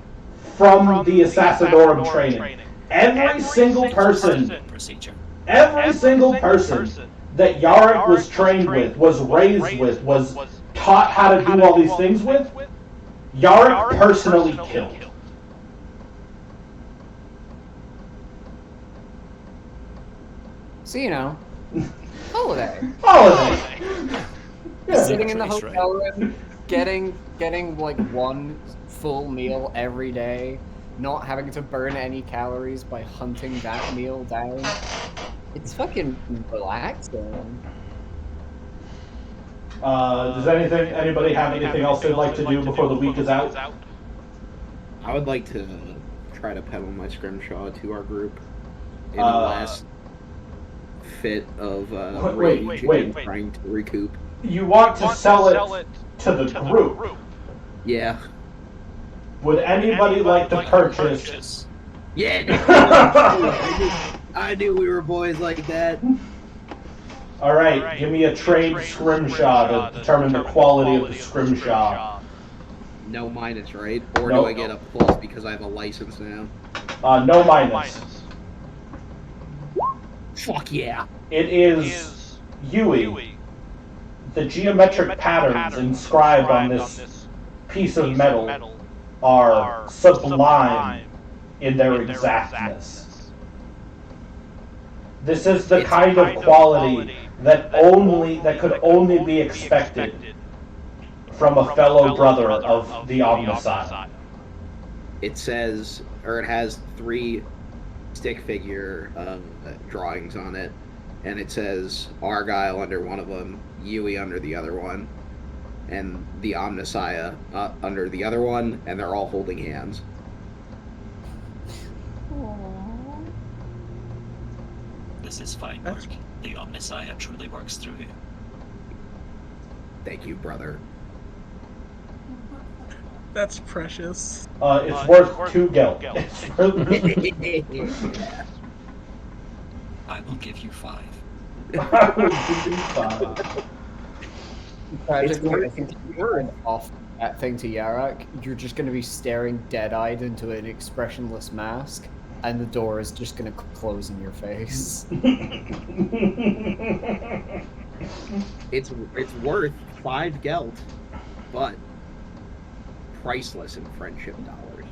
B: from the Assassinorum training. Every single person that Yarrick was trained with, was raised with, was taught how to do all these things with, Yarrick personally killed.
E: So, you know, holiday.
B: Yeah.
E: Sitting in the hotel room, getting like one full meal every day, not having to burn any calories by hunting that meal down. It's fucking relaxing.
B: Does anybody have anything else they'd like to do before the week is out?
F: I would like to try to peddle my scrimshaw to our group in the last fit of rage and trying to recoup.
B: You want to sell it to the group?
F: Yeah.
B: Would anybody like to purchase?
F: Yeah. I knew we were boys like that.
B: All right, give me a trade scrimshaw to determine the quality of the scrimshaw.
F: No minus, right? Or
B: Nope.
F: do I get a plus because I have a license now?
B: No minus.
F: Fuck yeah.
B: It is Yui. The geometric patterns inscribed on this piece of metal are sublime in their exactness. This is the kind of quality that could only be expected from a fellow brother of the Omnicide.
F: It says, or it has 3 stick figure drawings on it, and it says Argyle under one of them, Yui under the other one, and the Omnissiah under the other one, and they're all holding hands.
H: This is fine work. The Omnissiah truly works through you.
F: Thank you, brother.
I: That's precious.
B: It's worth 2 gil.
H: I will give you 5.
B: I will give you 5.
E: Tragically, I think if you turn off that thing to Yarrick, you're just going to be staring dead-eyed into an expressionless mask, and the door is just going to close in your face.
F: It's worth 5 geld, but priceless in friendship dollars.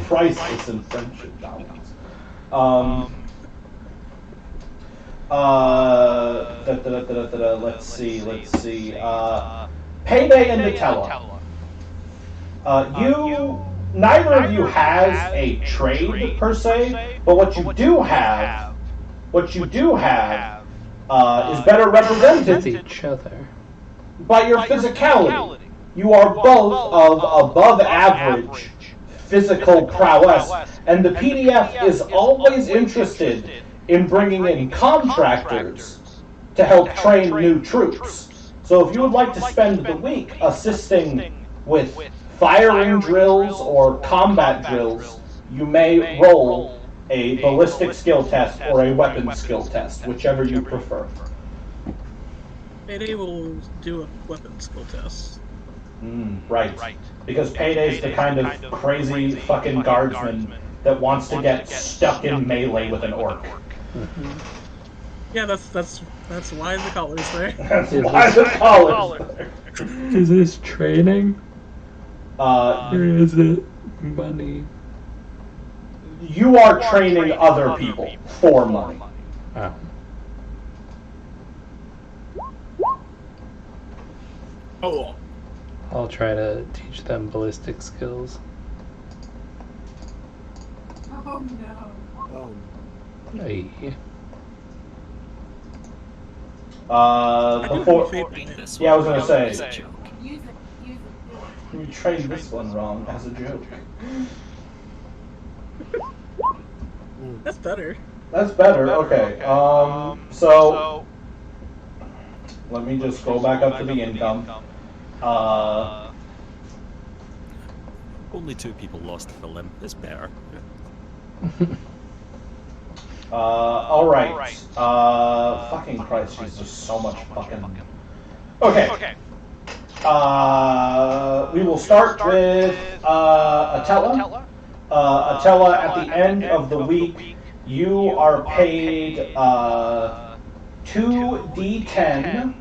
B: Priceless in friendship dollars. Let's see. Payday and Nutella. Neither of you has a trade per se, but what you do have is better represented
A: each other
B: by your physicality. You are both of above average physical prowess, and the PDF is always interested in bringing in contractors to help train new troops. So if you would like to spend the week assisting with firing drills or combat drills, you may roll a ballistic skill test or a weapon skill test, whichever you prefer.
I: Payday will do a weapon skill test.
B: Right. Because Payday's the kind of crazy fucking guardsman that wants to get stuck in melee with an orc.
I: Yeah, that's why the collar's there.
B: That's why the collar's there.
A: Is this training? Or is it money?
B: You are training other people for money.
A: Oh.
G: Oh,
A: I'll try to teach them ballistic skills.
D: Oh no.
G: oh.
A: Hey.
B: Before.
H: This
B: Yeah, I was
H: one
B: gonna say.
H: is a joke.
D: Use it. Use it.
B: You trained this one wrong as a joke.
I: That's better.
B: That's better. Okay. So let me just go back up to the income.
J: Only 2 people lost a limb. It's better.
B: All right. Fucking Christ, she's just so much fucking. Okay. We will start with Atella. Atella, at the end of the week, you are paid 2d10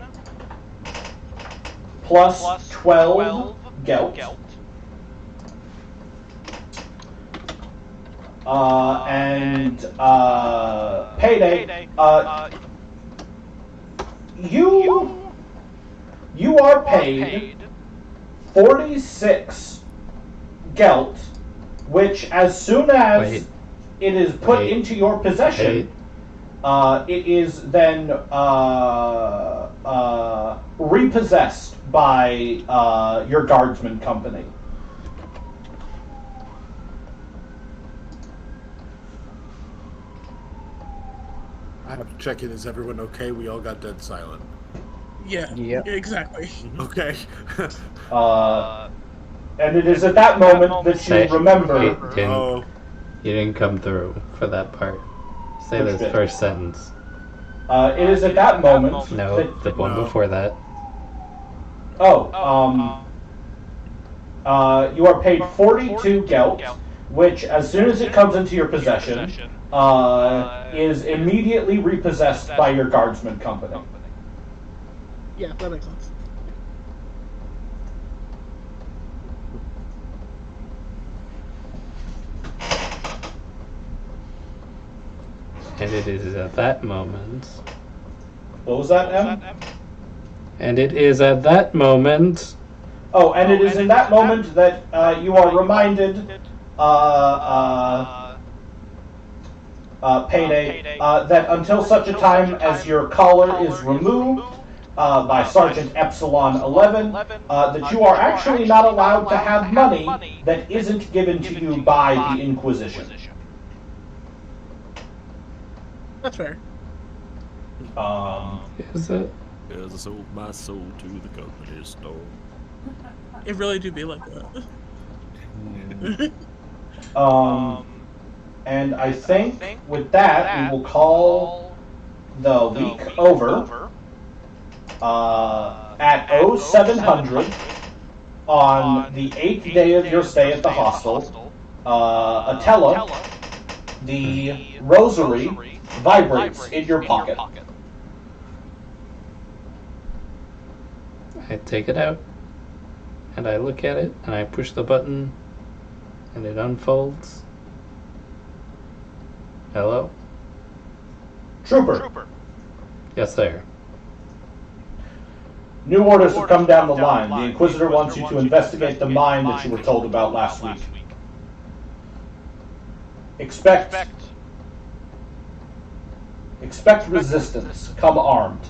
B: plus 12 gelt. And Payday, you are paid 46 gelt, which as soon as it is put into your possession, it is then repossessed by your guardsman company.
G: I have to check in. Is everyone okay? We all got dead silent.
I: Yeah.
E: Yep.
I: Exactly.
G: Okay.
B: And it is at that moment that you remember.
A: You didn't come through for that part. Say
B: Which
A: this
B: bit?
A: first sentence.
B: It is at that moment.
A: No,
B: that,
A: the one before that.
B: You are paid 42 gelt, which, as soon as it comes into your possession, is immediately repossessed by your guardsman company.
I: Yeah, that makes sense.
A: And it is at that moment.
B: What was that, Em?
A: And it is at that moment.
B: Oh, and it is in that moment that you are reminded, Payday, that until such a time as your collar is removed by Sergeant Epsilon 11, that you are actually not allowed to have money that isn't given to you by the Inquisition.
I: That's fair.
A: Is it?
J: Because I sold my soul to the company store.
I: It really do be like that.
B: And I think with that, we will call the week over at 0700 on the 8th day of your stay at the hostel. Atella, the rosary vibrates in your pocket.
A: I take it out, and I look at it, and I push the button, and it unfolds. Hello?
B: Trooper,
A: Yes, sir.
B: new orders have come down the line. The Inquisitor wants you to investigate the mine that you were told about last week. Expect resistance. Come armed.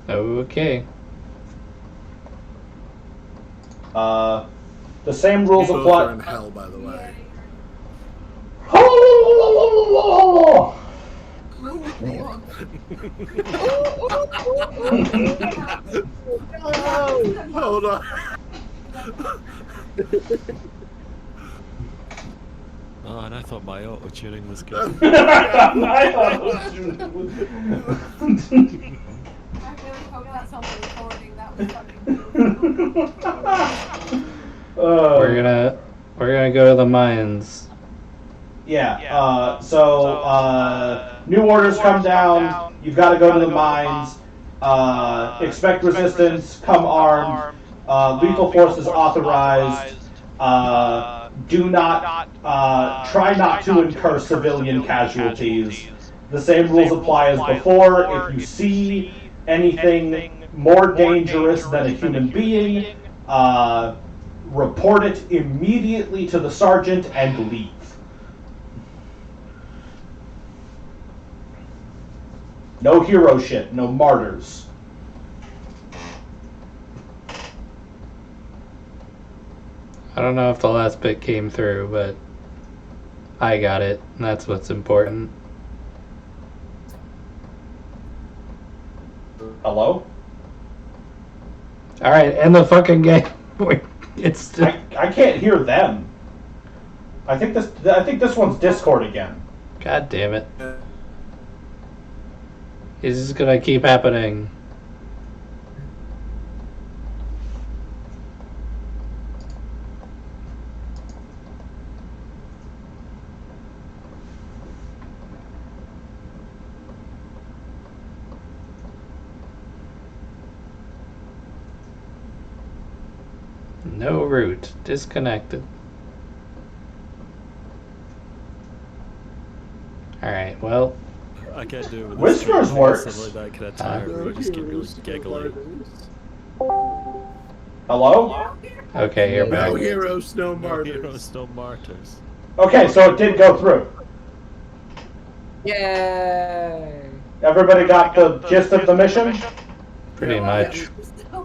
A: Okay.
B: The same rules
G: Both are in
B: apply.
G: hell, by the way. Hold on.
J: Oh, and I thought my auto tuning was good.
B: My auto-tune was-
D: I really hope that's on the recording. That was fucking cool.
A: We're gonna go to the mines.
B: Yeah, so new orders come down, you've got to go to the mines, expect resistance, come armed, lethal force is authorized, do not, try not to incur civilian casualties. The same rules apply as before. If you see anything more dangerous than a human being, report it immediately to the sergeant and leave. No hero shit, no martyrs.
A: I don't know if the last bit came through, but I got it, and that's what's important.
B: Hello?
A: Alright, end the fucking game. It's still...
B: I can't hear them. I think this one's Discord again.
A: God damn it. Is this gonna keep happening? No route. Disconnected. Alright, well...
J: I can't do it with
B: Whispers works.
J: Like that kind of tired where you just get really giggly.
B: Hello?
A: Okay, you're back.
G: No heroes, no
J: No
G: martyrs.
J: heroes, no martyrs.
B: Okay, so it did go through.
E: Yay!
B: Everybody got the gist of the mission?
A: Pretty much.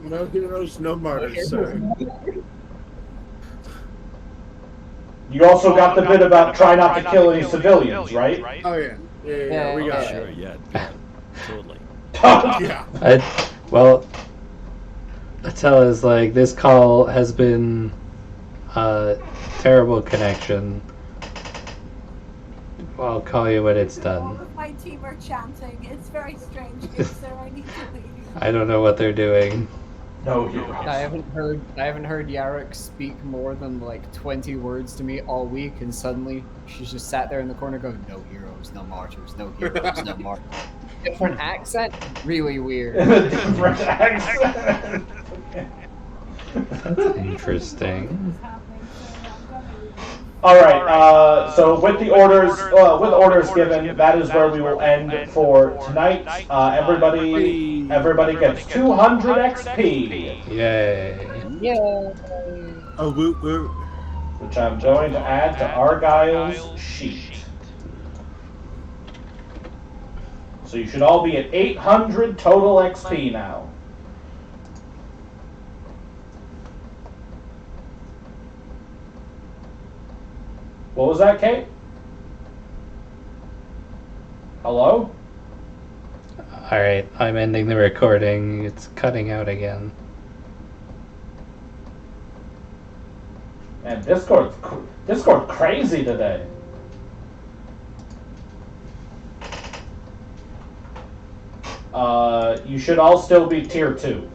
G: No heroes, no martyrs, sir.
B: You also got the bit about try not to kill any civilians, right?
G: Oh yeah. Yeah, we got
J: Sure,
G: it.
J: yeah, totally.
G: Yeah.
A: Well, Attila is like, this call has been a terrible connection. I'll call you when it's
D: All
A: done.
D: of my team are chanting. It's very strange, good sir. I need to leave.
A: I don't know what they're doing.
B: No heroes.
E: I haven't heard Yarrick speak more than like 20 words to me all week, and suddenly she's just sat there in the corner going, "No heroes, no martyrs, no heroes, no martyrs." Different accent, really weird.
B: Different accent.
A: That's interesting.
D: What's happening, so I'm gonna leave.
B: All right. So with the orders given, that is where we will end for tonight. Everybody gets 200 XP,
A: Yay.
E: Yay!
G: Oh, woot woot.
B: which I'm going to add to Argyle's sheet. So you should all be at 800 total XP now. What was that, Kate? Hello?
A: Alright, I'm ending the recording. It's cutting out again.
B: Man, Discord crazy today. You should all still be tier 2.